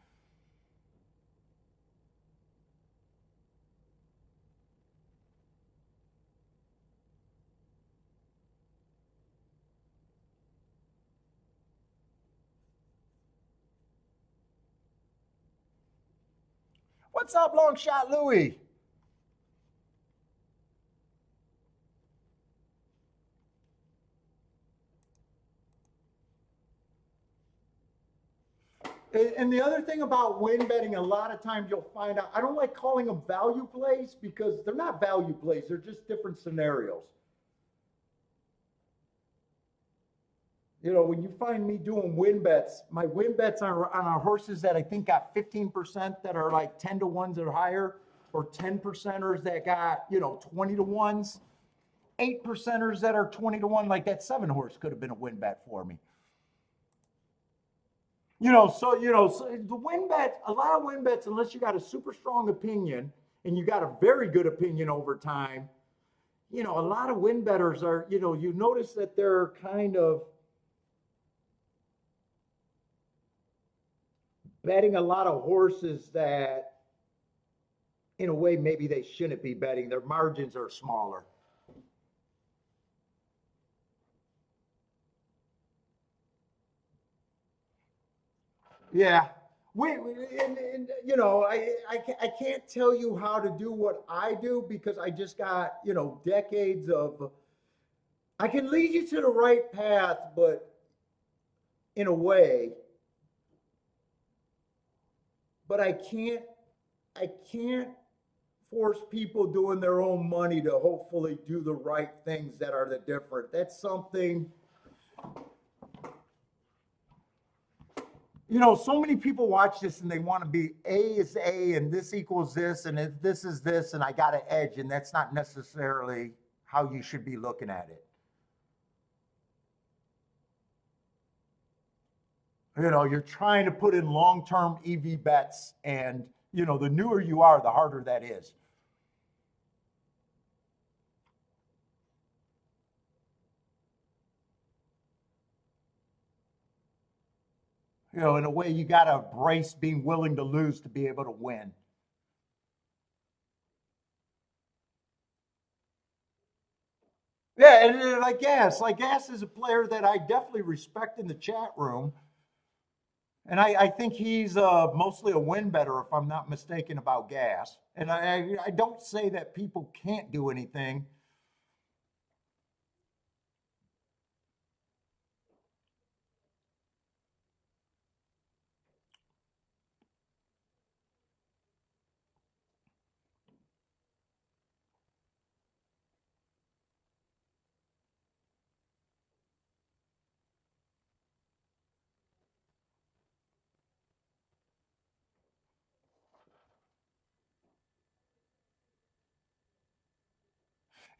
What's up, long shot Louie? And the other thing about win betting, a lot of times you'll find out, I don't like calling them value plays because they're not value plays, they're just different scenarios. When you find me doing win bets, my win bets are on our horses that I think got 15% that are like 10 to 1s or higher, or 10 percenters that got, 20 to 1s, 8 percenters that are 20 to 1. Like that 7 horse could have been a win bet for me. So the win bet, a lot of win bets, unless you got a super strong opinion and you got a very good opinion over time, a lot of win betters are, you notice that they're kind of betting a lot of horses that, in a way, maybe they shouldn't be betting. Their margins are smaller. Yeah. And I can't tell you how to do what I do because I just got, decades of, I can lead you to the right path, but in a way, but I can't force people doing their own money to hopefully do the right things that are the different. That's something, so many people watch this and they want to be A is A and this equals this and if this is this and I got an edge, and that's not necessarily how you should be looking at it. You're trying to put in long-term EV bets, and the newer you are, the harder that is. In a way, you got to embrace being willing to lose to be able to win. Yeah, and like Gas is a player that I definitely respect in the chat room, and I think he's mostly a win better, if I'm not mistaken about Gas. And I don't say that people can't do anything.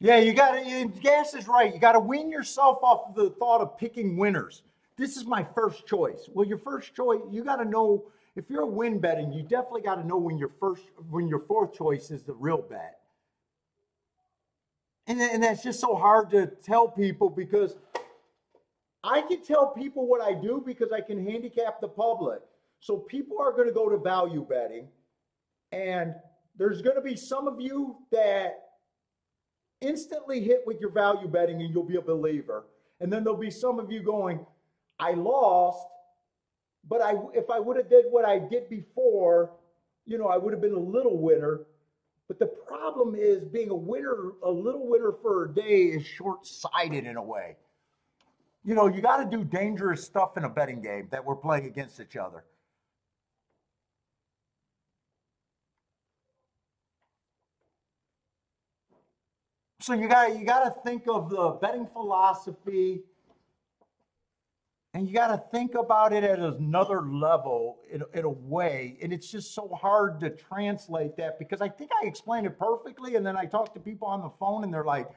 Yeah, you got to, Gas is right. You got to wean yourself off of the thought of picking winners. This is my first choice. Well, your first choice, you got to know if you're a win betting, you definitely got to know when your fourth choice is the real bet. And that's just so hard to tell people because I can tell people what I do because I can handicap the public. So people are going to go to value betting, and there's going to be some of you that instantly hit with your value betting and you'll be a believer. And then there'll be some of you going, I lost, but if I would have did what I did before, I would have been a little winner. But the problem is being a little winner for a day is short-sighted in a way. You got to do dangerous stuff in a betting game that we're playing against each other. So you got to think of the betting philosophy, and you got to think about it at another level in a way. And it's just so hard to translate that because I think I explained it perfectly. And then I talk to people on the phone and they're like,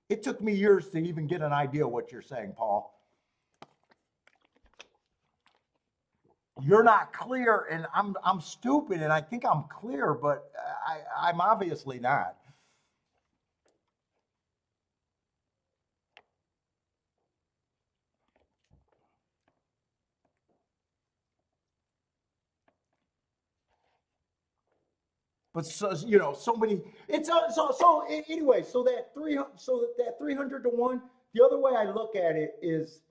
it took me years to even get an idea what you're saying, Paul. You're not clear, and I'm stupid, and I think I'm clear, but I'm obviously not. But so many. It's anyway. So that 300 to 1. The other way I look at it is,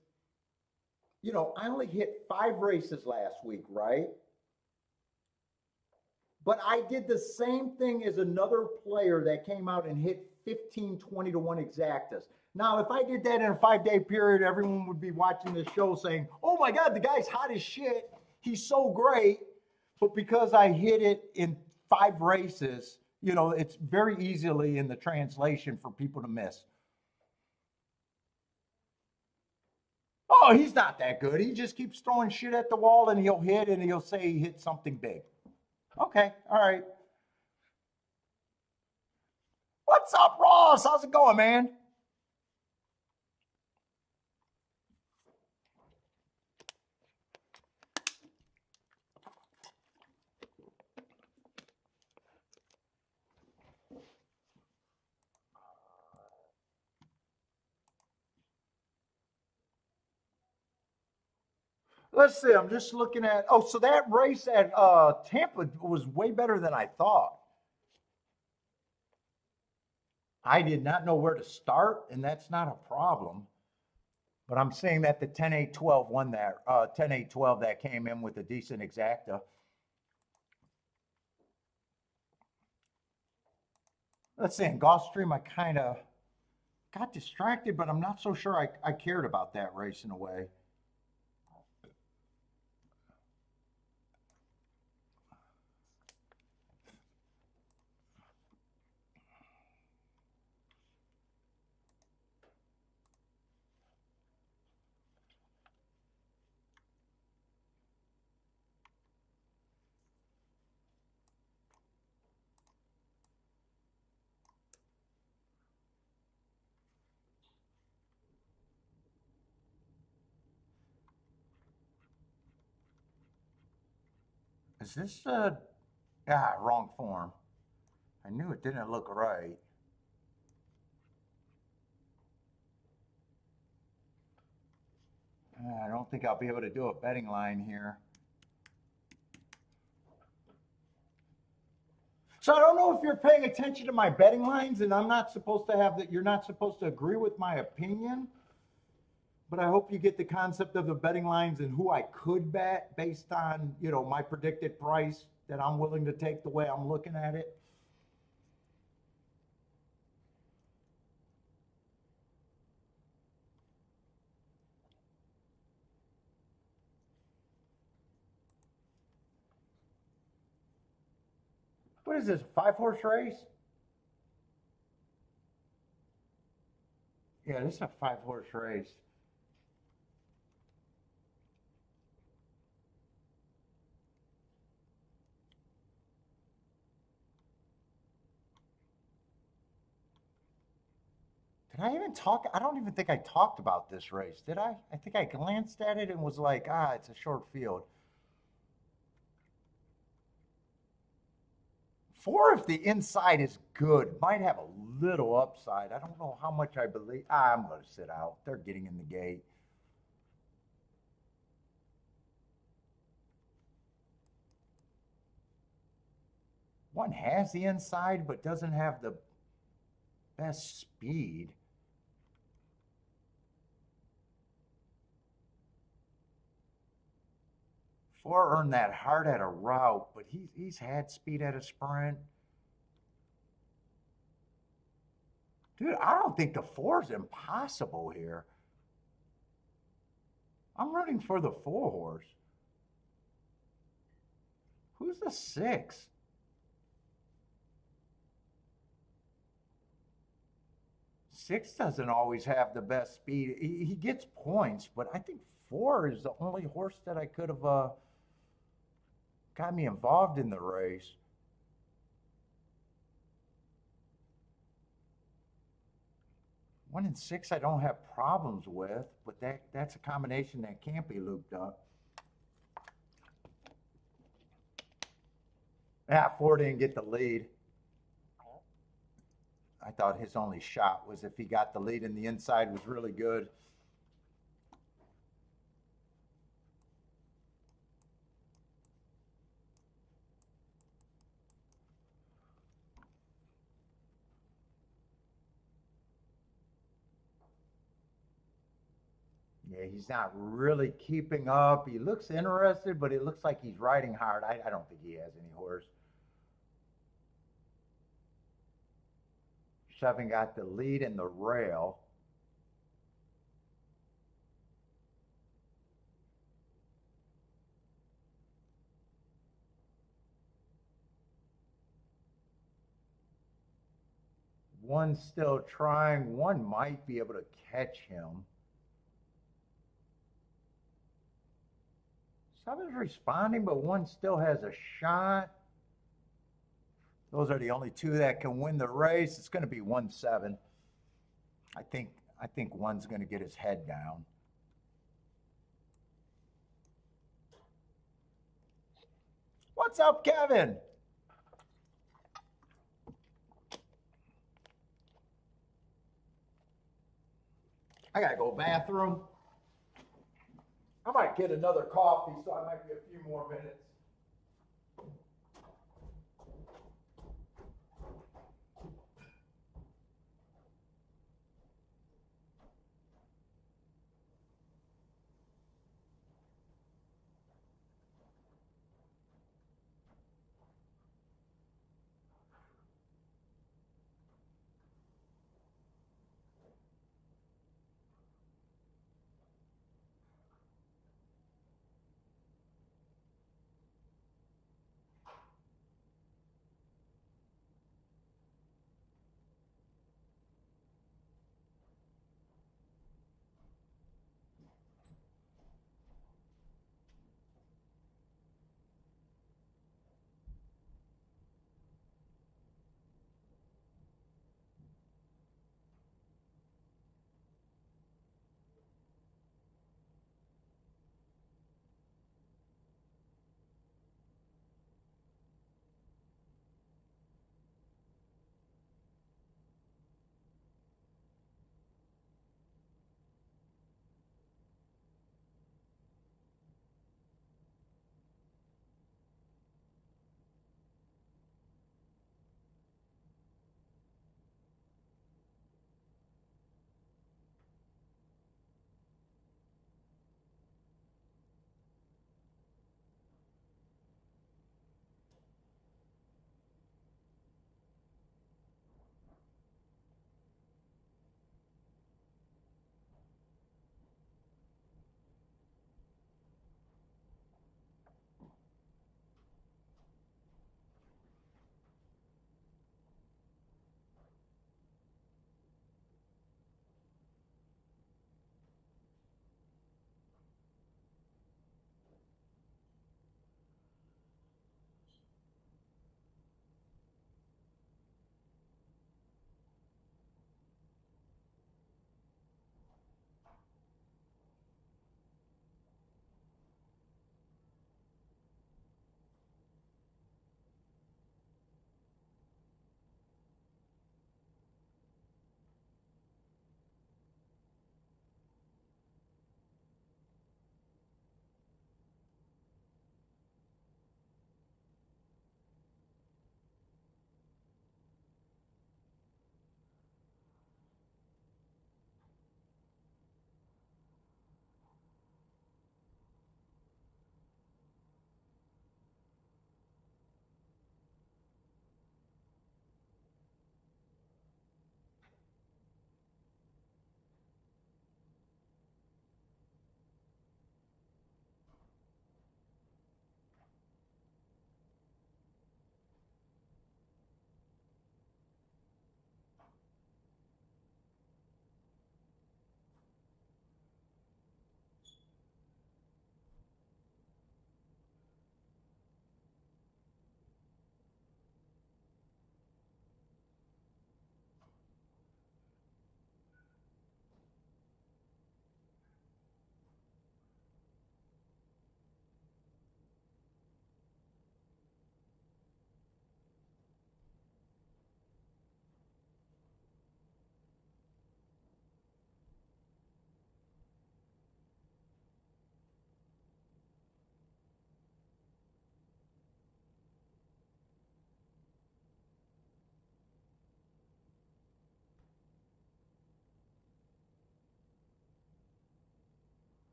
I only hit 5 races last week, right? But I did the same thing as another player that came out and hit 15, 20 to 1 exactas. Now, if I did that in a 5-day period, everyone would be watching this show saying, oh my God, the guy's hot as shit. He's so great. But because I hit it in 5 races, it's very easily in the translation for people to miss. Oh, he's not that good. He just keeps throwing shit at the wall and he'll hit and he'll say he hit something big. Okay, all right. What's up, Ross? How's it going, man? Let's see. I'm just looking at. Oh, so that race at Tampa was way better than I thought. I did not know where to start, and that's not a problem. But I'm saying that the 10-8-12 won that 10-8-12 that came in with a decent exacta. Let's see. In Gulfstream, I kind of got distracted, but I'm not so sure I cared about that race in a way. Is this wrong form? I knew it didn't look right. I don't think I'll be able to do a betting line here. So I don't know if you're paying attention to my betting lines, and I'm not supposed to have that. You're not supposed to agree with my opinion, but I hope you get the concept of the betting lines and who I could bet based on my predicted price that I'm willing to take the way I'm looking at it. What is this? A 5-horse race? Yeah, this is a 5-horse race. I even talk? I don't even think I talked about this race, did I? I think I glanced at it and was like, ah, it's a short field. 4, if the inside is good, might have a little upside. I don't know how much I believe. I'm going to sit out. They're getting in the gate. One has the inside, but doesn't have the best speed. Four earned that hard at a route, but he's had speed at a sprint. Dude, I don't think the 4 is impossible here. I'm rooting for the 4 horse. Who's the 6? 6 doesn't always have the best speed. He gets points, but I think 4 is the only horse that I could have got me involved in the race. One and 6 I don't have problems with, but that's a combination that can't be looped up. Yeah, 4 didn't get the lead. I thought his only shot was if he got the lead and the inside was really good. Yeah, he's not really keeping up. He looks interested, but it looks like he's riding hard. I don't think he has any horse. 7 got the lead in the rail. One's still trying. One might be able to catch him. 7's responding, but one still has a shot. Those are the only 2 that can win the race. It's going to be 1-7. I think one's going to get his head down. What's up, Kevin? I gotta go bathroom. I might get another coffee, so I might be a few more minutes.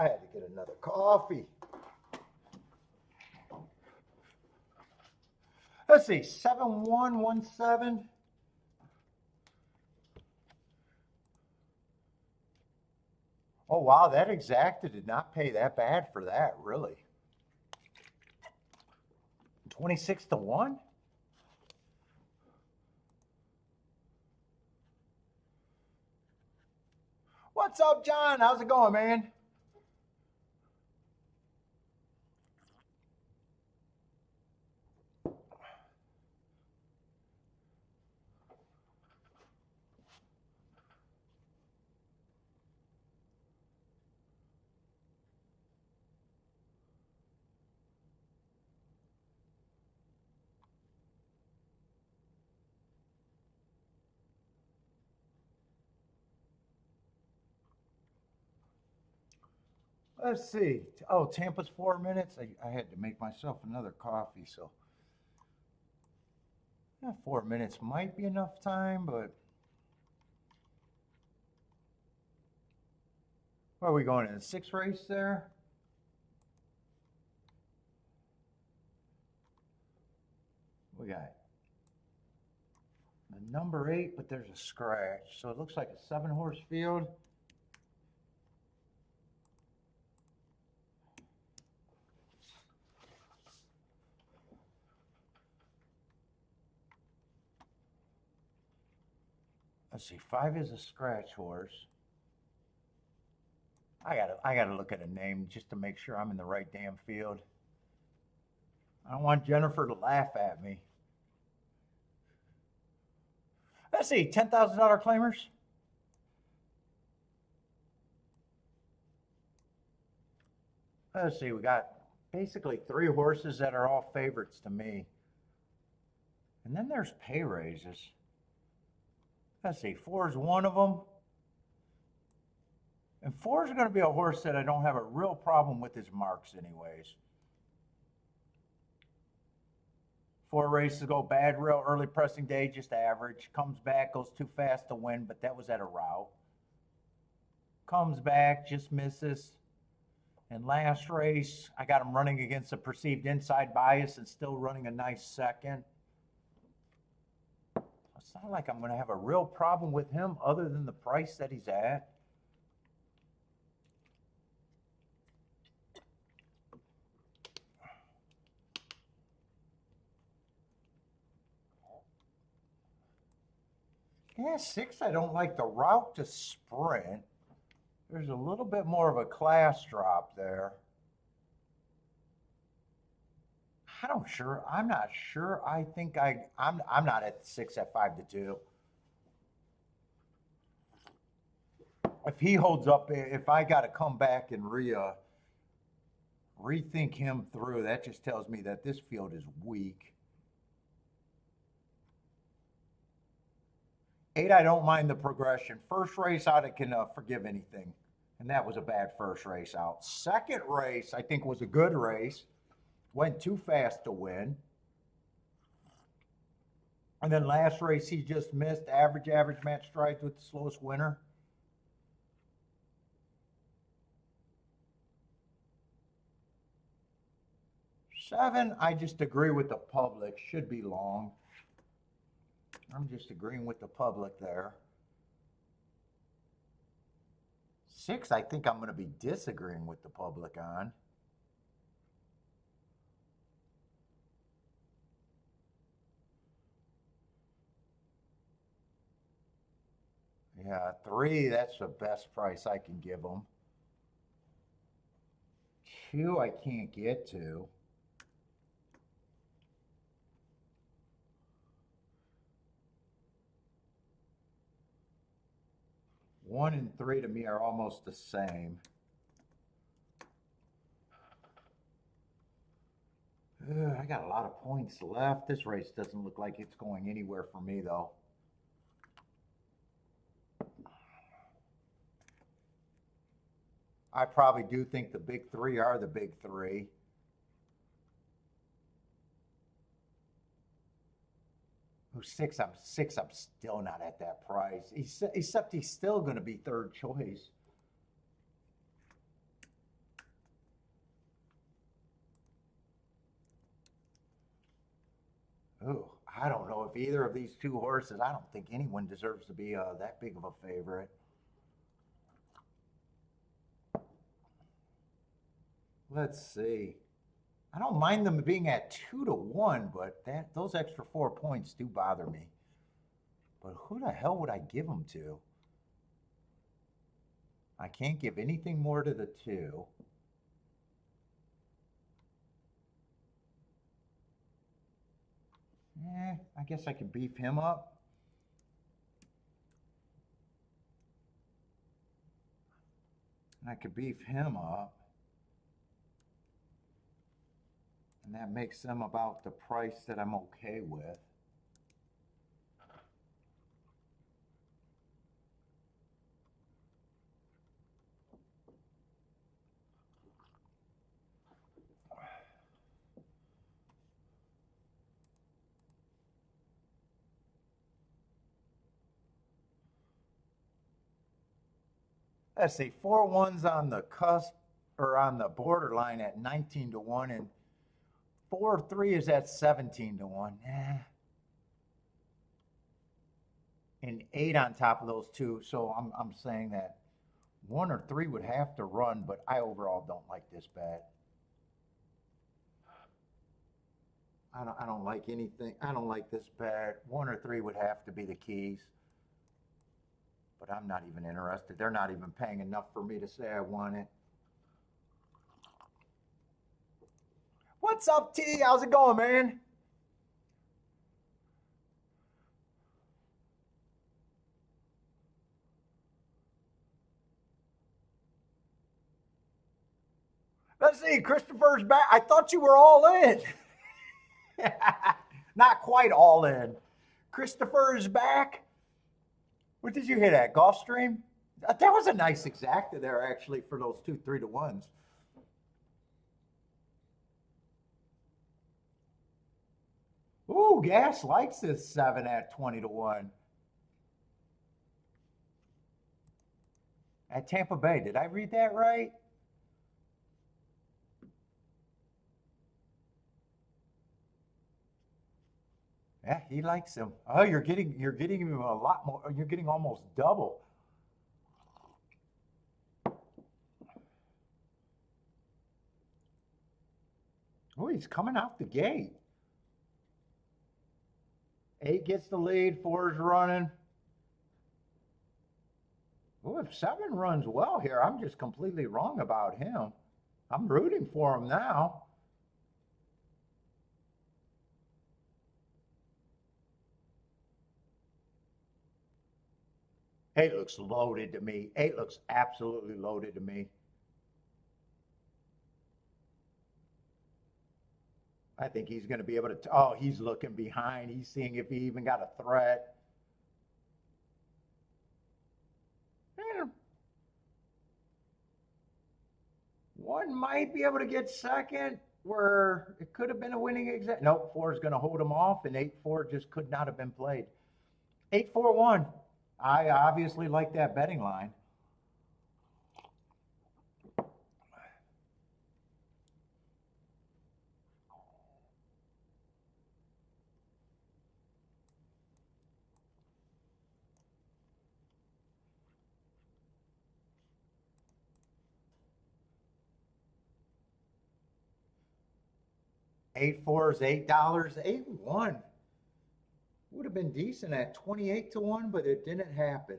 I had to get another coffee. Let's see, 7117. Oh, wow, that exacta did not pay that bad for that, really. 26 to 1? What's up, John? How's it going, man? Let's see. Oh, Tampa's 4 minutes. I had to make myself another coffee, so 4 minutes might be enough time, but where are we going in the 6th race there? We got the number 8, but there's a scratch, so it looks like a 7-horse field. Let's see, 5 is a scratch horse. I gotta look at a name just to make sure I'm in the right damn field. I don't want Jennifer to laugh at me. Let's see, $10,000 claimers. Let's see, we got basically 3 horses that are all favorites to me. And then there's pay raises. Let's see, 4 is one of them. And 4 is going to be a horse that I don't have a real problem with his marks anyways. 4 races go bad real early pressing day, just average. Comes back, goes too fast to win, but that was at a route. Comes back, just misses. And last race, I got him running against a perceived inside bias and still running a nice second. It's not like I'm going to have a real problem with him other than the price that he's at. Yeah, 6, I don't like the route to sprint. There's a little bit more of a class drop there. I'm not sure. I think I'm not at 6 at 5 to 2. If he holds up, if I got to come back and rethink him through, that just tells me that this field is weak. 8, I don't mind the progression. First race out, I can forgive anything. And that was a bad first race out. Second race, I think, was a good race. Went too fast to win. And then last race, he just missed average match strides with the slowest winner. Seven, I just agree with the public. Should be long. I'm just agreeing with the public there. 6, I think I'm going to be disagreeing with the public on. Yeah, 3, that's the best price I can give them. 2, I can't get to. 1 and 3 to me are almost the same. I got a lot of points left. This race doesn't look like it's going anywhere for me, though. I probably do think the big 3 are the big 3. Oh, 6, I'm still not at that price. Except he's still going to be third choice. I don't know if either of these two horses, I don't think anyone deserves to be that big of a favorite. Let's see. I don't mind them being at 2-1, but those extra 4 points do bother me. But who the hell would I give them to? I can't give anything more to the 2. I guess I could beef him up. And I could beef him up. And that makes them about the price that I'm okay with. Let's see, 4-1's on the cusp or on the borderline at 19-1, and 4-3 is at 17-1. And 8 on top of those two. So I'm saying that 1 or 3 would have to run, but I overall don't like this bet. I don't like anything. I don't like this bet. 1 or 3 would have to be the keys. But I'm not even interested. They're not even paying enough for me to say I want it. What's up, T? How's it going, man? Let's see. Christopher's back. I thought you were all in. Not quite all in. Christopher's back. What did you hit at? Gulfstream? That was a nice exacta there, actually, for those 2 3-1s. Ooh, Gas likes this 7 at 20-1. At Tampa Bay. Did I read that right? Yeah, he likes him. Oh, you're getting him a lot more. You're getting almost double. Oh, he's coming out the gate. 8 gets the lead. 4's running. Oh, if 7 runs well here, I'm just completely wrong about him. I'm rooting for him now. 8 looks loaded to me. 8 looks absolutely loaded to me. I think he's going to be able to. Oh, he's looking behind. He's seeing if he even got a threat. One might be able to get second where it could have been a winning exact. Nope, 4 is going to hold him off, and 8-4 just could not have been played. 8-4-1. I obviously like that betting line. Eight four is $8. 8-1 would have been decent at 28-1, but it didn't happen.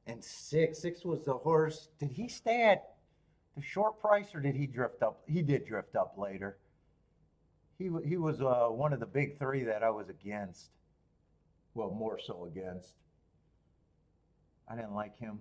And 6 was the horse. Did he stay at the short price or did he drift up? He did drift up later. He was one of the big 3 that I was against. Well, more so against. I didn't like him.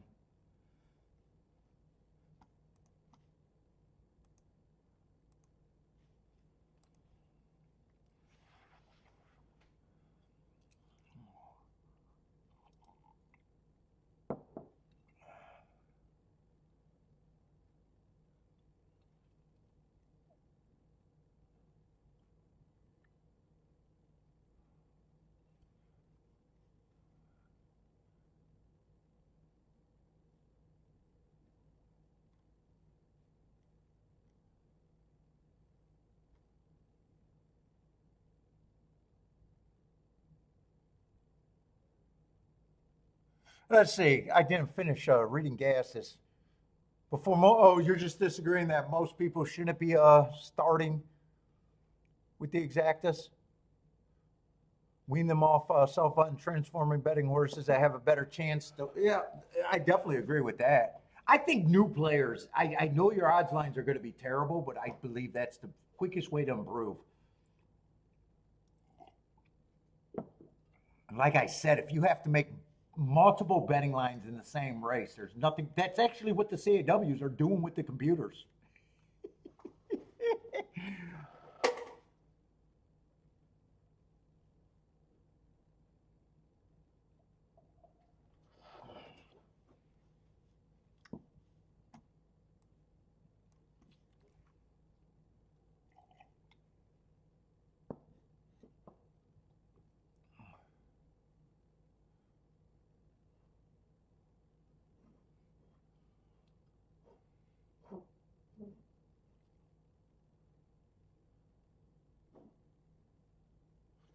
Let's see. I didn't finish reading gases before. Oh, you're just disagreeing that most people shouldn't be starting with the exactas. Wean them off self-button transforming betting horses that have a better chance to. Yeah, I definitely agree with that. I think new players. I know your odds lines are going to be terrible, but I believe that's the quickest way to improve. And like I said, if you have to make multiple betting lines in the same race, there's nothing. That's actually what the CAWs are doing with the computers.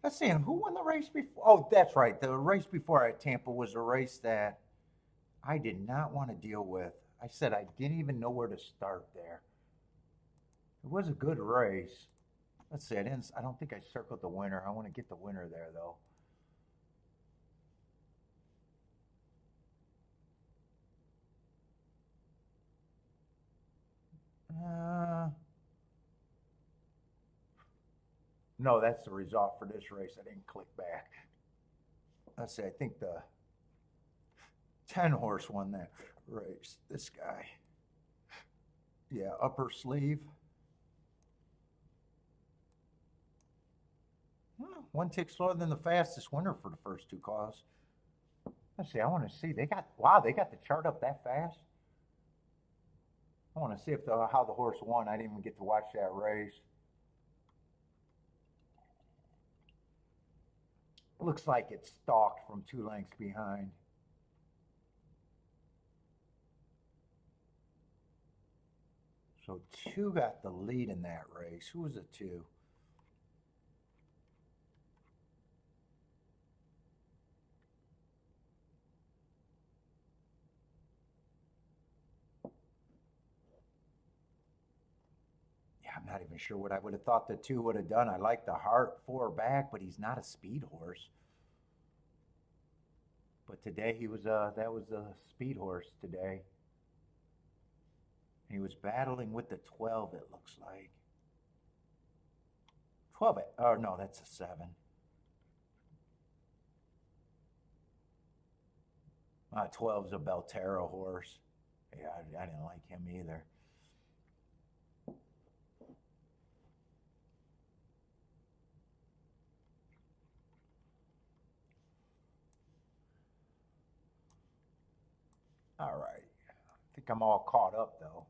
Let's see, who won the race before? Oh, that's right. The race before at Tampa was a race that I did not want to deal with. I said I didn't even know where to start there. It was a good race. Let's see. I don't think I circled the winner. I want to get the winner there though. Uh, no, that's the result for this race. I didn't click back. Let's see. I think the 10 horse won that race. This guy. Yeah, upper sleeve. One tick slower than the fastest winner for the first two calls. Let's see. I want to see. They got the chart up that fast. I want to see if how the horse won. I didn't even get to watch that race. It looks like it's stalked from 2 lengths behind. So 2 got the lead in that race. Who was the 2? Yeah, I'm not even sure what I would have thought the 2 would have done. I like the Heart 4 back, but he's not a speed horse. But today that was a speed horse today. He was battling with the 12, it looks like. 12, oh no, that's a 7. 12's a Belterra horse. Yeah, I didn't like him either. All right. I think I'm all caught up though.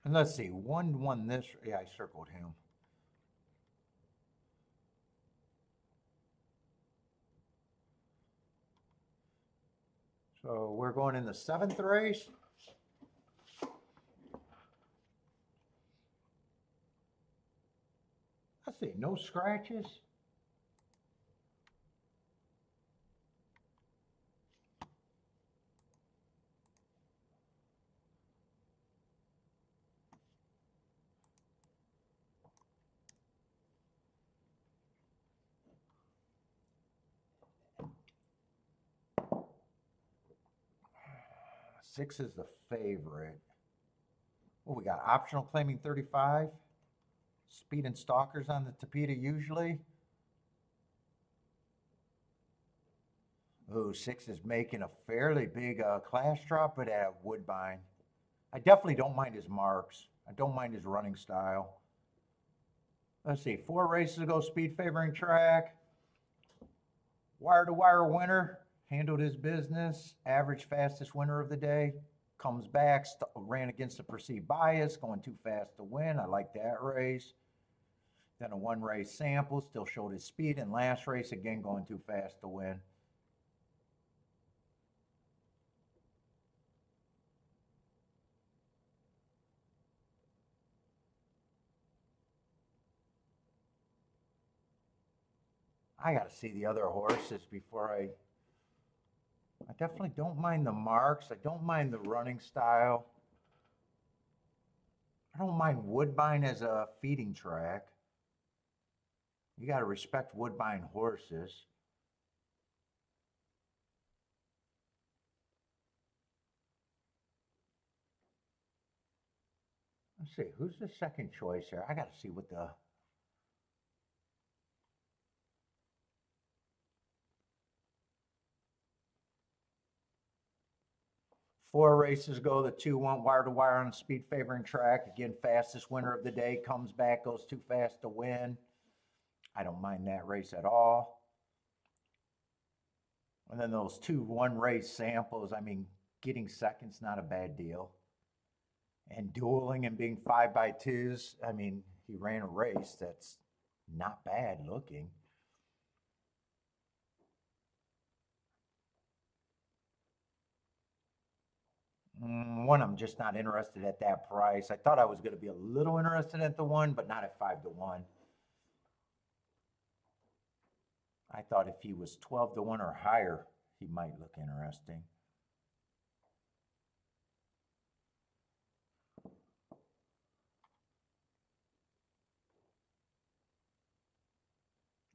And let's see, one won this. Yeah, I circled him. So we're going in the 7th race. Let's see, no scratches. Six is the favorite. What we got? Optional claiming 35. Speed and stalkers on the Tapeta usually. Oh, 6 is making a fairly big class drop, but at Woodbine. I definitely don't mind his marks. I don't mind his running style. Let's see, 4 races ago, speed favoring track. Wire to wire winner, handled his business. Average fastest winner of the day. Comes back, ran against the perceived bias, going too fast to win. I like that race. Then a one race sample, still showed his speed, and last race again going too fast to win. I got to see the other horses before I definitely don't mind the marks. I don't mind the running style. I don't mind Woodbine as a feeding track. You got to respect Woodbine horses. Let's see, who's the second choice here? I got to see what the... Four races go, the 2-1 wire to wire on a speed favoring track. Again, fastest winner of the day comes back, goes too fast to win. I don't mind that race at all. And then those 2 one race samples, I mean, getting second's not a bad deal. And dueling and being 5x2s, I mean, he ran a race that's not bad looking. One, I'm just not interested at that price. I thought I was going to be a little interested at the one, but not at 5-1. I thought if he was 12-1 or higher, he might look interesting.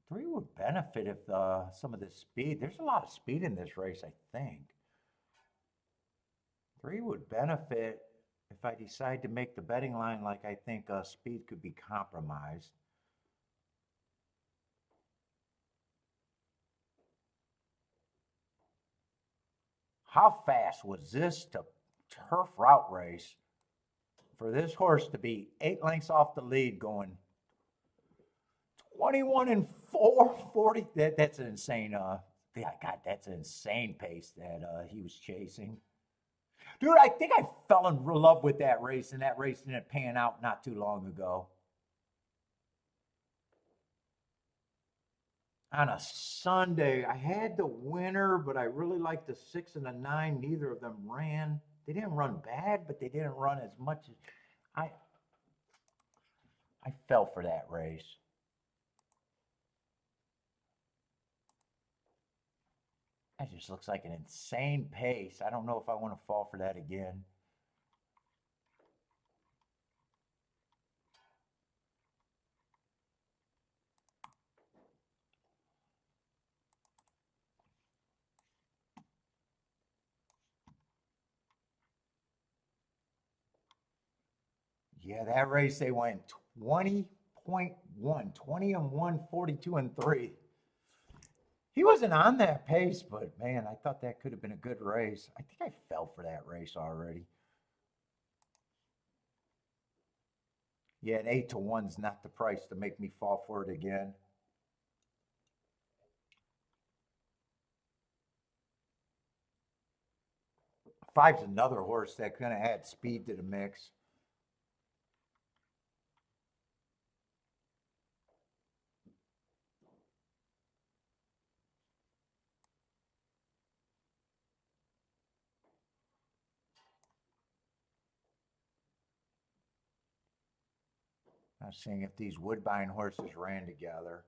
Three would benefit if some of the speed. There's a lot of speed in this race, I think. Three would benefit if I decide to make the betting line like I think speed could be compromised. How fast was this turf route race for this horse to be 8 lengths off the lead going 21 and 440? That's an insane. Yeah, God, that's an insane pace that he was chasing. Dude, I think I fell in love with that race, and that race didn't pan out not too long ago. On a Sunday, I had the winner, but I really liked the 6 and the 9. Neither of them ran. They didn't run bad, but they didn't run as much as I fell for that race. That just looks like an insane pace. I don't know if I want to fall for that again. Yeah, that race they went 20.1, 20 and 1, 42 and 3. He wasn't on that pace, but man, I thought that could have been a good race. I think I fell for that race already. Yeah, an 8-1's not the price to make me fall for it again. Five's another horse that's going to add speed to the mix. I'm seeing if these Woodbine horses ran together.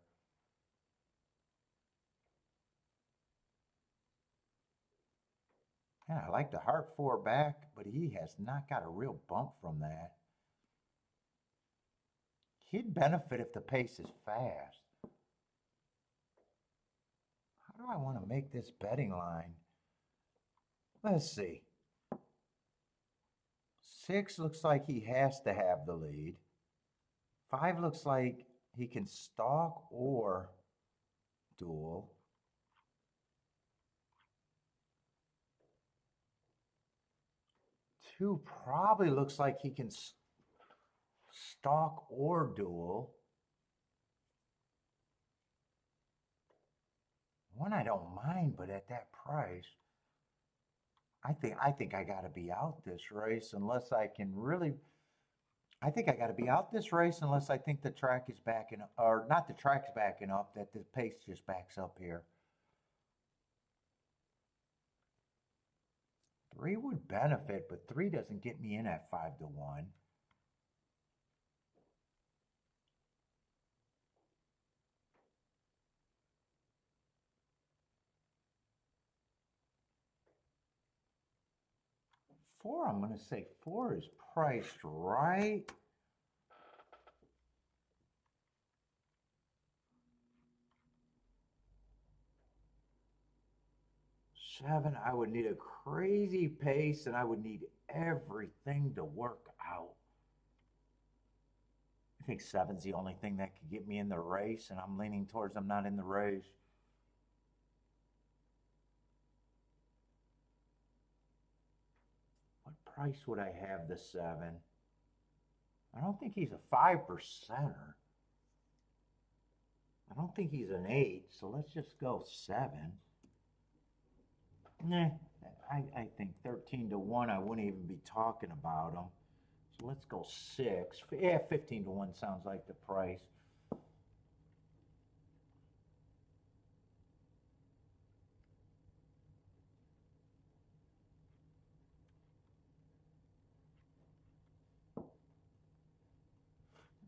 Yeah, I like the Heart 4 back, but he has not got a real bump from that. He'd benefit if the pace is fast. How do I want to make this betting line? Let's see. 6 looks like he has to have the lead. 5 looks like he can stalk or duel. 2 probably looks like he can stalk or duel. 1 I don't mind, but at that price, I think I got to be out this race unless I can really. I think I got to be out this race unless I think the track is backing up, or not the track's backing up, that the pace just backs up here. 3 would benefit, but 3 doesn't get me in at 5-1. Four, I'm going to say 4 is priced right. Seven, I would need a crazy pace and I would need everything to work out. I think 7's the only thing that could get me in the race, and I'm leaning towards I'm not in the race. What price would I have the 7? I don't think he's a 5%er. I don't think he's an 8, so let's just go 7. Nah, I think 13-1, I wouldn't even be talking about him. So let's go 6. Yeah, 15-1 sounds like the price.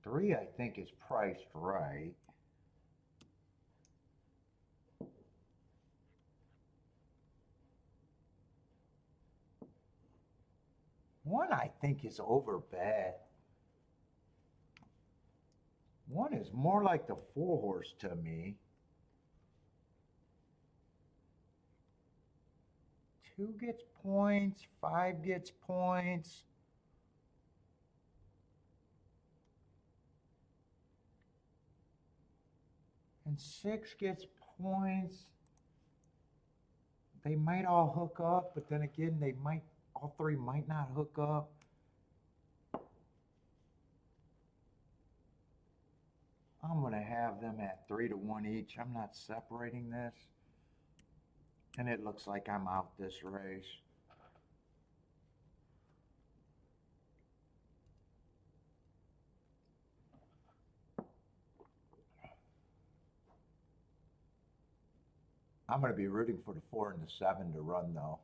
Three, I think, is priced right. One, I think, is overbet. One is more like the 4-horse to me. 2 gets points, 5 gets points. And 6 gets points. They might all hook up, but then again, all 3 might not hook up. I'm going to have them at 3-1 each. I'm not separating this. And it looks like I'm out this race. I'm going to be rooting for the 4 and the 7 to run, though.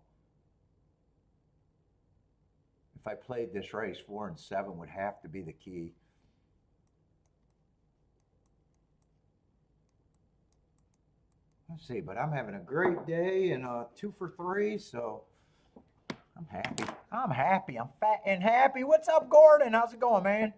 If I played this race, 4 and 7 would have to be the key. Let's see, but I'm having a great day and 2 for 3, so I'm happy. I'm happy. I'm fat and happy. What's up, Gordon? How's it going, man?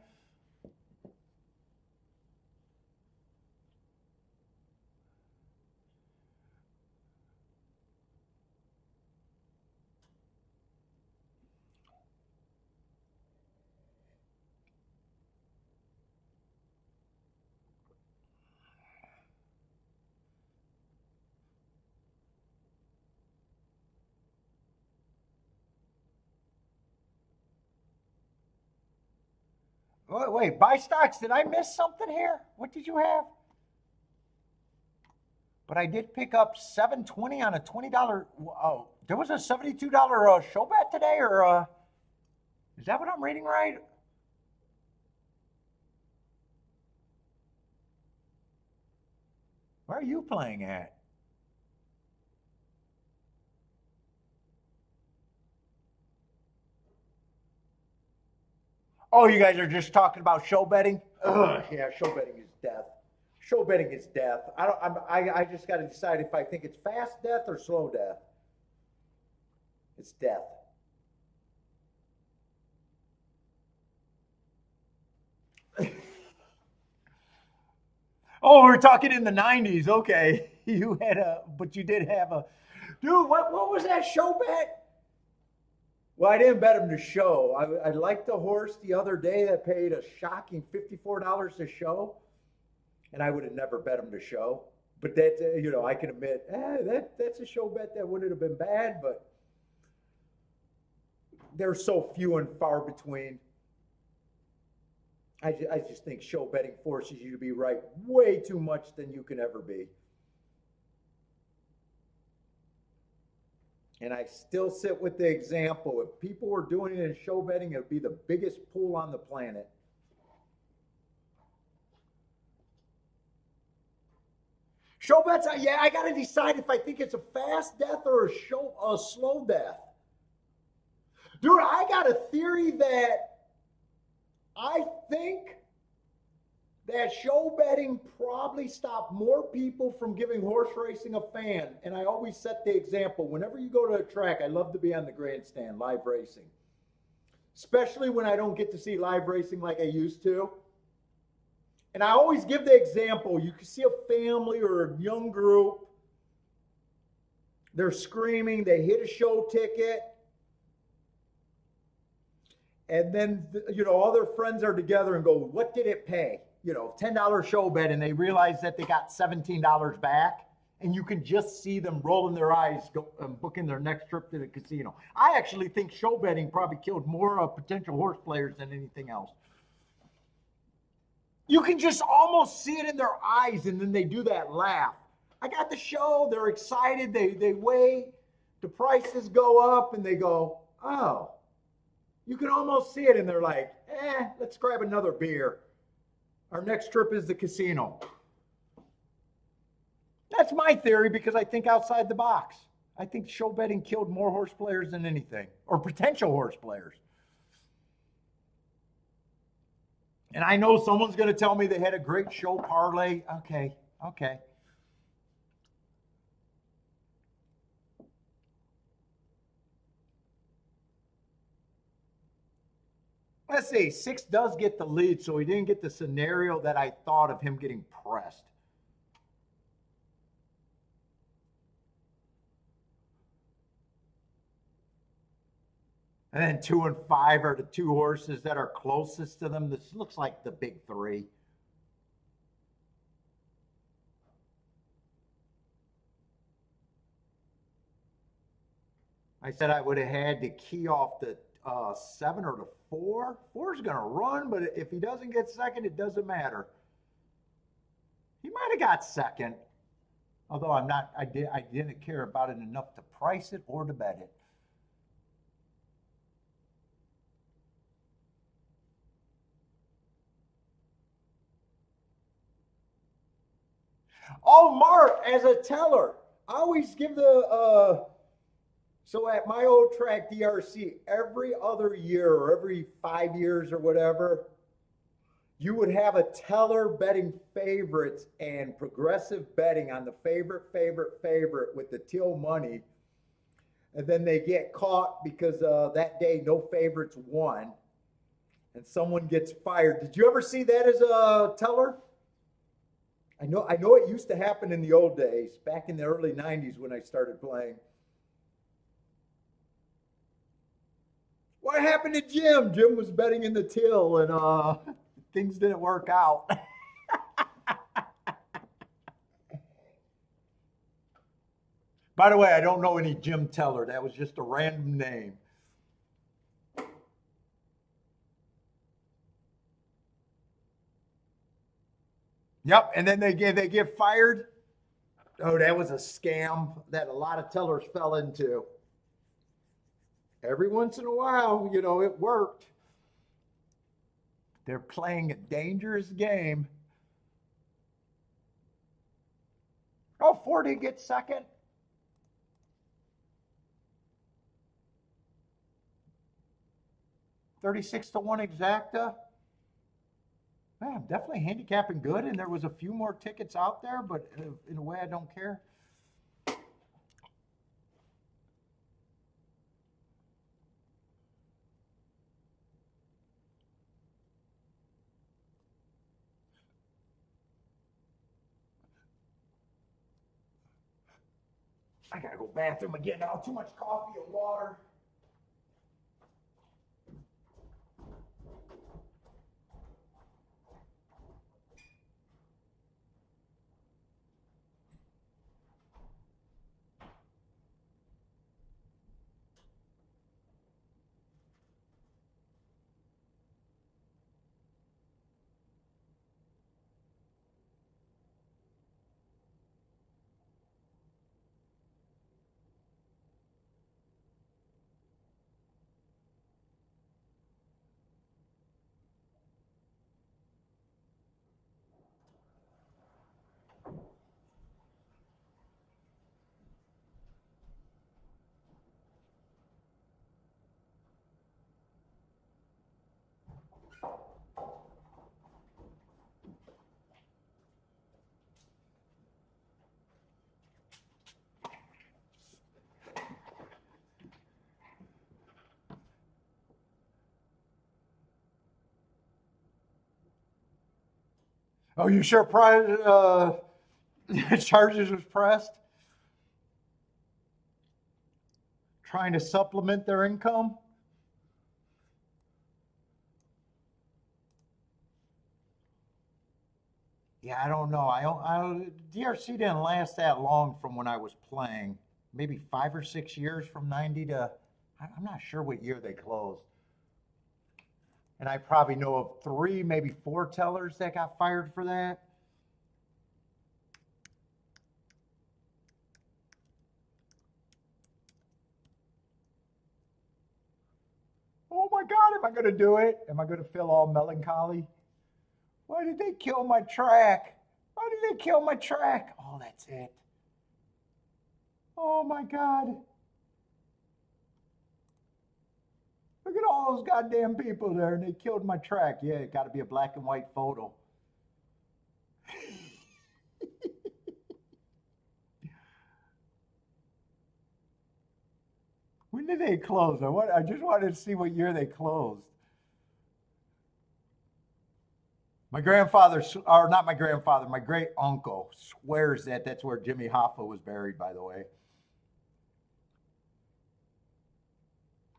Wait, buy stocks. Did I miss something here? What did you have? But I did pick up 720 on a $20. Oh, there was a $72 show bet today, or is that what I'm reading right? Where are you playing at? Oh, you guys are just talking about show betting? Ugh, yeah, show betting is death. Show betting is death. I just got to decide if I think it's fast death or slow death. It's death. Oh, we're talking in the 90s. Okay. But you did have a, dude, what was that show bet? Well, I didn't bet him to show. I liked the horse the other day that paid a shocking $54 to show, and I would have never bet him to show. But that, I can admit, that's a show bet that wouldn't have been bad, but they're so few and far between. I just think show betting forces you to be right way too much than you can ever be. And I still sit with the example. If people were doing it in show betting, it would be the biggest pool on the planet. Show bets, yeah, I got to decide if I think it's a fast death or a slow death. Dude, I got a theory that I think that show betting probably stopped more people from giving horse racing a fan. And I always set the example. Whenever you go to a track, I love to be on the grandstand, live racing. Especially when I don't get to see live racing like I used to. And I always give the example. You can see a family or a young group. They're screaming. They hit a show ticket. And then, all their friends are together and go, what did it pay? $10 show bet, and they realize that they got $17 back, and you can just see them rolling their eyes, booking their next trip to the casino. I actually think show betting probably killed more potential horse players than anything else. You can just almost see it in their eyes, and then they do that laugh. I got the show, they're excited, they wait, the prices go up, and they go, oh. You can almost see it, and they're like, let's grab another beer. Our next trip is the casino. That's my theory because I think outside the box. I think show betting killed more horse players than anything, or potential horse players. And I know someone's going to tell me they had a great show parlay. Okay. Let's see, 6 does get the lead, so he didn't get the scenario that I thought of him getting pressed. And then 2 and 5 are the 2 horses that are closest to them. This looks like the big 3. I said I would have had to key off the 7 or the 4. 4's going to run, but if he doesn't get second, it doesn't matter. He might have got second, although I didn't care about it enough to price it or to bet it. Oh, Mark, as a teller, I always give so at my old track, DRC, every other year or every 5 years or whatever, you would have a teller betting favorites and progressive betting on the favorite with the till money. And then they get caught because that day no favorites won and someone gets fired. Did you ever see that as a teller? I know it used to happen in the old days, back in the early 90s when I started playing. What happened to Jim? Jim was betting in the till and things didn't work out. By the way, I don't know any Jim Teller. That was just a random name. Yep, and then they get fired. Oh, that was a scam that a lot of tellers fell into. Every once in a while, it worked. They're playing a dangerous game. Oh, 40 gets second. $36-1 exacta. Man, I'm definitely handicapping good, and there was a few more tickets out there, but in a way I don't care. I gotta go bathroom again now. Too much coffee and water. Oh, you sure charges was pressed? Trying to supplement their income? Yeah, I don't know. DRC didn't last that long from when I was playing. Maybe 5 or 6 years from 90 to, I'm not sure what year they closed. And I probably know of three, maybe four tellers that got fired for that. Oh my God, am I going to do it? Am I going to feel all melancholy? Why did they kill my track? Why did they kill my track? Oh, that's it. Oh my God. Look at all those goddamn people there, and they killed my track. Yeah, it got to be a black and white photo. When did they close? I just wanted to see what year they closed. My grandfather, or not my grandfather, my great uncle swears that that's where Jimmy Hoffa was buried, by the way.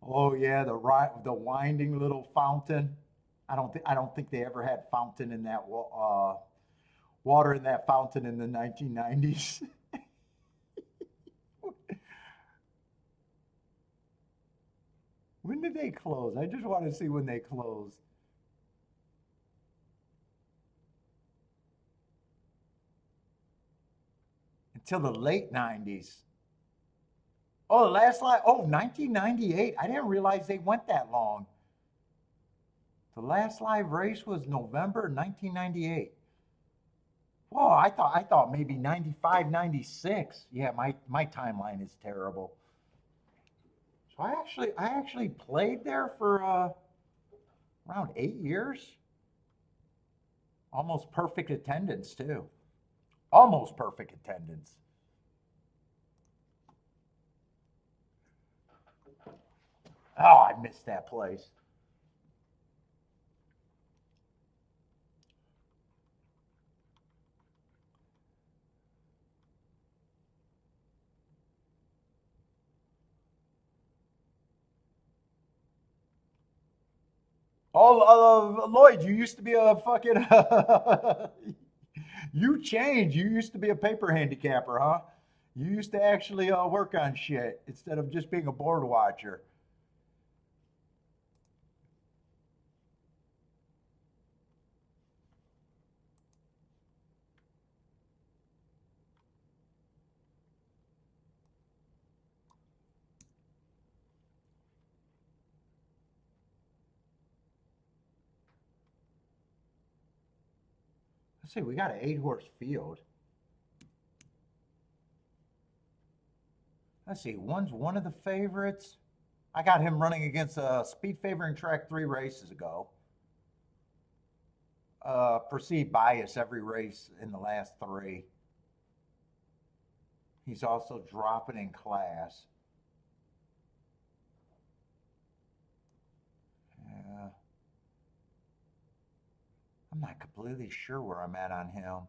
Oh yeah, the winding little fountain. I don't think they ever had fountain in that water in that fountain in the 1990s. When did they close? I just want to see when they closed. Until the late 90s. Oh, the last live. Oh, 1998. I didn't realize they went that long. The last live race was November 1998. Oh, I thought maybe 95, 96. Yeah, my timeline is terrible. So I actually played there for around 8 years. Almost perfect attendance too. Almost perfect attendance. Oh, I missed that place. Oh, Lloyd, you used to be a fucking. You changed. You used to be a paper handicapper, huh? You used to actually work on shit instead of just being a board watcher. Let's see, we got an 8 horse field. Let's see, one's one of the favorites. I got him running against a speed favoring track 3 races ago. Perceived bias every race in the last three. He's also dropping in class. Yeah, I'm not completely sure where I'm at on him.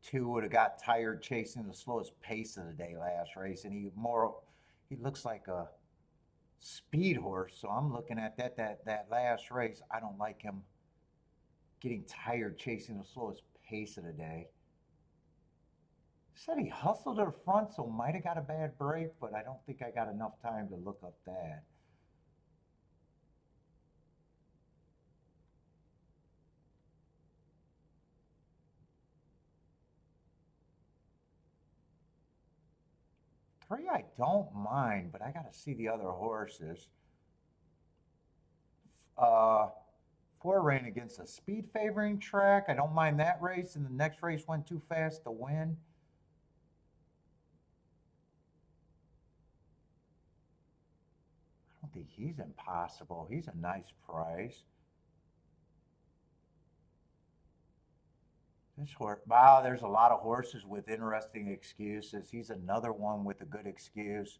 Two would have got tired chasing the slowest pace of the day last race, and he looks like a speed horse. So I'm looking at that last race. I don't like him getting tired chasing the slowest pace of the day. Said he hustled to the front, so might have got a bad break, but I don't think I got enough time to look up that. 3 I don't mind, but I got to see the other horses. Uh, 4 ran against a speed favoring track. I don't mind that race, and the next race went too fast to win. I don't think he's impossible. He's a nice price. This horse, wow, there's a lot of horses with interesting excuses. He's another one with a good excuse.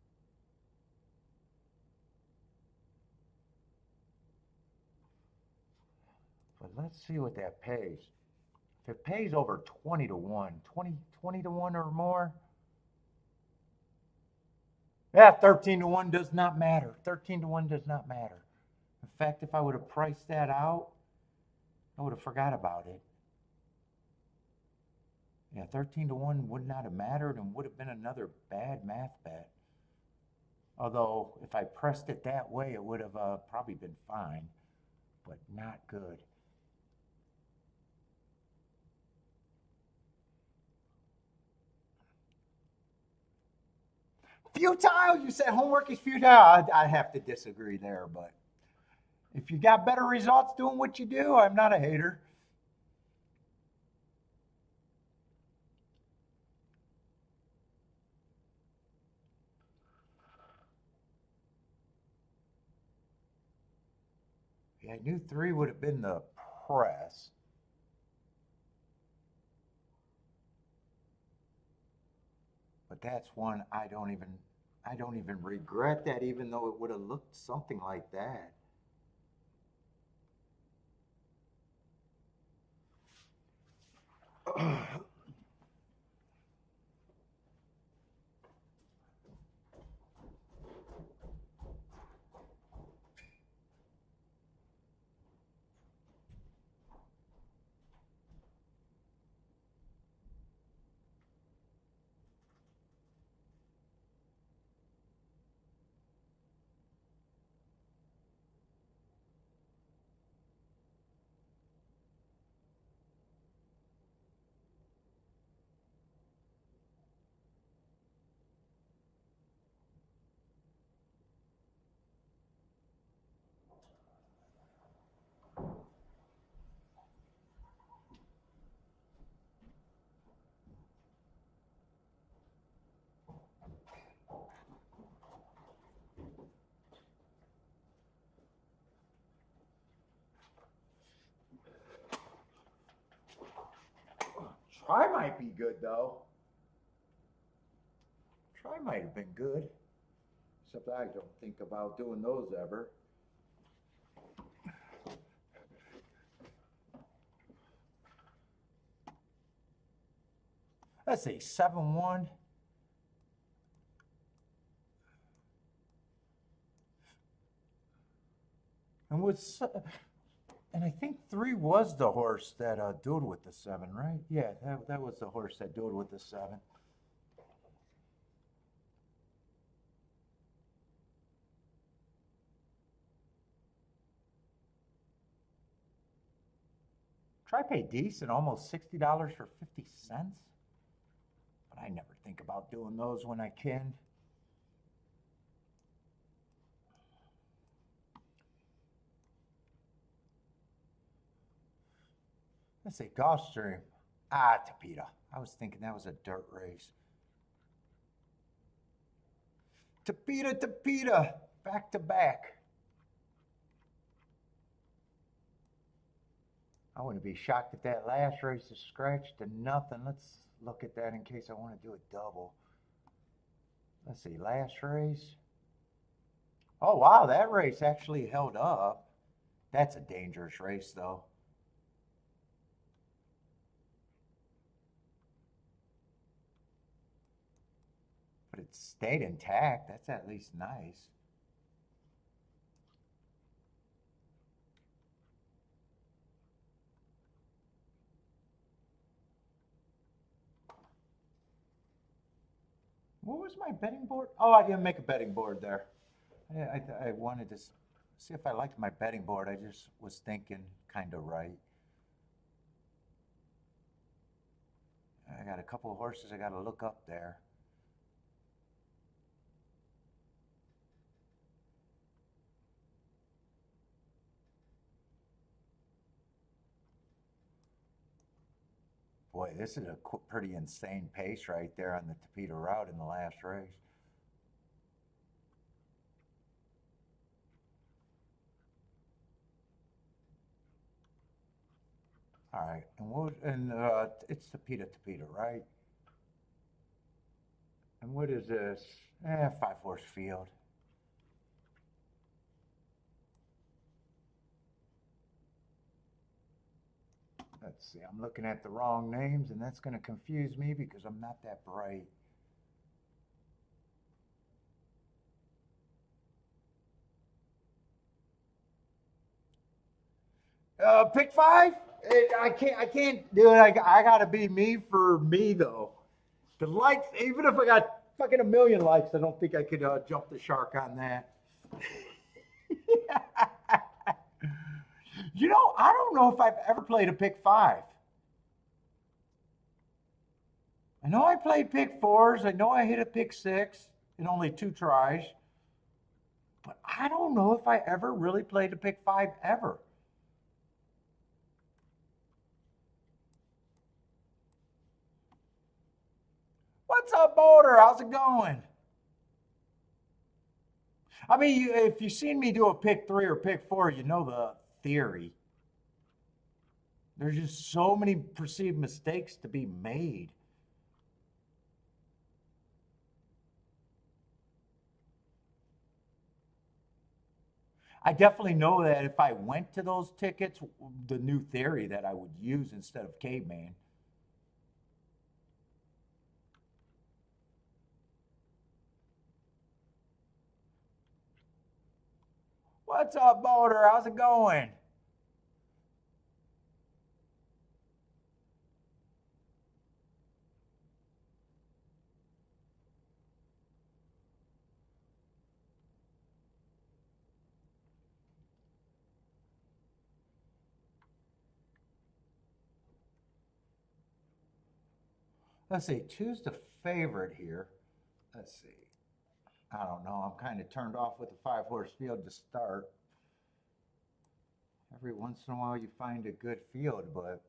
let's see what that pays. If it pays over 20 to 1, 20 to 1 or more, yeah, 13 to 1 does not matter. 13 to 1 does not matter. In fact, if I would have priced that out, I would have forgot about it. Yeah, 13 to 1 would not have mattered and would have been another bad math bet. Although, if I pressed it that way, it would have probably been fine, but not good. Futile? You said homework is futile. I have to disagree there, but if you got better results doing what you do, I'm not a hater. Yeah, I knew 3 would have been the press. But that's one I don't even regret that, even though it would have looked something like that. Try might be good though. Try might have been good. Except I don't think about doing those ever. Let's see, 7-1. And I think 3 was the horse that dueled with the 7, right? Yeah, that was the horse that dueled with the 7. Try pay decent, almost $60 for 50 cents. But I never think about doing those when I can. Let's see, Gulfstream. Tapita. I was thinking that was a dirt race. Tapita, back to back. I wouldn't be shocked if that last race is scratched to nothing. Let's look at that in case I want to do a double. Let's see, last race. Oh, wow, that race actually held up. That's a dangerous race, though. But it stayed intact. That's at least nice. What was my betting board? Oh, I didn't make a betting board there. I wanted to see if I liked my betting board. I just was thinking kind of right. I got a couple of horses I got to look up there. Boy, this is a pretty insane pace right there on the Tapita route in the last race. All right, and it's Tapita, right? And what is this? 5-horse field. Let's see, I'm looking at the wrong names, and that's going to confuse me because I'm not that bright. Pick five? I can't do it. I gotta be me for me though. The likes, even if I got fucking a million likes, I don't think I could jump the shark on that. You know, I don't know if I've ever played a pick five. I know I played pick fours. I know I hit a pick six in only two tries, but I don't know if I ever really played a pick five ever. What's up, Boulder? How's it going? I mean, if you've seen me do a pick three or pick four, you know the theory. There's just so many perceived mistakes to be made. I definitely know that if I went to those tickets, the new theory that I would use instead of caveman. What's up, Boulder? How's it going? Let's see, choose the favorite here. Let's see. I don't know. I'm kind of turned off with the five horse field to start. Every once in a while you find a good field, but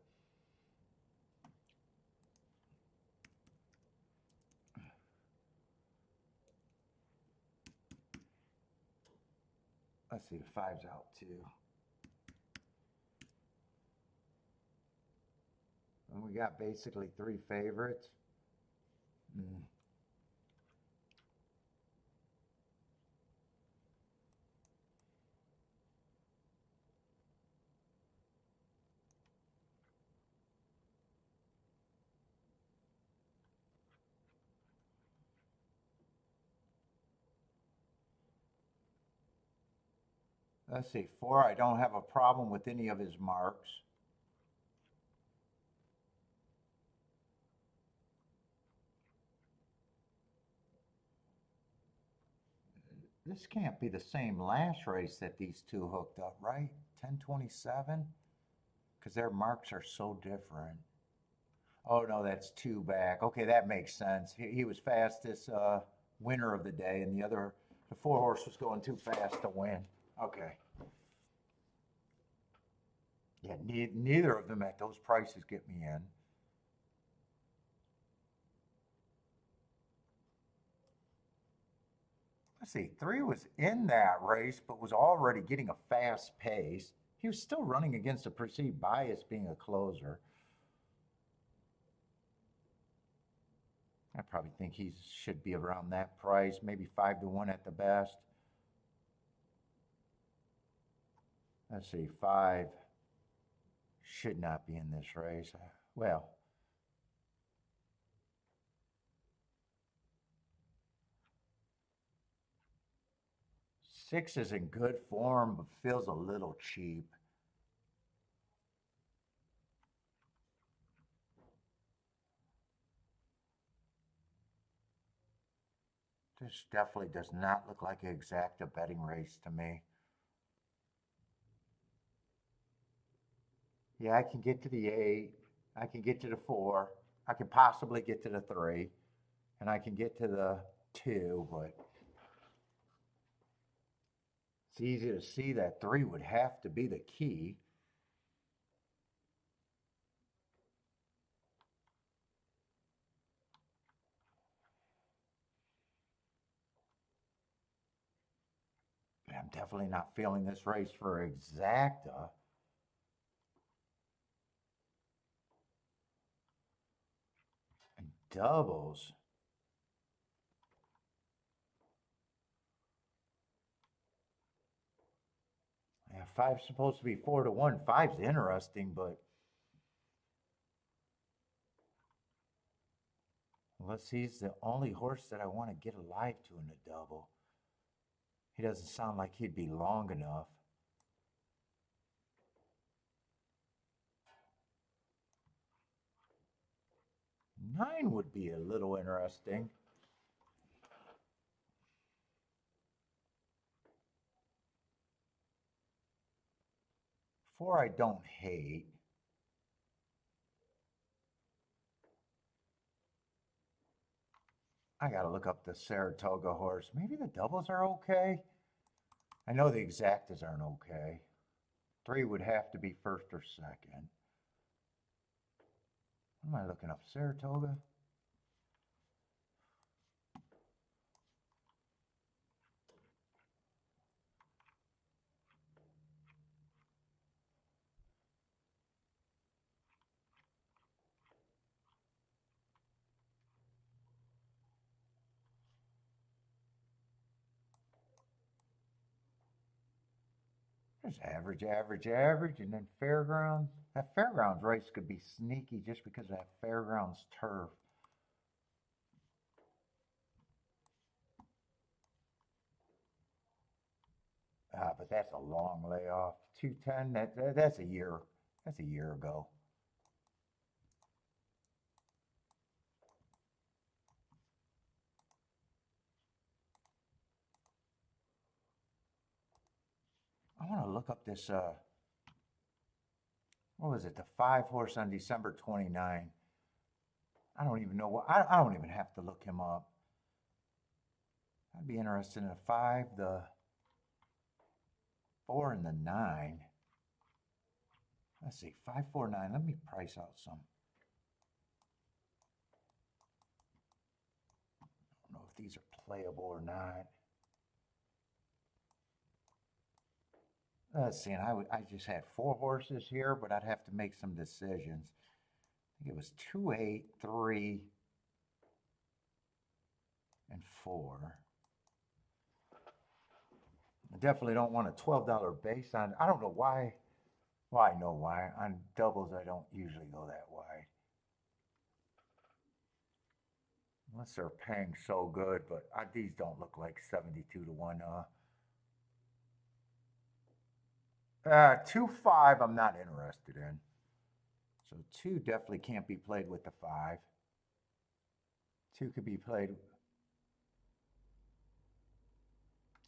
let's see, the five's out too. And we got basically three favorites. Mm. Let's see, four, I don't have a problem with any of his marks. This can't be the same last race that these two hooked up, right? 1027? Because their marks are so different. Oh, no, that's two back. Okay, that makes sense. He was fastest winner of the day, and the four horse was going too fast to win. Okay. Yeah, neither of them at those prices get me in. Let's see, three was in that race, but was already getting a fast pace. He was still running against a perceived bias being a closer. I probably think he should be around that price, maybe 5 to 1 at the best. Let's see, five should not be in this race. Well, six is in good form, but feels a little cheap. This definitely does not look like an exacta betting race to me. Yeah, I can get to the eight. I can get to the four. I can possibly get to the three. And I can get to the two, but it's easy to see that three would have to be the key. I'm definitely not feeling this race for exacta. And doubles. Yeah, five's supposed to be 4 to 1. Five's interesting, but Unless he's the only horse that I want to get alive to in the double. He doesn't sound like he'd be long enough. Nine would be a little interesting. Four I don't hate. I gotta look up the Saratoga horse. Maybe the doubles are okay. I know the exactas aren't okay. Three would have to be first or second. What am I looking up? Saratoga? There's average, average, average, and then fairgrounds. That fairgrounds race could be sneaky just because of that fairgrounds turf. But that's a long layoff. 210. That's a year. That's a year ago. I want to look up this. What was it? The 5 horse on December 29. I don't even know what. I don't even have to look him up. I'd be interested in the 5, the 4, and the 9. Let's see, 5, 4, 9. Let me price out some. I don't know if these are playable or not. Let's see, and I just had 4 horses here, but I'd have to make some decisions. I think it was 2, 8, 3, and 4. I definitely don't want a $12 base on. I don't know why. Well, I know why. On doubles, I don't usually go that wide. Unless they're paying so good, but these don't look like 72 to 1. 2, 5, I'm not interested in. So 2 definitely can't be played with the 5. 2 could be played.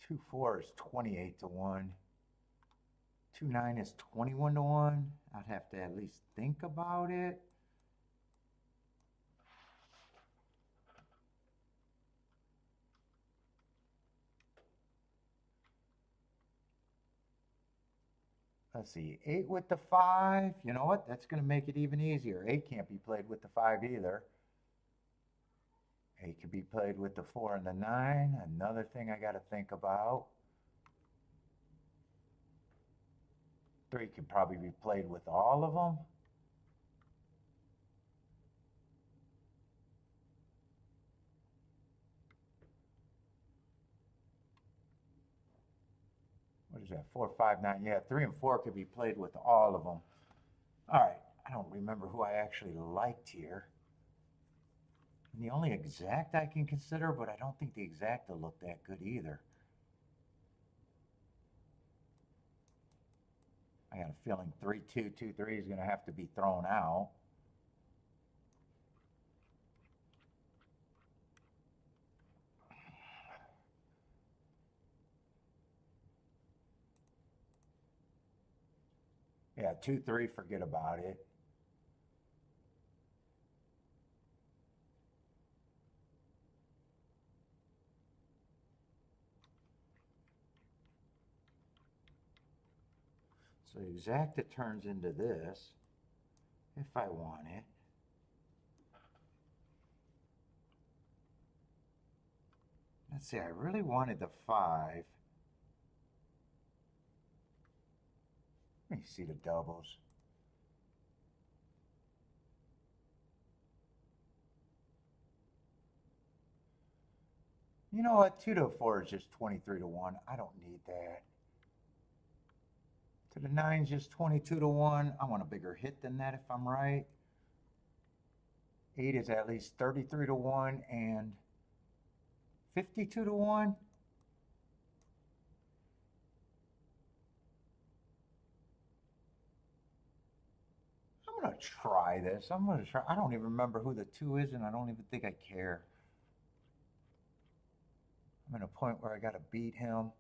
2, 4 is 28 to 1. 2, 9 is 21 to 1. I'd have to at least think about it. Let's see, 8 with the 5. You know what? That's going to make it even easier. 8 can't be played with the 5 either. 8 could be played with the 4 and the 9. Another thing I got to think about. 3 could probably be played with all of them. What is that? 4, 5, 9. Yeah, 3 and 4 could be played with all of them. All right. I don't remember who I actually liked here. And the only exact I can consider, but I don't think the exacta looked that good either. I got a feeling 3, 2, 2, 3 is going to have to be thrown out. Yeah, 2, 3, forget about it. So exacta turns into this, if I want it. Let's see, I really wanted the 5. Let me see the doubles. You know what? 2 to 4 is just 23 to 1. I don't need that. To the 9 is just 22 to 1. I want a bigger hit than that if I'm right. 8 is at least 33 to 1 and 52 to 1. I'm going to try this. I'm going to try. I don't even remember who the 2 is, and I don't even think I care. I'm at a point where I got to beat him.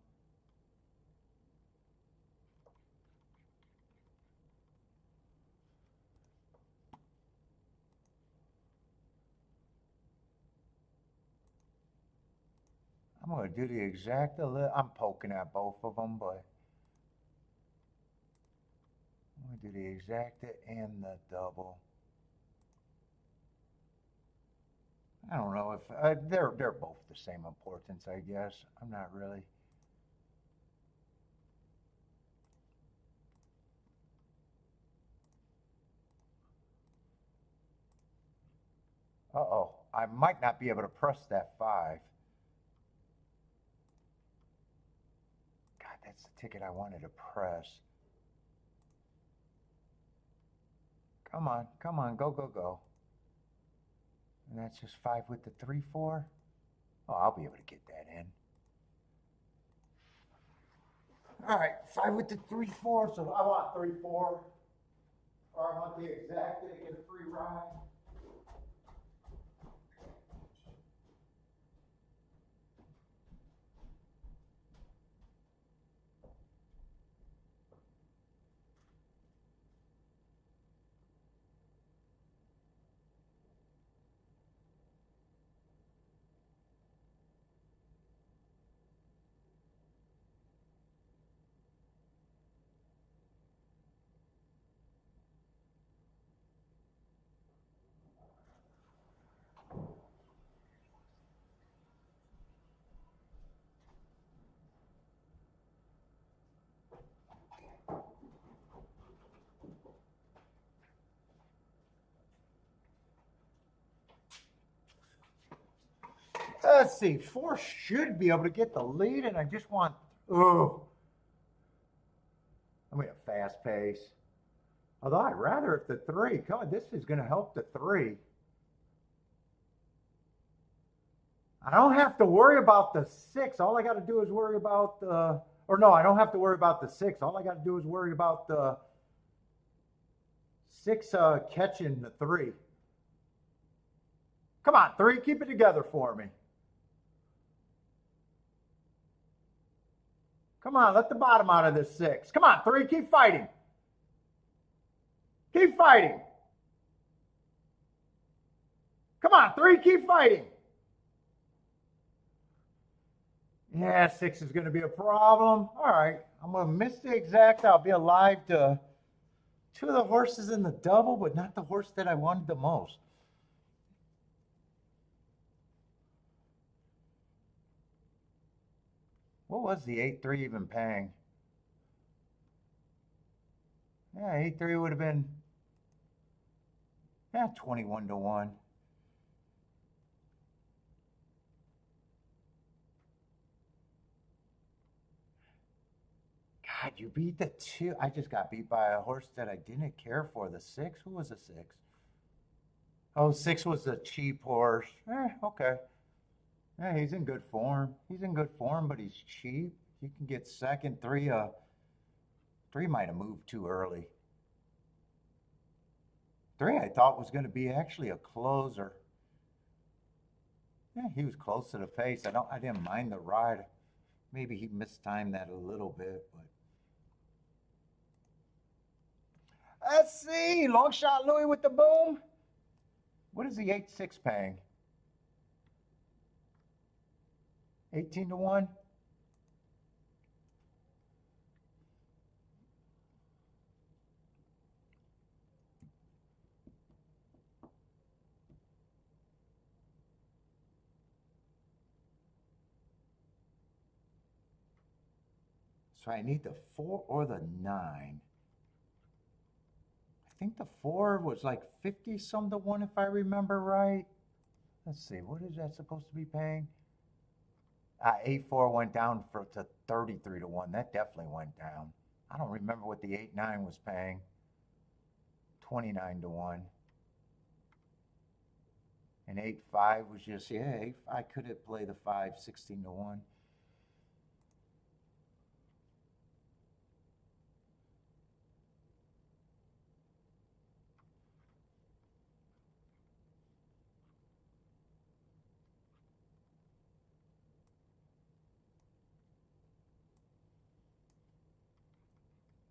I'm going to do the exact, I'm poking at both of them, but I'm going to do the exact and the double. I don't know if they're both the same importance, I guess. I'm not really. Uh-oh, I might not be able to press that 5. God, that's the ticket I wanted to press. Come on, come on, go, go, go. And that's just 5 with the 3-4. Oh, I'll be able to get that in. All right, 5 with the 3-4. So I want 3-4, or I want the exact to get a free ride. Let's see, 4 should be able to get the lead, and I just want, oh, I'm at a fast pace. Although I'd rather if the 3, come on, this is going to help the 3. I don't have to worry about the 6. All I got to do is worry about the, or no, I don't have to worry about the 6. All I got to do is worry about the 6 catching the 3. Come on, 3, keep it together for me. Come on, let the bottom out of this 6. Come on, 3, keep fighting. Keep fighting. Come on, 3, keep fighting. Yeah, 6 is going to be a problem. All right, I'm going to miss the exact. I'll be alive to 2 of the horses in the double, but not the horse that I wanted the most. What was the 8-3 even paying? Yeah, 8-3 would have been, yeah, 21 to 1. God, you beat the 2. I just got beat by a horse that I didn't care for. The 6? Who was the 6? Oh, 6 was the cheap horse. Okay. Yeah, he's in good form. He's in good form, but he's cheap. You can get second. 3 might have moved too early. 3 I thought was going to be actually a closer. Yeah, he was close to the pace. I didn't mind the ride. Maybe he mistimed that a little bit, but let's see. Long shot Louis with the boom. What is the 8-6 paying? 18 to 1. So I need the 4 or the 9. I think the 4 was like 50 some to 1 if I remember right. Let's see, what is that supposed to be paying? 8-4 went down to 33 to 1. That definitely went down. I don't remember what the 8-9 was paying. 29 to 1. And 8-5 was just, yeah, 8-5 could have played the 5, 16-1.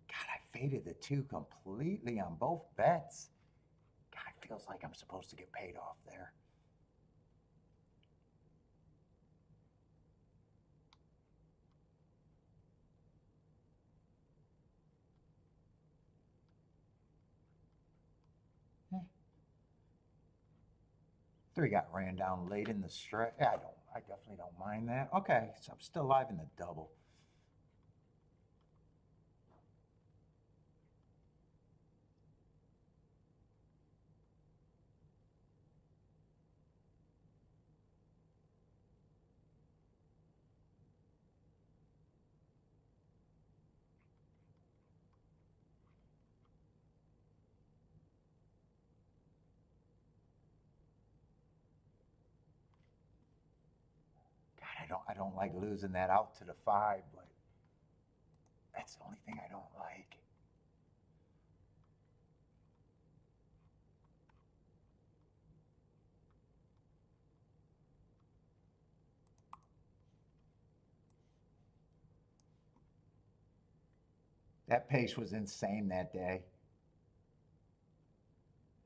God, I faded the 2 completely on both bets. God, it feels like I'm supposed to get paid off there. Eh. 3 got ran down late in the stretch. Yeah, I definitely don't mind that. Okay, so I'm still alive in the double. God, I don't like losing that out to the 5, but that's the only thing I don't like. That pace was insane that day.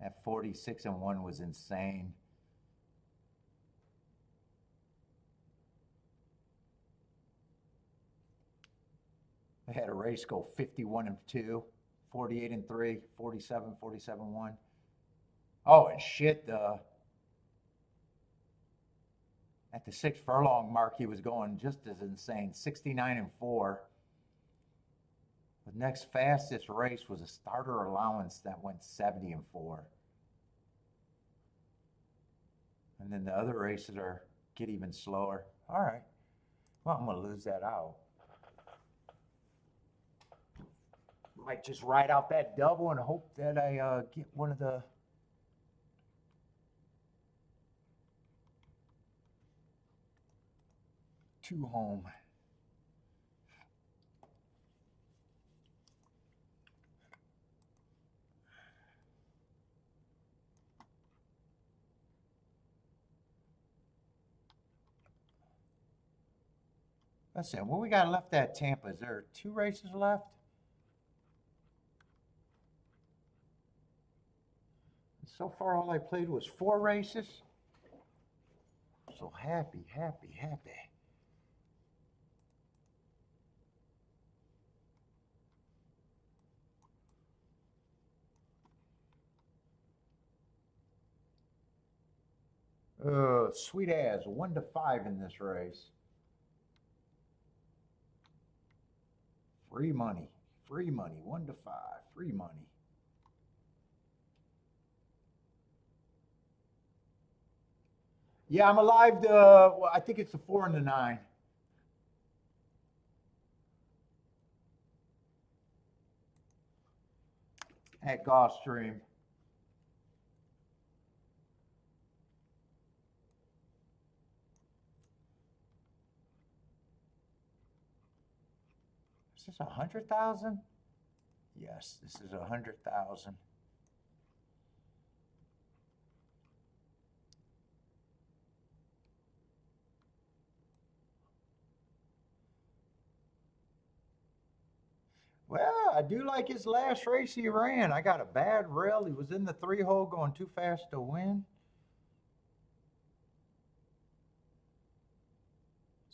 That 46-1 was insane. They had a race go 51-2, 48-3, 47, 47-1. Oh, and shit, at the 6 furlong mark, he was going just as insane, 69-4. The next fastest race was a starter allowance that went 70-4. And then the other races get even slower. All right. Well, I'm going to lose that out. Might just ride out that double and hope that I get one of the 2 home. Listen, what we got left at Tampa? Is there 2 races left? So far, all I played was 4 races. So happy, happy, happy. Sweet as 1-5 in this race. Free money, 1-5, free money. Yeah, I'm alive to, well, I think it's the 4 and the 9. At Gulfstream. Is this 100,000? Yes, this is 100,000. Well, I do like his last race he ran. I got a bad rail. He was in the 3 hole going too fast to win.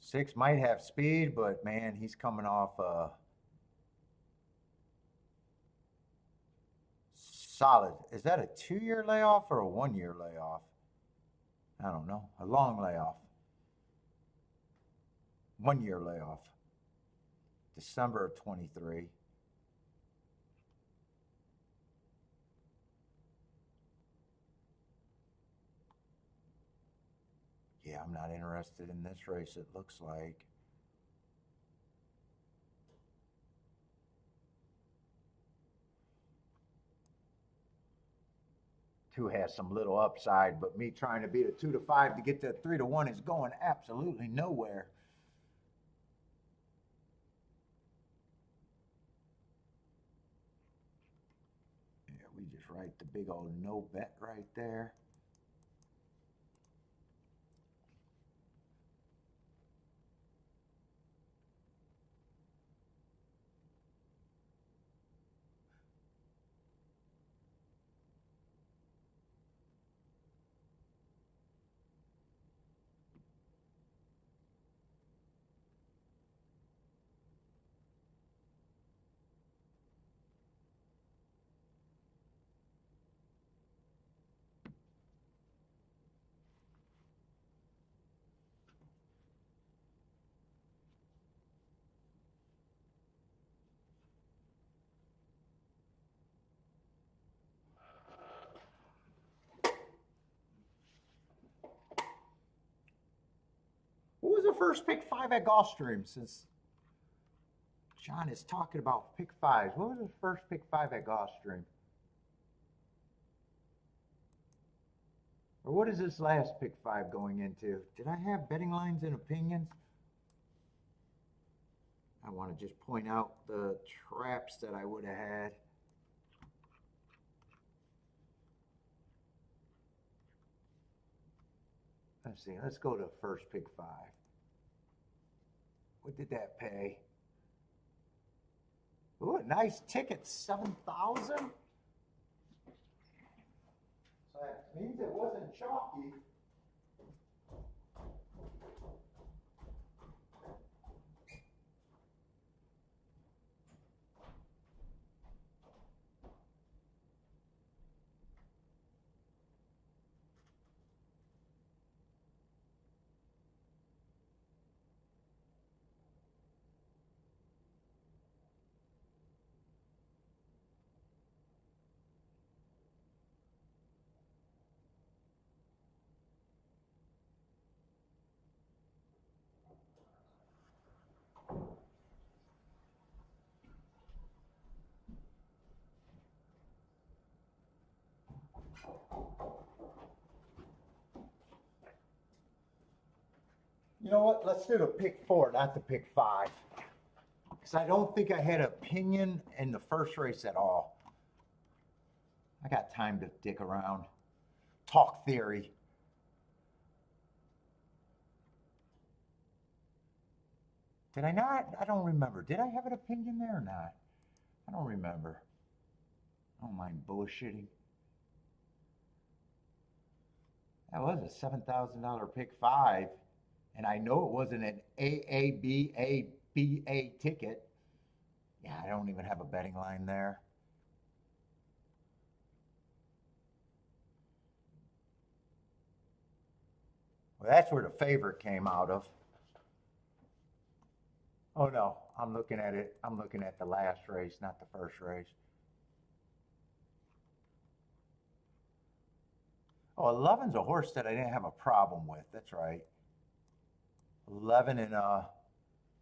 6 might have speed, but man, he's coming off solid. Is that a 2-year layoff or a 1-year layoff? I don't know. A long layoff. 1-year layoff. December of 23. Yeah, I'm not interested in this race, it looks like. 2 has some little upside, but me trying to beat a 2 to 5 to get to 3 to 1 is going absolutely nowhere. Yeah, we just write the big old no bet right there. What was the first pick 5 at Gulfstream? Since John is talking about pick 5s, what was the first pick 5 at Gulfstream? Or what is this last pick 5 going into? Did I have betting lines and opinions? I want to just point out the traps that I would have had. Let's see. Let's go to first pick 5. What did that pay? Ooh, a nice ticket, 7,000. So that means it wasn't chalky. You know what? Let's do the pick 4, not the pick 5. Because I don't think I had an opinion in the first race at all. I got time to dick around. Talk theory. Did I not? I don't remember. Did I have an opinion there or not? I don't remember. I don't mind bullshitting. That was a $7,000 pick 5. And I know it wasn't an AABABA ticket. Yeah, I don't even have a betting line there. Well, that's where the favorite came out of. Oh no, I'm looking at it. I'm looking at the last race, not the first race. Oh, 11's a horse that I didn't have a problem with. That's right. 11 and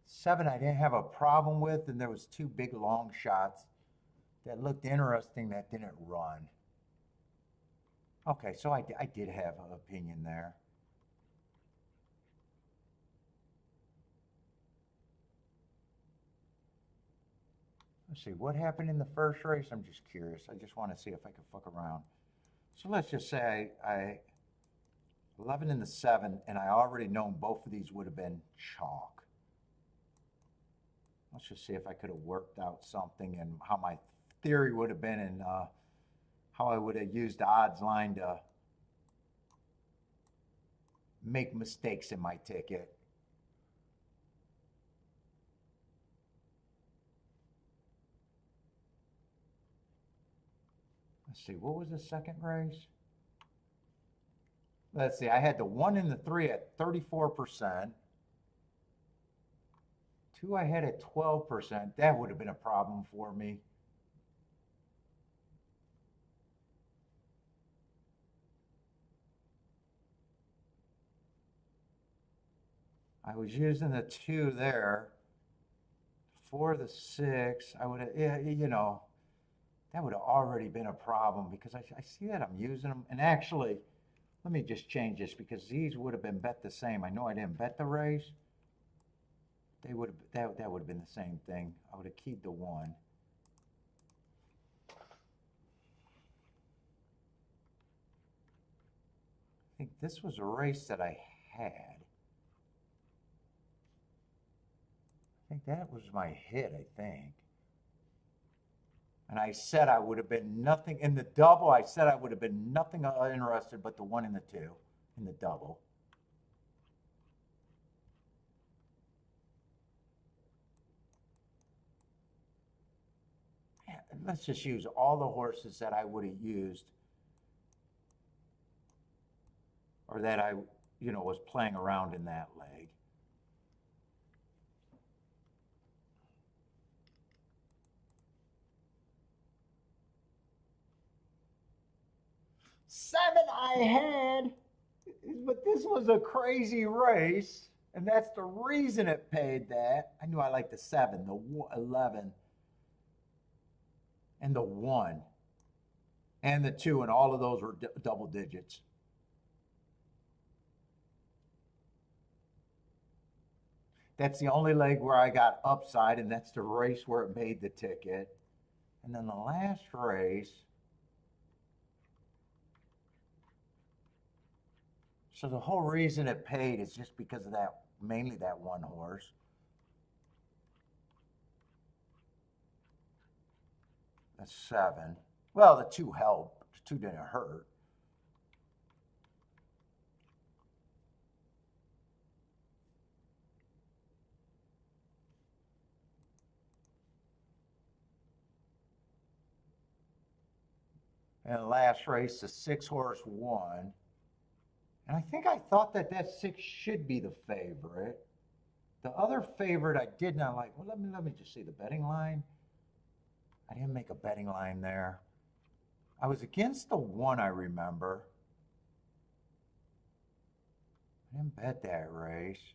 7 I didn't have a problem with, and there was 2 big long shots that looked interesting that didn't run. Okay, so I did have an opinion there. Let's see, what happened in the first race? I'm just curious. I just want to see if I can fuck around. So let's just say I 11 and the 7, and I already known both of these would have been chalk. Let's just see if I could have worked out something and how my theory would have been, and how I would have used the odds line to make mistakes in my ticket. Let's see, what was the second race? Let's see, I had the 1 and the 3 at 34%. 2 I had at 12%. That would have been a problem for me. I was using the 2 there. 4 the 6. I would have, yeah, you know, that would have already been a problem because I see that I'm using them. And actually, let me just change this because these would have been bet the same. I know I didn't bet the race. They would have, that would have been the same thing. I would have keyed the 1. I think this was a race that I had. I think that was my hit, I think. And I said I would have been nothing in the double. I said I would have been nothing interested but the 1 and the 2 in the double. Yeah, let's just use all the horses that I would have used, or that I, was playing around in that leg. Seven I had, but this was a crazy race, and that's the reason it paid that. I knew I liked the 7, the 11, and the 1, and the 2, and all of those were double digits. That's the only leg where I got upside, and that's the race where it made the ticket. And then the last race, so the whole reason it paid is just because of that, mainly that 1 horse. That's 7. Well, the 2 helped. The 2 didn't hurt. And the last race, the 6 horse won. And I think I thought that 6 should be the favorite. The other favorite I did not like. Well, let me just see the betting line. I didn't make a betting line there. I was against the 1, I remember. I didn't bet that race.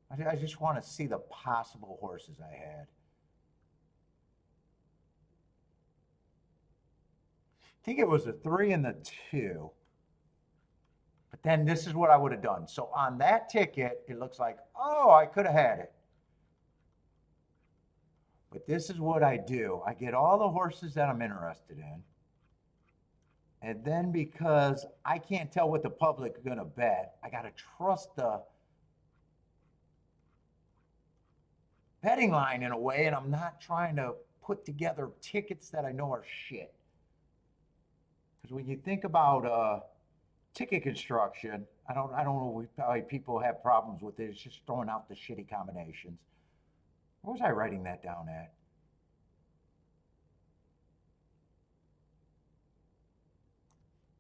I just want to see the possible horses I had. I think it was the 3 and the 2. But then this is what I would have done. So on that ticket, it looks like, oh, I could have had it. But this is what I do. I get all the horses that I'm interested in. And then because I can't tell what the public is going to bet, I got to trust the betting line in a way, and I'm not trying to put together tickets that I know are shit. Because when you think about ticket construction, I don't know why people have problems with it. It's just throwing out the shitty combinations. Where was I writing that down at?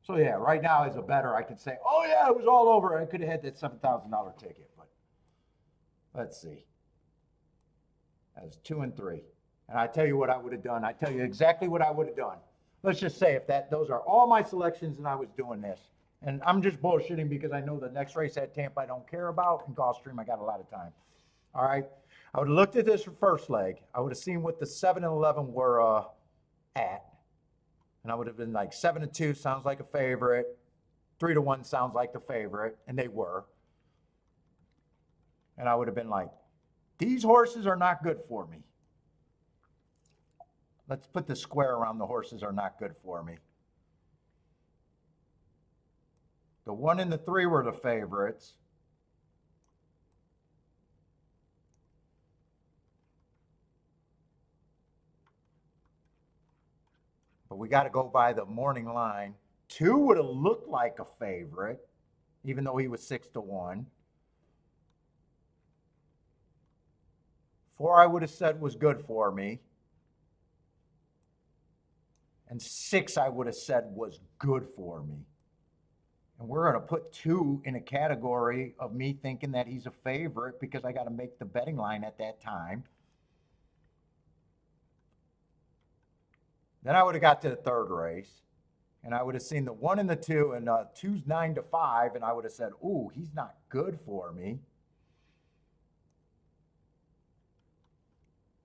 So yeah, right now as a bettor, I can say, oh yeah, it was all over. I could have had that $7,000 ticket, but let's see. That was 2 and 3. And I tell you what I would have done. I tell you exactly what I would have done. Let's just say if those are all my selections and I was doing this. And I'm just bullshitting because I know the next race at Tampa I don't care about, and Gulfstream I got a lot of time. All right. I would have looked at this first leg. I would have seen what the 7 and 11 were at. And I would have been like 7 and 2 sounds like a favorite. 3 to 1 sounds like the favorite. And they were. And I would have been like, these horses are not good for me. Let's put the square around the horses are not good for me. The 1 and the 3 were the favorites. But we got to go by the morning line. 2 would have looked like a favorite, even though he was 6 to 1. 4 I would have said was good for me. And 6 I would have said was good for me. And we're going to put 2 in a category of me thinking that he's a favorite because I got to make the betting line at that time. Then I would have got to the third race, and I would have seen the 1 and the 2, and 2's 9 to 5, and I would have said, ooh, he's not good for me.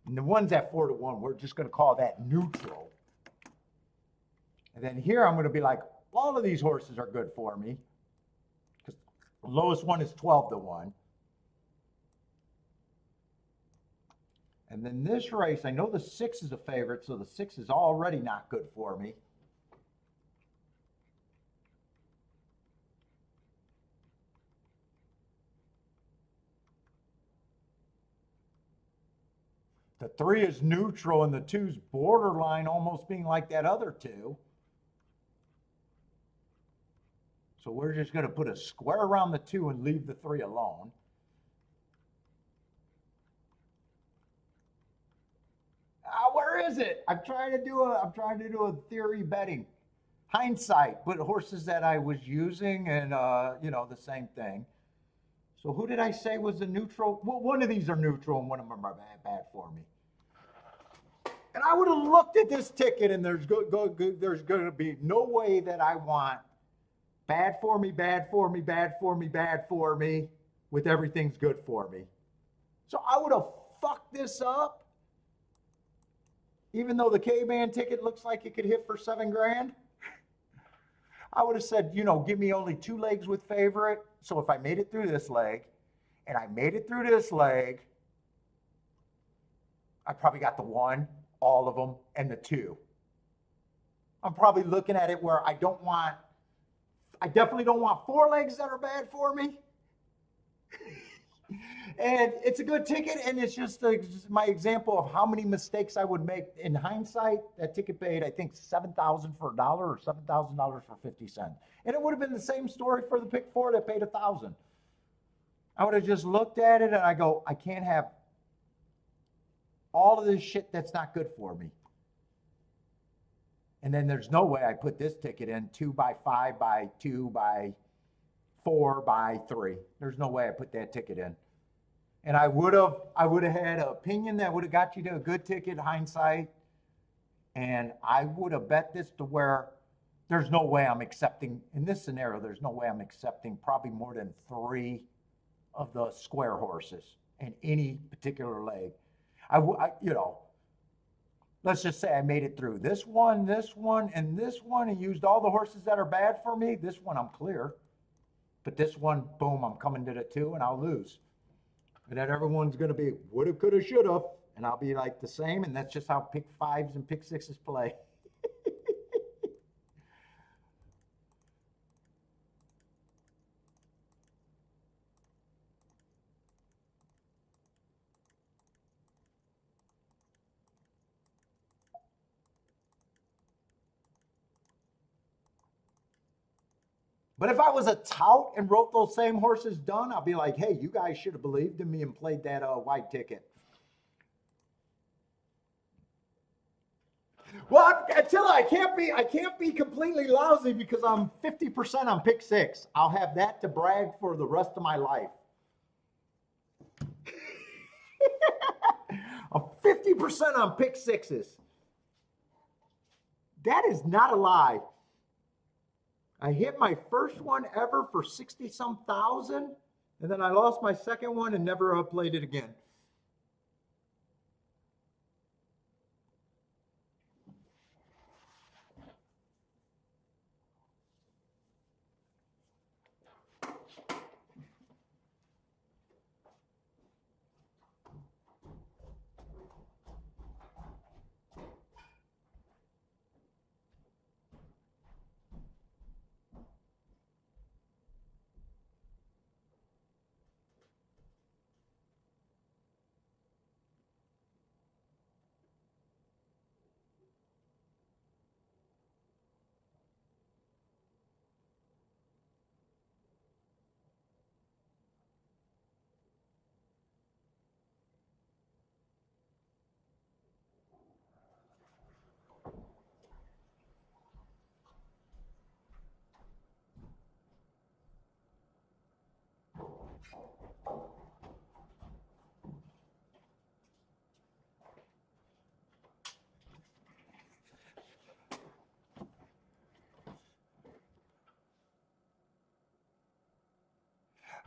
And the one's at 4-1. We're just going to call that neutral. And then here I'm going to be like, all of these horses are good for me. Because the lowest one is 12-1. And then this race, I know the 6 is a favorite, so the 6 is already not good for me. The 3 is neutral, and the 2's borderline, almost being like that other 2. So we're just going to put a square around the 2 and leave the 3 alone. Where is it? I'm trying to do a theory betting. Hindsight, but horses that I was using, and the same thing. So who did I say was a neutral? Well, one of these are neutral and one of them are bad for me. And I would have looked at this ticket, and there's going to be no way that I want bad for me, bad for me, bad for me, bad for me, with everything's good for me. So I would have fucked this up, even though the K-Band ticket looks like it could hit for $7,000. I would have said, give me only 2 legs with favorite. So if I made it through this leg, and I made it through this leg, I probably got the 1, all of them, and the 2. I'm probably looking at it where I definitely don't want 4 legs that are bad for me. And it's a good ticket, and it's just my example of how many mistakes I would make. In hindsight, that ticket paid, I think, $7,000 for $1 or $7,000 for 50 cents. And it would have been the same story for the pick 4 that paid $1,000. I would have just looked at it and I go, I can't have all of this shit that's not good for me. And then there's no way I put this ticket in 2 by 5 by 2 by 4 by 3. There's no way I put that ticket in. And I would have had an opinion that would have got you to a good ticket, hindsight. And I would have bet this to where there's no way I'm accepting, in this scenario, there's no way I'm accepting probably more than 3 of the square horses in any particular leg. Let's just say I made it through this one, and this one, and used all the horses that are bad for me. This one I'm clear. But this one, boom, I'm coming to the 2 and I'll lose. And then everyone's going to be woulda, coulda, shoulda, and I'll be like the same, and that's just how pick 5s and pick 6s play. But if I was a tout and wrote those same horses done, I'll be like, hey, you guys should have believed in me and played that white ticket. Well, until I can't be completely lousy because I'm 50% on pick 6. I'll have that to brag for the rest of my life. I'm 50% on pick 6s. That is not a lie. I hit my first one ever for 60-some thousand, and then I lost my second one and never played it again.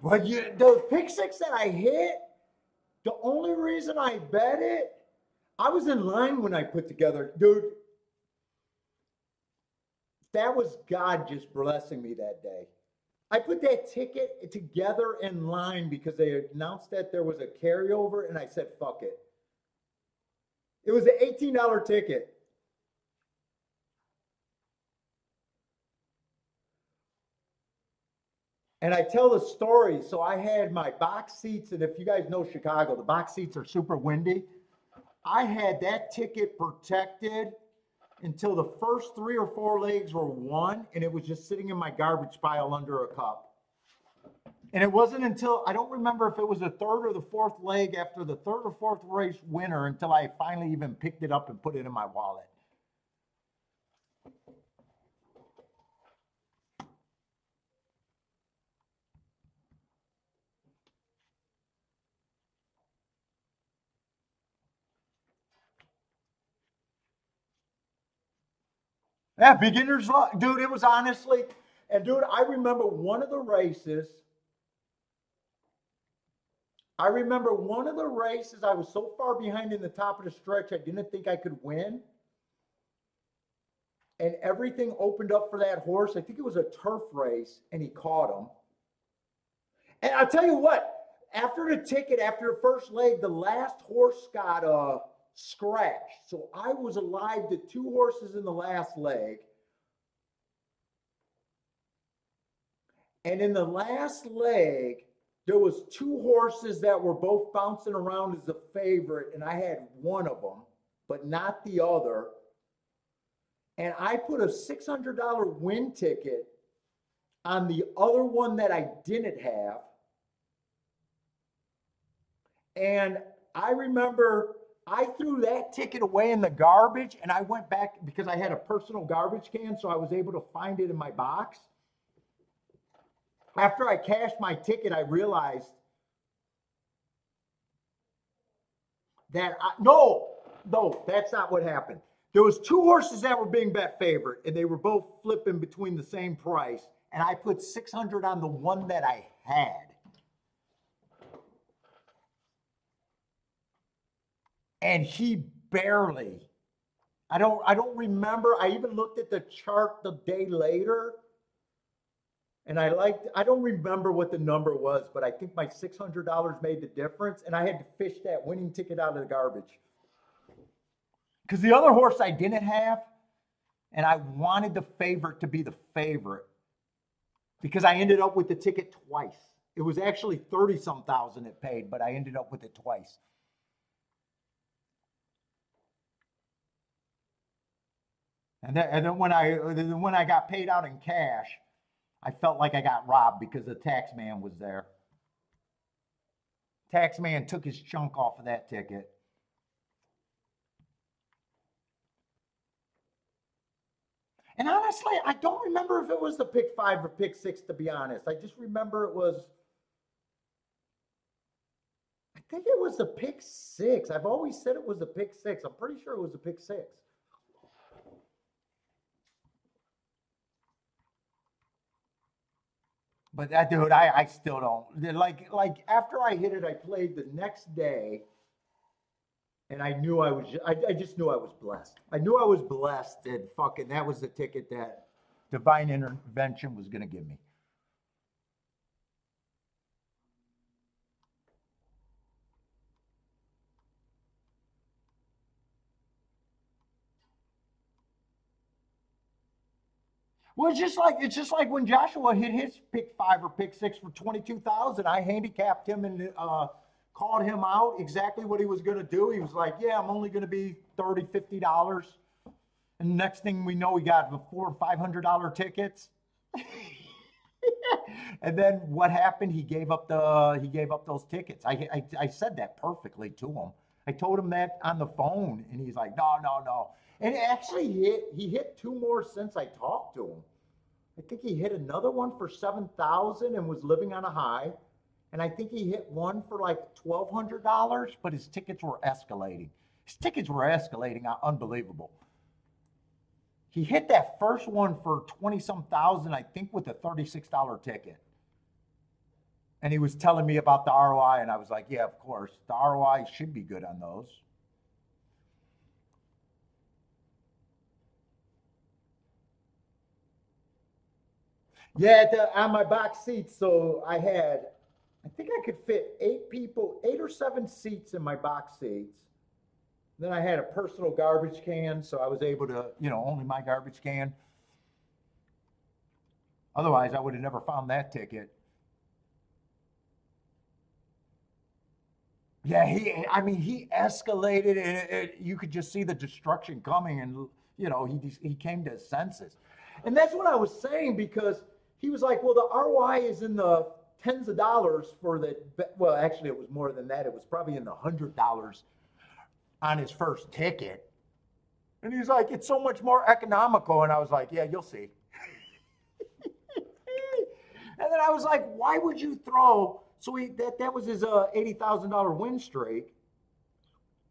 But the pick 6 that I hit, the only reason I bet it I was in line when I put together, dude. That was God just blessing me that day. I put that ticket together in line because they announced that there was a carryover, and I said, fuck it. It was an $18 ticket. And I tell the story. So I had my box seats, and if you guys know Chicago, the box seats are super windy. I had that ticket protected until the first 3 or 4 legs were won, and it was just sitting in my garbage pile under a cup. And it wasn't until, I don't remember if it was the third or the fourth leg after the third or fourth race winner until I finally even picked it up and put it in my wallet. Yeah, beginner's luck. Dude, it was honestly, and dude, I remember one of the races. I remember one of the races, I was so far behind in the top of the stretch, I didn't think I could win. And everything opened up for that horse. I think it was a turf race, and he caught him. And I'll tell you what, after the ticket, after the first leg, the last horse got scratched. So I was alive to 2 horses in the last leg. And in the last leg, there was 2 horses that were both bouncing around as a favorite, and I had one of them, but not the other. And I put a $600 win ticket on the other one that I didn't have. And I remember I threw that ticket away in the garbage, and I went back because I had a personal garbage can, so I was able to find it in my box. After I cashed my ticket, I realized that no, that's not what happened. There was 2 horses that were being bet favorite, and they were both flipping between the same price, and I put 600 on the one that I had. And he barely. I don't remember. I even looked at the chart the day later, and I don't remember what the number was, but I think my $600 made the difference, and I had to fish that winning ticket out of the garbage. Because the other horse I didn't have, and I wanted the favorite to be the favorite, because I ended up with the ticket twice. It was actually 30-some thousand it paid, but I ended up with it twice. And then when I got paid out in cash, I felt like I got robbed because the tax man was there. Tax man took his chunk off of that ticket. And honestly, I don't remember if it was the pick 5 or pick 6, to be honest. I just remember it was, I think it was the pick 6. I've always said it was the pick 6. I'm pretty sure it was the pick 6. But that dude, I still don't like after I hit it, I played the next day, and I knew I just knew I was blessed. I knew I was blessed, and fucking that was the ticket that divine intervention was gonna give me. Well, it's just like when Joshua hit his pick 5 or pick 6 for 22,000. I handicapped him and called him out exactly what he was going to do. He was like, "Yeah, I'm only going to be $30, $50." And next thing we know, we got the $400 or $500 tickets. And then what happened? He gave up those tickets. I said that perfectly to him. I told him that on the phone, and he's like, "No, no, no." And actually, he hit 2 more since I talked to him. I think he hit another one for 7,000 and was living on a high. And I think he hit one for like $1,200, but his tickets were escalating. His tickets were escalating, unbelievable. He hit that first one for 20-some thousand, I think, with a $36 ticket. And he was telling me about the ROI, and I was like, "Yeah, of course. The ROI should be good on those." Yeah, on my box seats. So I think I could fit 8 people, 8 or 7 seats in my box seats. Then I had a personal garbage can, so I was able to, only my garbage can. Otherwise, I would have never found that ticket. Yeah, I mean, he escalated, and you could just see the destruction coming, and he came to his senses, and that's what I was saying because he was like, "Well, the ROI is in the tens of dollars for the." Well, actually, it was more than that. It was probably in the $100 on his first ticket, and he's like, "It's so much more economical," and I was like, "Yeah, you'll see." And then I was like, "Why would you throw?" So that was his $80,000 win streak.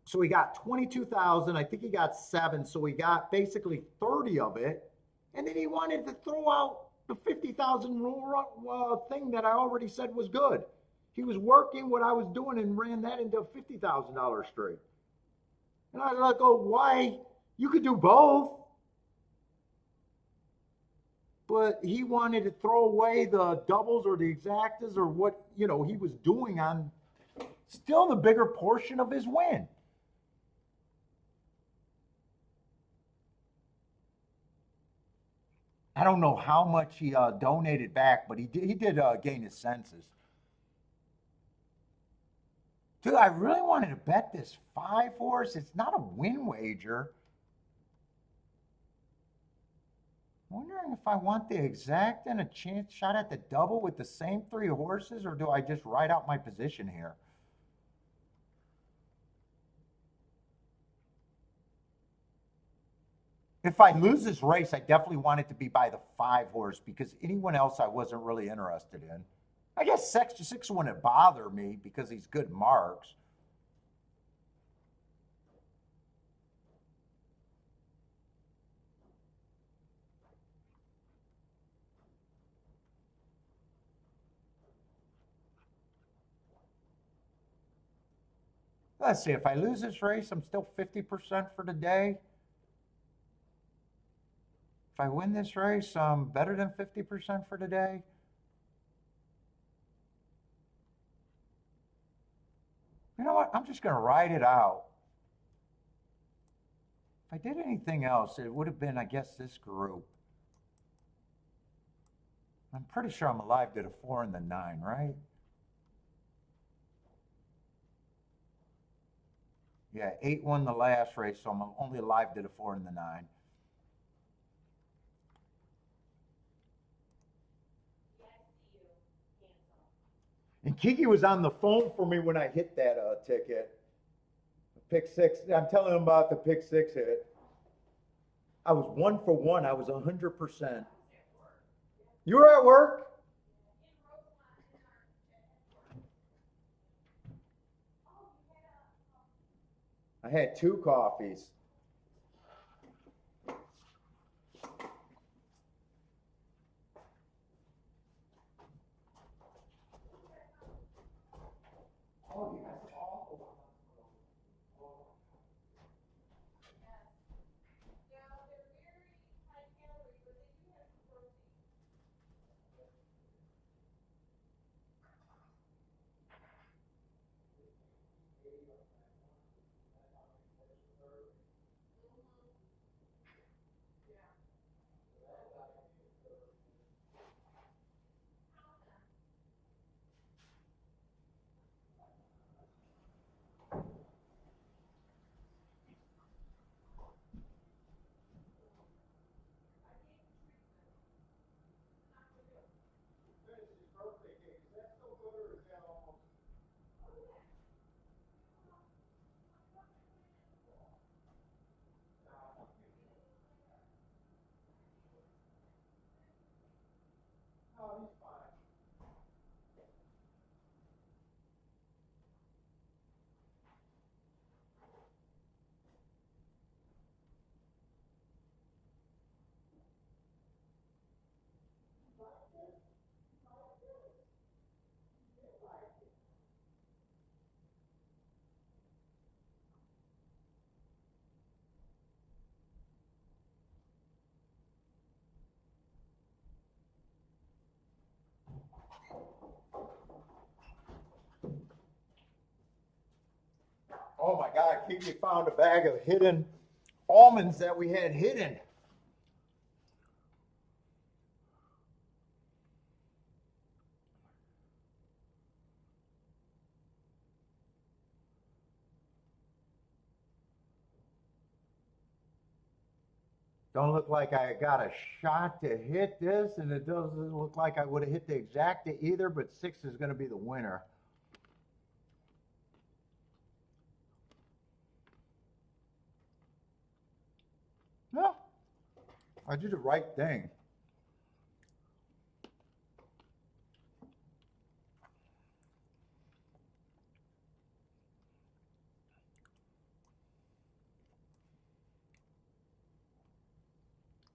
So he got 22,000. I think he got seven. So he got basically 30 of it. And then he wanted to throw out the 50,000 thing that I already said was good. He was working what I was doing and ran that into a $50,000 streak. And I was like, "Oh, why? You could do both." But he wanted to throw away the doubles or the exactas or what, he was doing on still the bigger portion of his win. I don't know how much he donated back, but he did gain his senses. Dude, I really wanted to bet this 5 horse. It's not a win wager. I'm wondering if I want the exact and a chance shot at the double with the same 3 horses, or do I just write out my position here? If I lose this race, I definitely want it to be by the 5 horse because anyone else I wasn't really interested in. I guess six wouldn't bother me because he's good marks. Let's see, if I lose this race, I'm still 50% for the day. If I win this race, I'm better than 50% for the day. You know what? I'm just going to ride it out. If I did anything else, it would have been, I guess, this group. I'm pretty sure I'm alive to the 4 and the 9, right? Yeah, 8 won the last race, so I'm only alive to the 4 and the 9. And Kiki was on the phone for me when I hit that ticket. Pick six. I'm telling him about the pick six hit. I was 1 for 1. I was 100%. You were at work? I had 2 coffees. Kiki found a bag of hidden almonds that we had hidden. Don't look like I got a shot to hit this, and it doesn't look like I would have hit the exacta either, but 6 is going to be the winner. No, I did the right thing.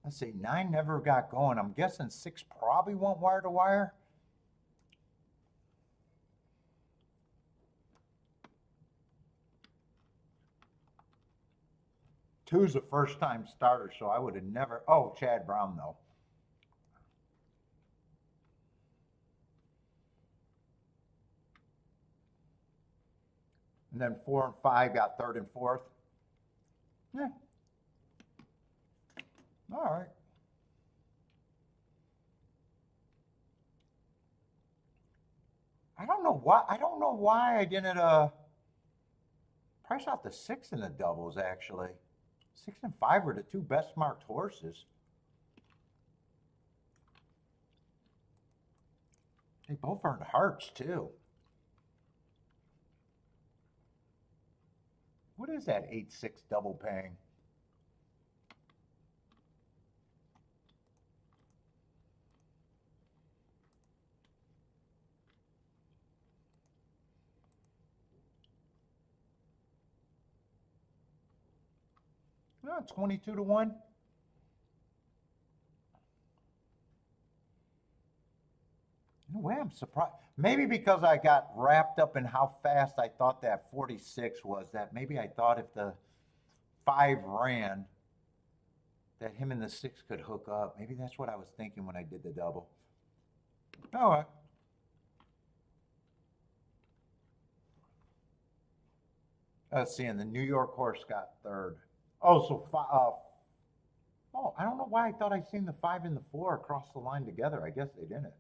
Let's see, 9 never got going. I'm guessing 6 probably went wire to wire. Two's a first-time starter, so I would have never. Oh, Chad Brown though. And then 4 and 5 got third and fourth. Yeah. All right. I don't know why. I don't know why I didn't price out the 6 in the doubles. Actually, 6 and 5 were the 2 best marked horses. They both earned hearts too. What is that 8-6 double paying? Oh, 22 to 1. In a way, I'm surprised. Maybe because I got wrapped up in how fast I thought that 46 was, that maybe I thought if the 5 ran, that him and the 6 could hook up. Maybe that's what I was thinking when I did the double. All right. Let's see, and the New York horse got third. Oh, so oh, I don't know why I thought I seen the 5 and the 4 across the line together. I guess they didn't.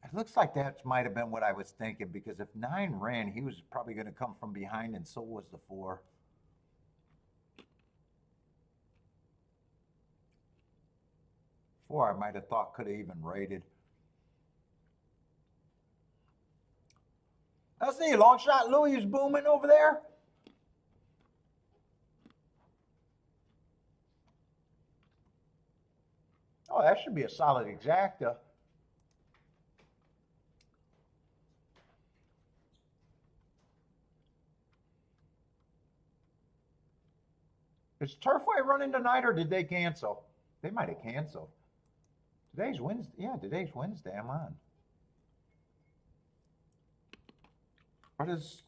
It looks like that might have been what I was thinking, because if 9 ran, he was probably going to come from behind, and so was the 4. 4 I might have thought could have even rated. Let's see, long shot Louis is booming over there. Oh, that should be a solid exacta. Is Turfway running tonight, or did they cancel? They might have canceled. Today's Wednesday. Yeah, today's Wednesday. I'm on. What is?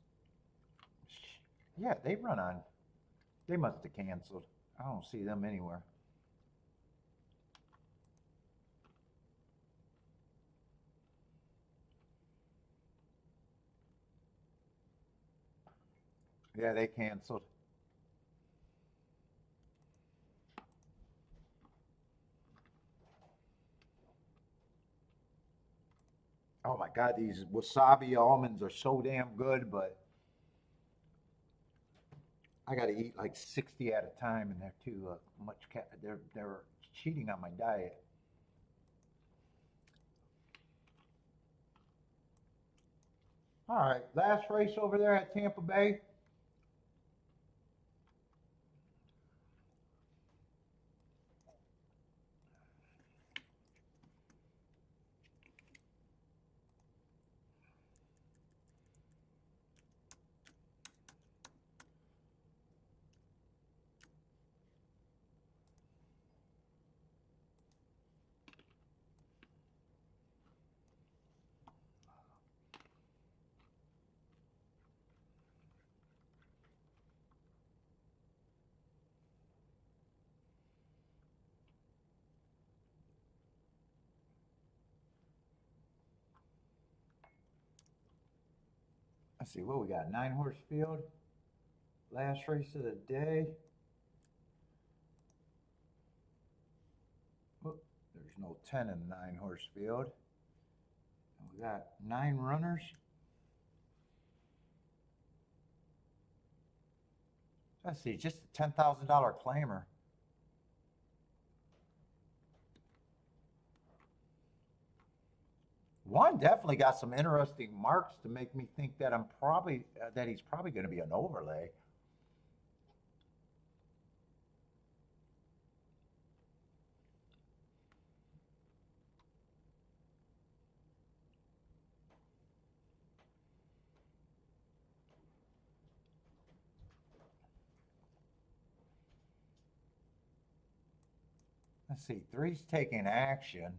Yeah, they run on. They must have canceled. I don't see them anywhere. Yeah, they canceled. Oh my God, these wasabi almonds are so damn good, but I got to eat like 60 at a time, and they're too much. They're cheating on my diet. All right, last race over there at Tampa Bay. Let's see what we got. 9-horse field. Last race of the day. Whoop, there's no 10 in the 9-horse field. And we got 9 runners. Let's see, just a $10,000 claimer. One definitely got some interesting marks to make me think that that he's probably going to be an overlay. Let's see, 3's taking action.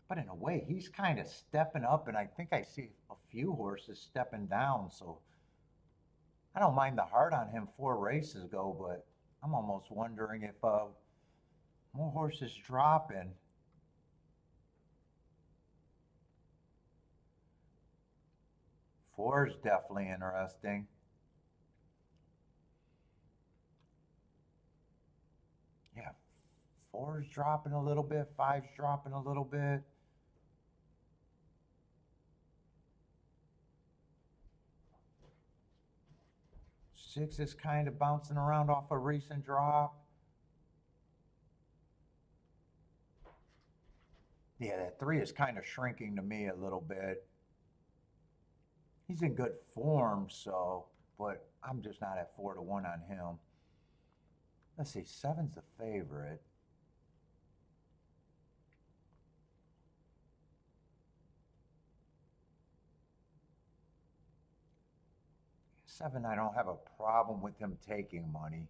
But in a way, he's kind of stepping up, and I think I see a few horses stepping down, so I don't mind the hard on him 4 races ago, but I'm almost wondering if more horses dropping. Four is definitely interesting. Yeah, 4's dropping a little bit, 5's dropping a little bit. Six is kind of bouncing around off a recent drop. Yeah, that 3 is kind of shrinking to me a little bit. He's in good form, so, but I'm just not at 4-1 on him. Let's see, 7's the favorite. Seven, I don't have a problem with him taking money.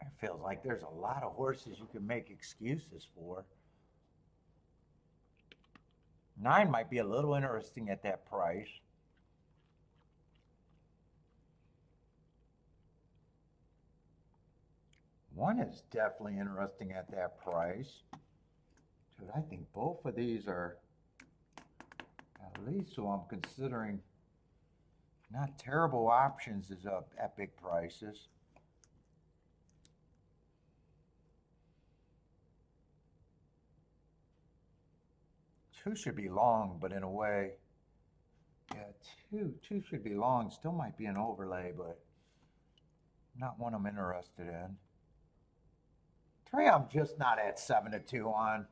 It feels like there's a lot of horses you can make excuses for. 9 might be a little interesting at that price. One is definitely interesting at that price. Dude, I think both of these are at least who I'm considering not terrible options is at big prices. Two should be long, but in a way, yeah, two should be long. Still might be an overlay, but not one I'm interested in. 3, I'm just not at 7-2 on.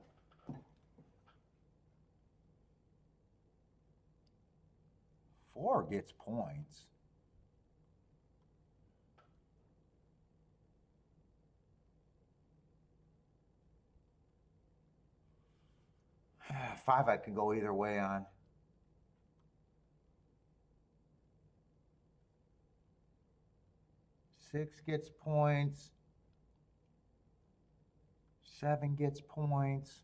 4 gets points. Five, I can go either way on. 6 gets points. 7 gets points.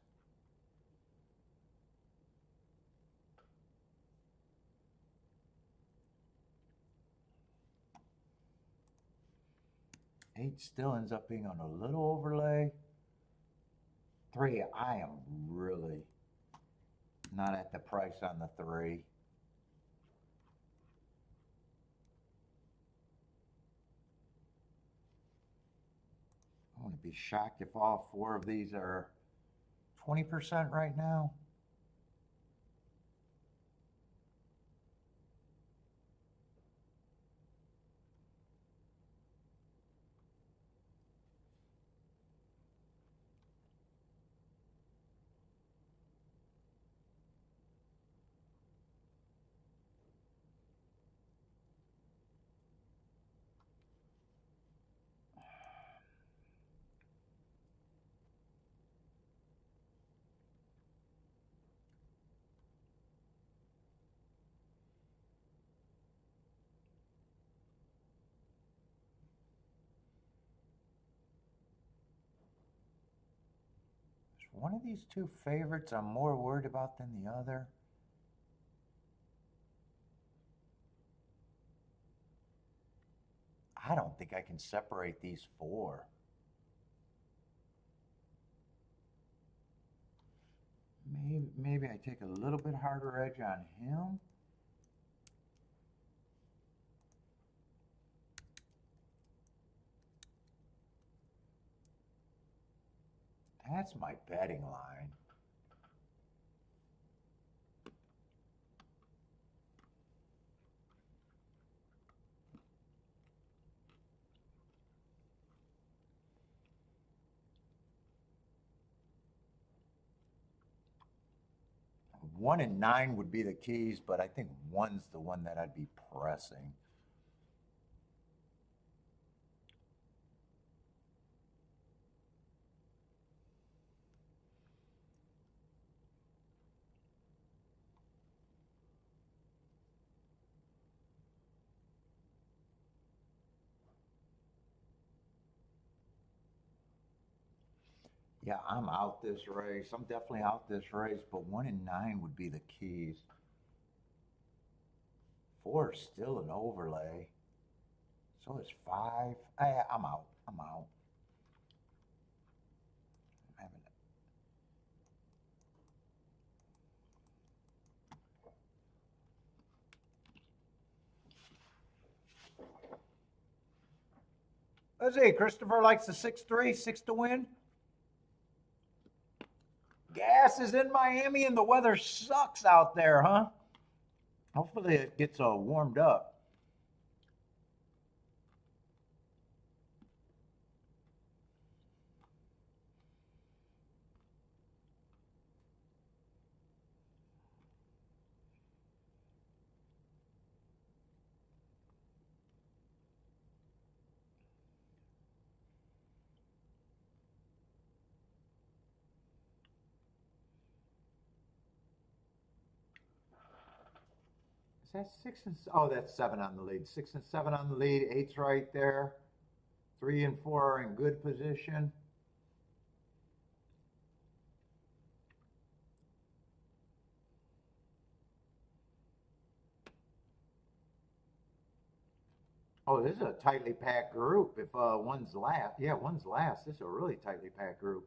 Eight still ends up being on a little overlay. 3, I am really not at the price on the 3. I want to be shocked if all 4 of these are 20% right now. One of these 2 favorites I'm more worried about than the other. I don't think I can separate these four. Maybe I take a little bit harder edge on him. That's my betting line. One and nine would be the keys, but I think one's the one that I'd be pressing. Yeah, I'm out this race. I'm definitely out this race, but one and nine would be the keys. Four is still an overlay. So is five. I'm out. I'm out. I'm having Let's see. Christopher likes the 6-3, six to win. Gas is in Miami and the weather sucks out there, huh? Hopefully it gets warmed up. Is that six and oh, that's seven on the lead. 6 and 7 on the lead. Eight's right there. 3 and 4 are in good position. Oh, this is a tightly packed group. If one's last, yeah, one's last. This is a really tightly packed group.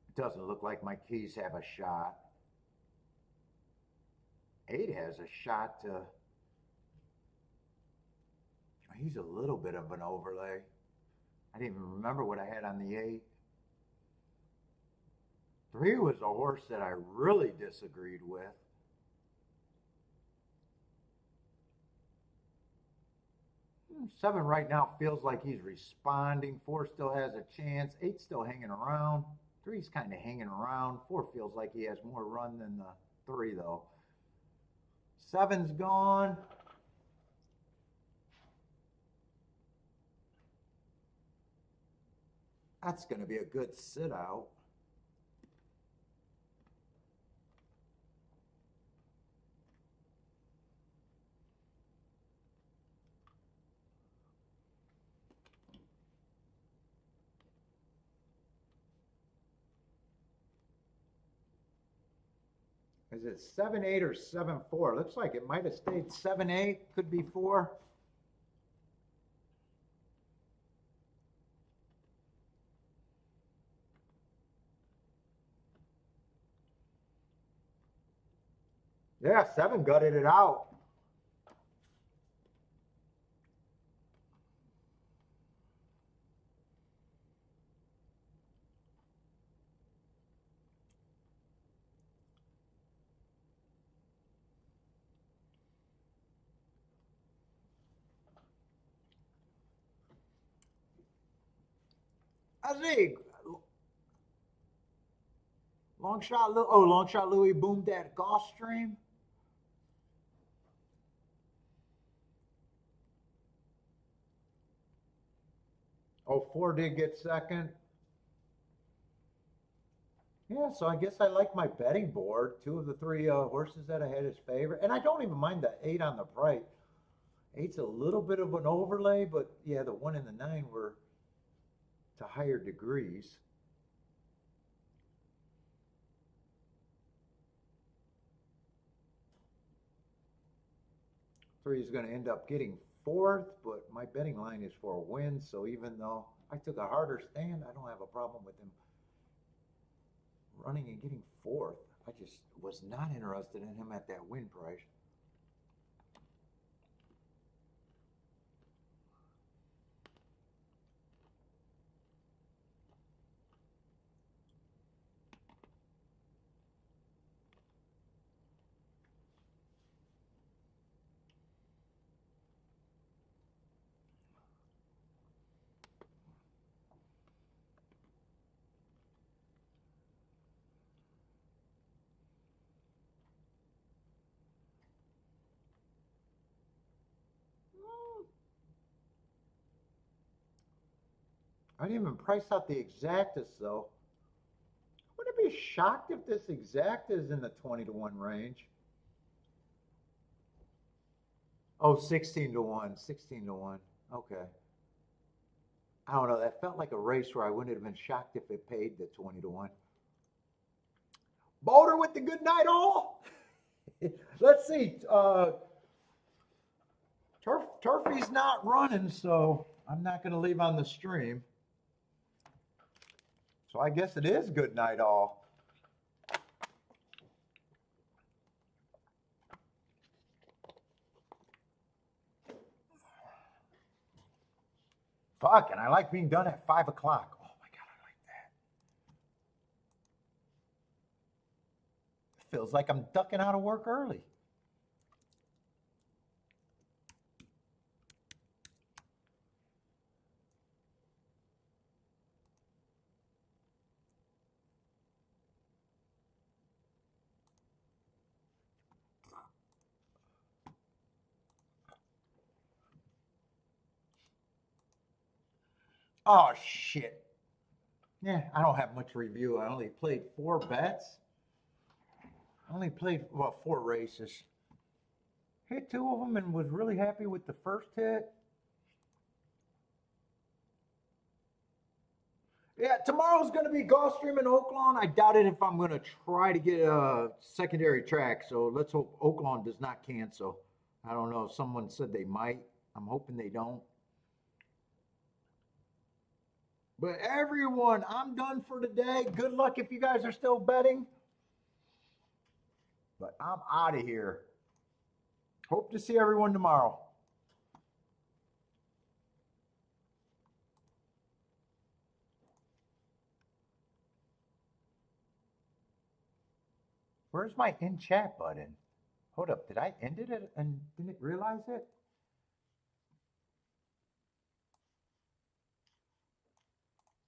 It doesn't look like my keys have a shot. 8 has a shot to. He's a little bit of an overlay. I didn't even remember what I had on the 8. 3 was a horse that I really disagreed with. 7 right now feels like he's responding. 4 still has a chance. 8 still hanging around. 3's kind of hanging around. 4 feels like he has more run than the 3 though. 7's gone. That's going to be a good sit out. Is it 7-8 or 7-4? Looks like it might have stayed 7-8. Could be 4. Yeah, 7 gutted it out. I see. Long shot Louis boomed that Gulfstream. Oh, 4 did get second. Yeah, so I guess I like my betting board. 2 of the 3 horses that I had as favorite. And I don't even mind the 8 on the right. Eight's a little bit of an overlay, but yeah, the 1 and the 9 were to higher degrees. Three is going to end up getting fourth, but my betting line is for a win. So even though I took a harder stand, I don't have a problem with him running and getting fourth. I just was not interested in him at that win price. I didn't even price out the exactus though. Would I be shocked if this exact is in the 20 to 1 range? Oh, 16 to 1, 16 to 1. Okay. I don't know. That felt like a race where I wouldn't have been shocked if it paid the 20 to 1. Boulder with the good night all. Let's see. Turfy's not running, so I'm not going to leave on the stream. So I guess it is good night all. Fuck, and I like being done at 5 o'clock. Oh my God, I like that. It feels like I'm ducking out of work early. Oh, shit. Yeah, I don't have much review. I only played 4 bets. I only played, well, 4 races. Hit 2 of them and was really happy with the first hit. Yeah, tomorrow's going to be Gulfstream and Oaklawn. I doubt it if I'm going to try to get a secondary track. So let's hope Oaklawn does not cancel. I don't know. Someone said they might. I'm hoping they don't. But everyone, I'm done for today. Good luck if you guys are still betting. But I'm out of here. Hope to see everyone tomorrow. Where's my in chat button? Hold up. Did I end it and didn't realize it?